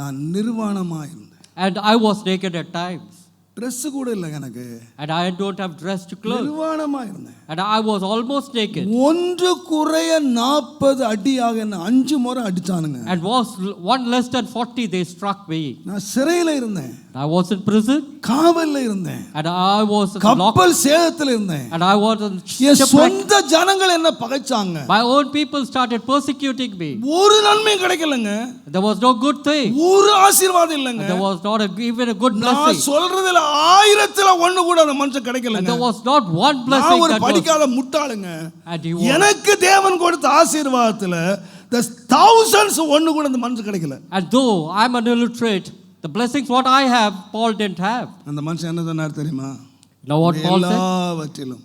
நான் நிர்வாணமா இருந்தேன். And I was naked at times. Dress கூட இல்லைங்க எனக்கு. And I don't have dress to clothe. நிர்வாணமா இருந்தேன். And I was almost naked. ஒன்று குறைய 40 அடியாக என்ன 5 முறை அடிச்சானுங்க. And was one less than 40 they struck me. நான் சிறையில இருந்தேன். I was in prison. காவல்ல இருந்தேன். And I was locked. கப்பல் சேதத்துல இருந்தேன். And I was in N shipwreck. சொந்த ஜனங்கள் என்ன பகைச்சாங்க. My own people started persecuting me. ஒரு நன்மையும் கிடைக்கலங்க. There was no good thing. ஒரு ஆசீர்வாதம் இல்லங்க. There was not even a good நான் blessing. சொல்றதுல 1000ல 1 கூட அந்த மனுஷன் And கிடைக்கலங்க. there was not one blessing நான் ஒரு that was. படிக்காத முட்டாளுங்க. And he was. எனக்கு தேவன் கொடுத்த ஆசீர்வாதத்துல the thousands ஒண்ணு கூட அந்த மனுஷன் கிடைக்கல. And though I'm an illiterate, the blessings what I have, Paul didn't have. அந்த மனுஷன் என்ன சொன்னார் தெரியுமா? Now what Paul said? எல்லாவற்றிலும்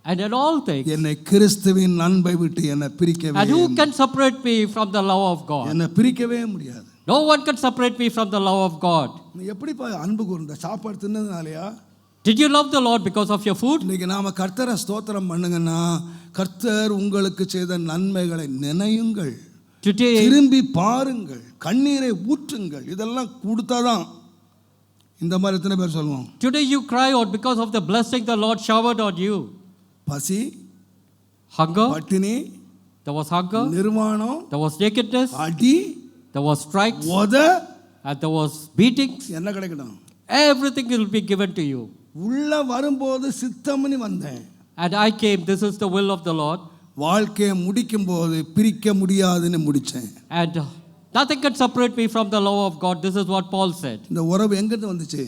And in all things. என்னை கிறிஸ்துவின் அன்பை விட்டு என்னை பிரிக்கவே And who can separate me from the love of God? என்னை பிரிக்கவே முடியாது. No one can separate me from the love of God. நீ எப்படிப்பா அன்பு கூர்ந்த சாப்பாடு தின்னதுனாலயா? Did you love the Lord because of your food? இன்னைக்கு நாம கர்த்தரை ஸ்தோத்திரம் பண்ணுங்கன்னா கர்த்தர் உங்களுக்கு செய்த நன்மைகளை நினையுங்கள், Today, திரும்பி பாருங்கள், கண்ணீரை ஊற்றுங்கள். இதெல்லாம் கொடுத்தாதான் இந்த மாதிரி எத்தனை பேர் சொல்லுவோம்? today you cry out because of the blessing the Lord showered on you. பசி, Hunger, பட்டினி, there was hunger, நிர்வாணம், there was nakedness, அடி, there was strikes, உத, and there was beatings. என்ன கிடைக்கணும்? Everything will be given to you. உள்ள வரும்போது சித்தம்னு வந்தேன். And I came, this is the will of the Lord. வாழ்க்கையை முடிக்கும் போது பிரிக்க முடியாதுன்னு முடிச்சேன். And nothing can separate me from the love of God. This is what Paul said. இந்த உறவு எங்கிருந்து வந்துச்சு?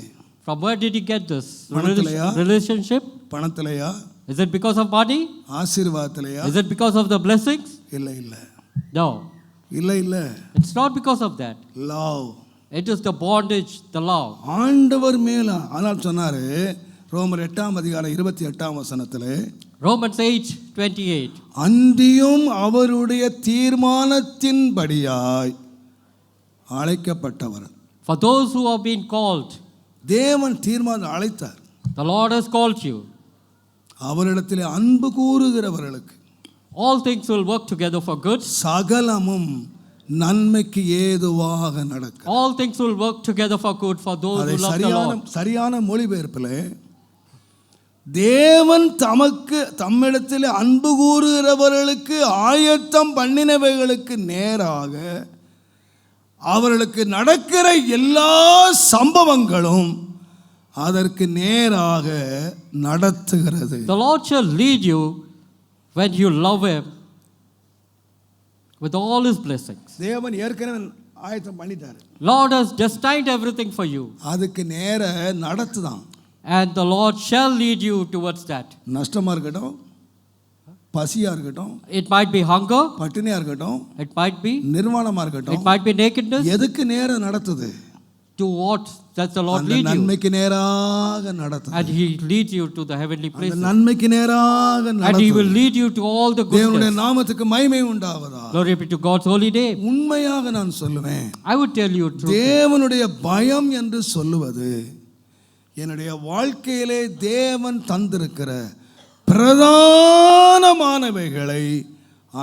From where did he get this பணத்திலையா? relationship? பணத்திலையா? Is it because of money? ஆசீர்வாதத்திலையா? Is it because of the blessings? இல்ல இல்ல No. இல்ல இல்ல. It's not because of that. Love. It is the bondage, the love. ஆண்டவர் மேல ஆனால் சொன்னாரு ரோமர் 8ஆம் அதிகாரம் 28ஆம் வசனத்திலே, Romans 8:28. அன்றியும் அவருடைய தீர்மானத்தின்படியாய் அழைக்கப்பட்டவர். For those who have been called, தேவன் தீர்மானம் அழைத்தார். the Lord has called you. அவரிடத்திலே அன்பு கூறுகிறவர்களுக்கு all things will work together for good. சகலமும் நன்மைக்கு ஏதுவாக நடக்கும். All things will work together for good for those who love the Lord. சரியான மொழிபெயர்ப்பில் தேவன் தம்மிடத்தில் அன்பு கூறுகிறவர்களுக்கு ஆயத்தம் பண்ணினவைகளுக்கு நேராக அவர்களுக்கு நடக்கிற எல்லா சம்பவங்களும் அதற்கு நேராக நடத்துகிறது. The Lord shall lead you when you love Him with all His blessings. தேவன் ஏற்கனவே ஆயத்தம் பண்ணிட்டாரு. Lord has destined everything for you. அதுக்கு நேர நடத்துதான். And the Lord shall lead you towards that. நஷ்டமா இருக்கட்டும், பசியா இருக்கட்டும், It might be hunger, பட்டினியா இருக்கட்டும், it might be, நிர்வாணமா it இருக்கட்டும், might be nakedness. எதுக்கு நேர நடத்துது? To what does the Lord அந்த lead you? நன்மைக்கு நேராக நடத்துது. And He leads you to the heavenly அந்த places. நன்மைக்கு நேராக And He நடத்துது. will lead you to all the தேவனுடைய goodness. நாமத்துக்கு மகிமை உண்டாவதா. Glory be to God's holy name. உண்மையாக நான் சொல்லுவேன், I would tell you truth. தேவனுடைய பயம் என்று சொல்லுவது என்னுடைய வாழ்க்கையிலே தேவன் தந்திருக்கிற பிரதானமானவைகளை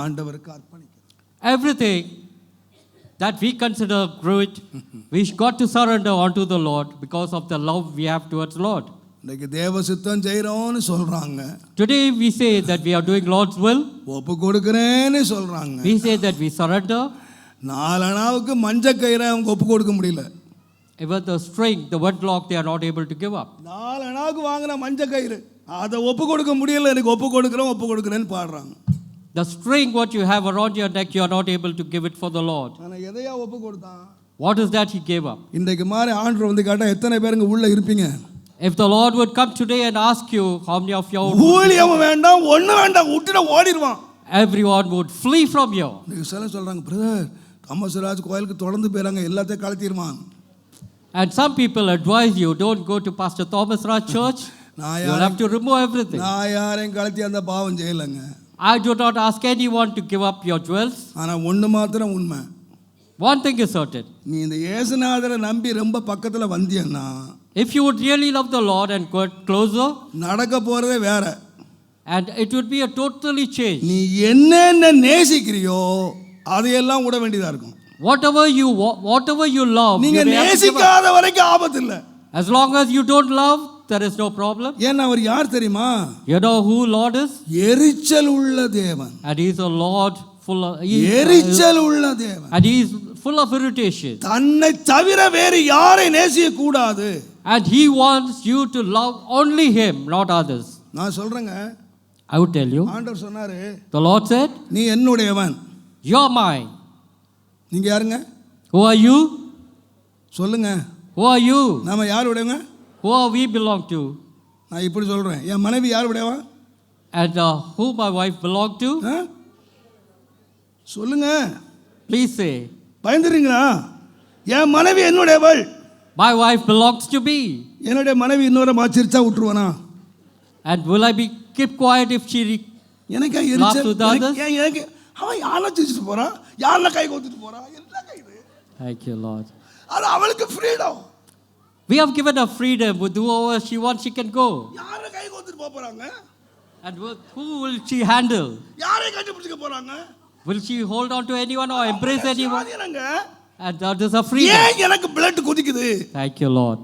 ஆண்டவருக்கு அர்ப்பணிக்கிறேன். Everything that we consider great, we got to surrender unto the Lord because of the love we have towards Lord. இன்னைக்கு தேவ சித்தம் செய்கிறோன்னு சொல்றாங்க, Today we say that we are doing Lord's will. ஒப்பு கொடுக்கிறேன்னு சொல்றாங்க. We say that we surrender. 4 அணாவுக்கு மஞ்சள் கயிறை அவங்க ஒப்பு கொடுக்க முடியல. Even the string, the wedlock, they are not able to give up. 4 அணாவுக்கு வாங்கின மஞ்சள் கயிறு அதை ஒப்பு கொடுக்க முடியல, எனக்கு ஒப்பு கொடுக்குறேன்னு பாடுறாங்க. The string what you have around your neck, you are not able to give it for the Lord. ஆனா எதையா ஒப்பு கொடுத்தான்? What is that He gave up? இன்றைக்கு மாதிரி ஆண்டவர் வந்து கேட்டா எத்தனை பேருங்க உள்ள இருப்பீங்க? If the Lord would come today and ask you how many of you, ஊழியம் வேண்டாம், ஒண்ணு வேண்டாம், விட்டுட ஓடிடுவான். everyone would flee from you. நீங்க சொல்றாங்க, பிரதர் தமசராஜ் கோயிலுக்கு தொடர்ந்து போயிறாங்க, எல்லாத்தையும் கலத்திடுவான். And some people advise you, don't go to Pastor Thomas Raj Church. You'll have to remove everything. நான் யாரையும் கலத்தி அந்த பாவம் செய்யலைங்க. I do not ask anyone to give up your jewels. ஆனா ஒண்ணு மாத்திரம் உண்மை, One thing is certain. நீ இந்த இயேசுநாதரை நம்பி ரொம்ப பக்கத்துல வந்தியன்னா, If you would really love the Lord and go closer, நடக்க போறதே வேற. and it would be a totally change. நீ என்னென்ன நேசிக்கிறியோ அதையெல்லாம் விட வேண்டியதா இருக்கும். Whatever you love, நீங்க you may have to give up. நேசிக்காத வரைக்கும் ஆபத்து இல்ல. As long as you don't love, there is no problem. ஏன்னா அவர் யார் தெரியுமா? You know who Lord is? எரிச்சல் உள்ள தேவன். And He is a Lord full of எரிச்சல் உள்ள தேவன். and He is full of irritation. தன்னை தவிர வேறு யாரை நேசிக்க கூடாது. And He wants you to love only Him, not others. நான் சொல்றேங்க, I would tell you. ஆண்டவர் சொன்னாரு, The Lord said, நீ என்னுடையவன். You are mine. நீங்க யாருங்க? Who are you? சொல்லுங்க. Who are you? நாம யாருடையவங்க? Who are we belong to? நான் இப்படி சொல்றேன், என் மனைவி யாருடையவா? And who my wife belong to? சொல்லுங்க. Please say. பயந்துறீங்களா? என் மனைவி என்னுடையவள். My wife belongs to me. என்னுடைய மனைவி இன்னொரு மாச்சிருச்சா விட்டுருவானா? And will I be keep quiet if she எனக்கு laughs with others? எனக்கு அவன் யாரை சிரிச்சிட்டு போறா, யாரை கை கோத்துட்டு போறா, என்ன கை இது? Thank you, Lord. அது அவளுக்கு freedom. We have given her freedom. With whoever she wants, she can go. யாரை கை கோத்துட்டு போறாங்க? And who will she handle? யாரை கட்டி பிடிச்சிக்க போறாங்க? Will she hold on to anyone or embrace anyone? என்னங்க? And that is her freedom. ஏன் எனக்கு blood கொதிக்குது? Thank you, Lord.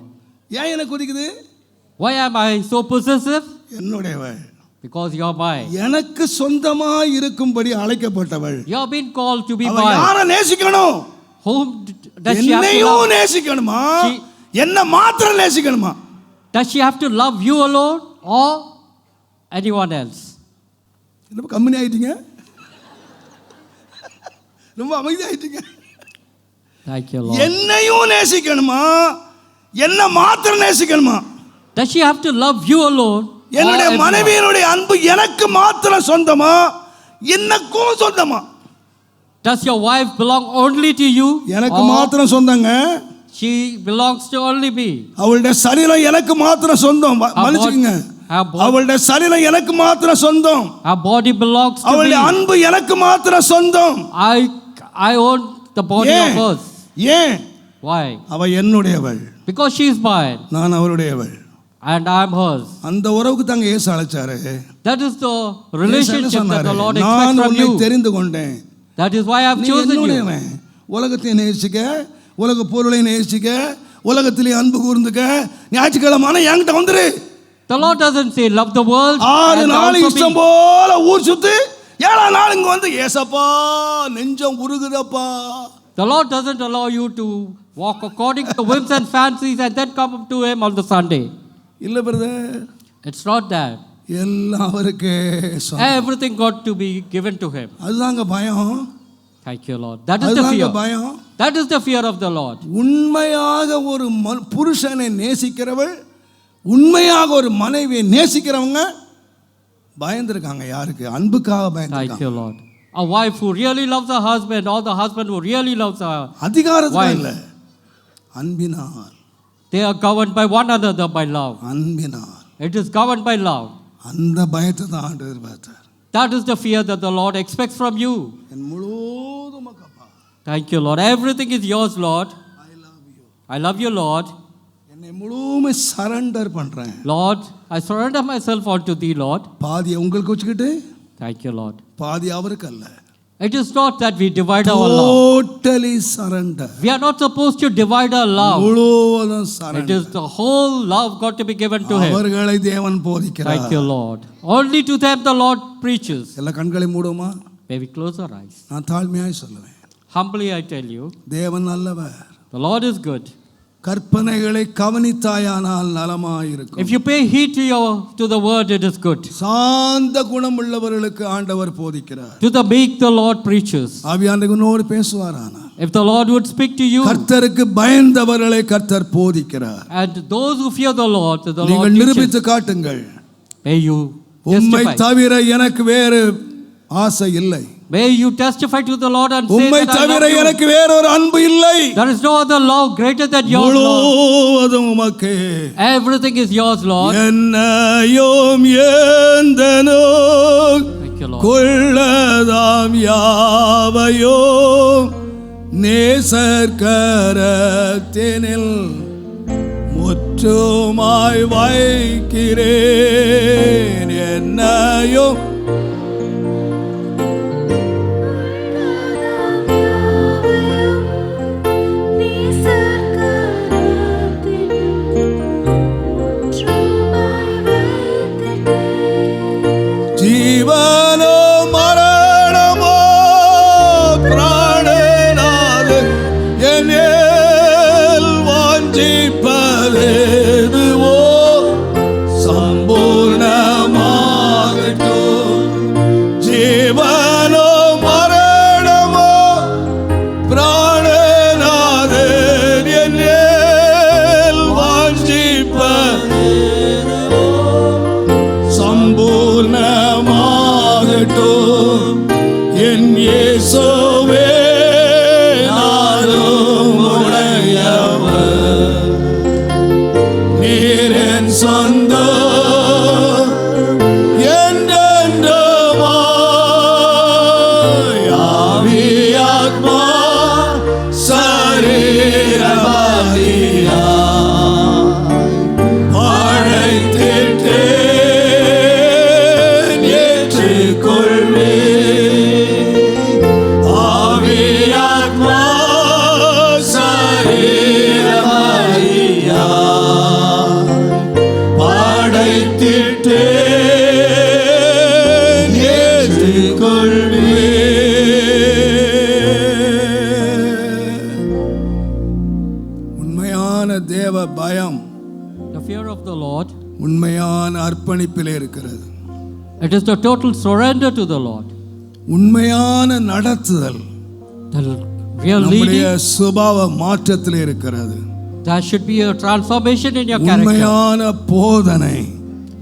ஏன் எனக்கு கொதிக்குது? Why am I so possessive? என்னுடையவள். Because you are mine. எனக்கு சொந்தமா இருக்கும்படி அழைக்கப்பட்டவள். You have been called to be அவ mine. யாரை நேசிக்கணும்? Whom does she have to என்னையும் love? நேசிக்கணுமா? என்ன மாத்திரம் நேசிக்கணுமா? Does she have to love you alone or anyone else? ரொம்ப கம்பெனி ஆயிட்டீங்க, ரொம்ப அமைதி ஆயிட்டீங்க. Thank you, Lord. என்னையும் நேசிக்கணுமா, என்ன மாத்திரம் நேசிக்கணுமா? Does she have to love you alone? என்னுடைய மனைவியினுடைய அன்பு எனக்கு மாத்திரம் சொந்தமா, எனக்கும் சொந்தமா? Does your wife belong only to you? எனக்கு மாத்திரம் சொந்தங்க. She belongs to only me. அவளுடைய சரீரம் எனக்கு மாத்திரம் சொந்தம். மன்னிச்சுக்கங்க, அவளுடைய சரீரம் எனக்கு மாத்திரம் சொந்தம். Her body belongs to me. அவளுடைய அன்பு எனக்கு மாத்திரம் சொந்தம். I own the body of hers. ஏன்? Why? அவ என்னுடையவள். Because she is mine. நான் அவளுடையவள். And I am hers. அந்த உறவுக்கு தாங்க இயேசு அழைச்சாரு. That is the relationship that the Lord expects நான் from உன்னை you. தெரிந்து கொண்டேன். That is why I have நீ chosen you. என்னுடையவன். உலகத்தை நேசிக்க, உலக பொருளை நேசிக்க, உலகத்திலே அன்பு கூர்ந்துக்க, ஞாயிற்றுக்கிழமை என்கிட்ட வந்துரு. The Lord doesn't say love the world. 6 and நாள் also இஷ்டம் be- போல ஊர் சுத்து, 7ஆம் நாள் இங்க வந்து ஏசப்பா நெஞ்சம் உருகுதப்பா. The Lord doesn't allow you to walk according to whims and fancies and then come to Him on the Sunday. இல்ல பிரதர், It's not that. எல்லாம் அவருக்கே சொந்தம். Everything got to be given to Him. அதுதாங்க பயம். Thank you, Lord. That is the அதுதாங்க fear. பயம். That is the fear of the Lord. உண்மையாக ஒரு புருஷனை நேசிக்கிறவள், உண்மையாக ஒரு மனைவியை நேசிக்கிறவங்க பயந்துருக்காங்க. யாருக்கு? அன்புக்காக Thank பயந்துருக்காங்க. you, Lord. A wife who really loves her husband, or the husband who really loves her, அதிகாரத்தால் இல்ல, அன்பினால். they are governed by one another by love. அன்பினால். It is governed by love. அந்த பயத்தை தான் ஆண்டவர் பார்த்தார். That is the fear that the Lord expects from you. என் முழுவதும் அப்பா, Thank you, Lord. Everything is yours, Lord. I love you. I love you, Lord. என்னை முழுமே surrender பண்றேன். Lord, I surrender myself unto thee, Lord. பாதியை உங்களுக்கு வச்சுக்கிட்டு Thank you, Lord. பாதி அவருக்கு அல்ல. It is not that we divide our love. Totally surrender. We are not supposed to divide our love. முழுவதும் It surrender. is the whole love got to be given to Him. அவர்களை தேவன் போதிக்கிறார். Thank you, Lord. Only to them the Lord preaches. எல்லா கண்களை மூடுமா? May we close our eyes. நான் தாழ்மையாய் சொல்லுவேன். Humbly I tell you, தேவன் நல்லவர். the Lord is good. கற்பனைகளை கவனித்தாயானால் நலமாயிருக்கும். If you pay heed to the word, it is good. சாந்த குணம் உள்ளவர்களுக்கு ஆண்டவர் போதிக்கிறார். To the meek the Lord preaches. ஆவியானவர் உன்னோடு பேசுவாரானா? If the Lord would speak to you, கர்த்தருக்கு பயந்தவர்களை கர்த்தர் போதிக்கிறார். and those who fear the Lord நீங்கள் teaches. நிரூபித்து காட்டுங்கள். May you உம்மை testify. தவிர எனக்கு வேறு ஆசை இல்லை. May you testify to the Lord and say உம்மை that I தவிர love you. எனக்கு வேறொரு அன்பு இல்லை. There is no other love greater than yours, Lord. முழுவதும் உமக்கே. Everything is yours, Lord. என்னையும் ஏந்தனோ Thank you, Lord. கொள்ளதாம் யாவையும் நேசர்கரத்தினில் முற்றுமாய் வைக்கிறேன். என்னையும் ஜீவனோ மரணமோ பிராணனாது என்னில் வாஞ்சிப்பதெதுவோ சம்பூர்ணமாகட்டும். ஜீவனோ மரணமோ பிராணனாது என்னில் வாஞ்சிப்பதெதுவோ சம்பூர்ணமாகட்டும். என் இயேசுவே நானும் உடையவர். நீர் என் சொந்தம் என்றென்றுமாய். ஆவி ஆத்மா சரீரமாகியாய் அழைத்திட்டேன், ஏற்றுக்கொள்வேன். ஆவி ஆத்மா சரீரமாகியாய் படைத்திட்டேன், ஏற்றுக்கொள்வேன். உண்மையான தேவ பயம் The fear of the Lord, உண்மையான அர்ப்பணிப்பிலே இருக்கிறது. it is the total surrender to the Lord. உண்மையான நடத்துதல் The real நம்முடைய leading, சுபாவ மாற்றத்திலே இருக்கிறது. there should be a transformation in your character. உண்மையான போதனை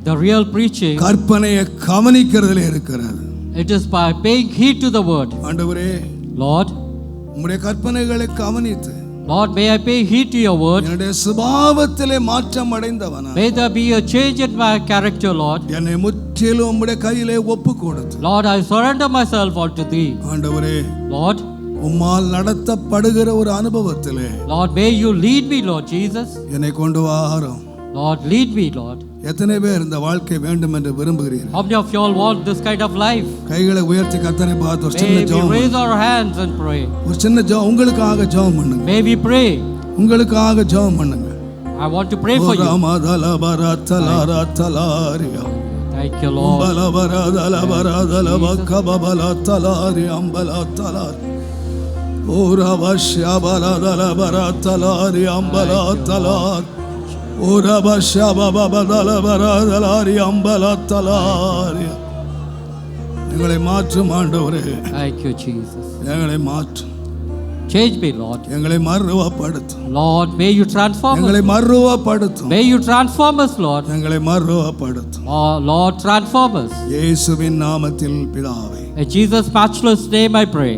The real preaching, கற்பனையை கவனிக்கிறதுல இருக்கிறது. it is by paying heed to the word. ஆண்டவரே, Lord, உம்முடைய கற்பனைகளை கவனித்து Lord, may I pay heed to your word. என்னுடைய சுபாவத்திலே மாற்றம் அடைந்தவனா May there be a change in my character, Lord. என்னை முற்றிலும் உம்முடைய கையிலே ஒப்பு கொடுத்து Lord, I surrender myself unto thee. ஆண்டவரே, Lord, உம்மால் நடத்தப்படுகிற ஒரு அனுபவத்திலே Lord, may you lead me, Lord Jesus. என்னை கொண்டு வாரும். Lord, lead me, Lord. எத்தனை பேர் இந்த வாழ்க்கை வேண்டும் என்று விரும்புகிறீர்கள்? How many of you all want this kind of life? கைகளை உயர்த்தி கர்த்தரை பார்த்து ஒரு சின்ன May we ஜெபம் raise our hands and pray. ஒரு சின்ன ஜெபம் உங்களுக்காக ஜெபம் பண்ணுங்க. May we pray. உங்களுக்காக ஜெபம் பண்ணுங்க. I want to pray for you. Thank you, Lord. எங்களை மாற்றும் ஆண்டவரே. Thank you, Jesus. எங்களை மாற்றும். Change me, Lord. எங்களை மறுரூபப்படுத்தும். Lord, may you transform எங்களை us. மறுரூபப்படுத்தும். May you transform us, Lord. எங்களை மறுரூபப்படுத்தும். Oh, Lord, transform us. இயேசுவின் நாமத்தில் பிதாவே. In Jesus' matchless name I pray.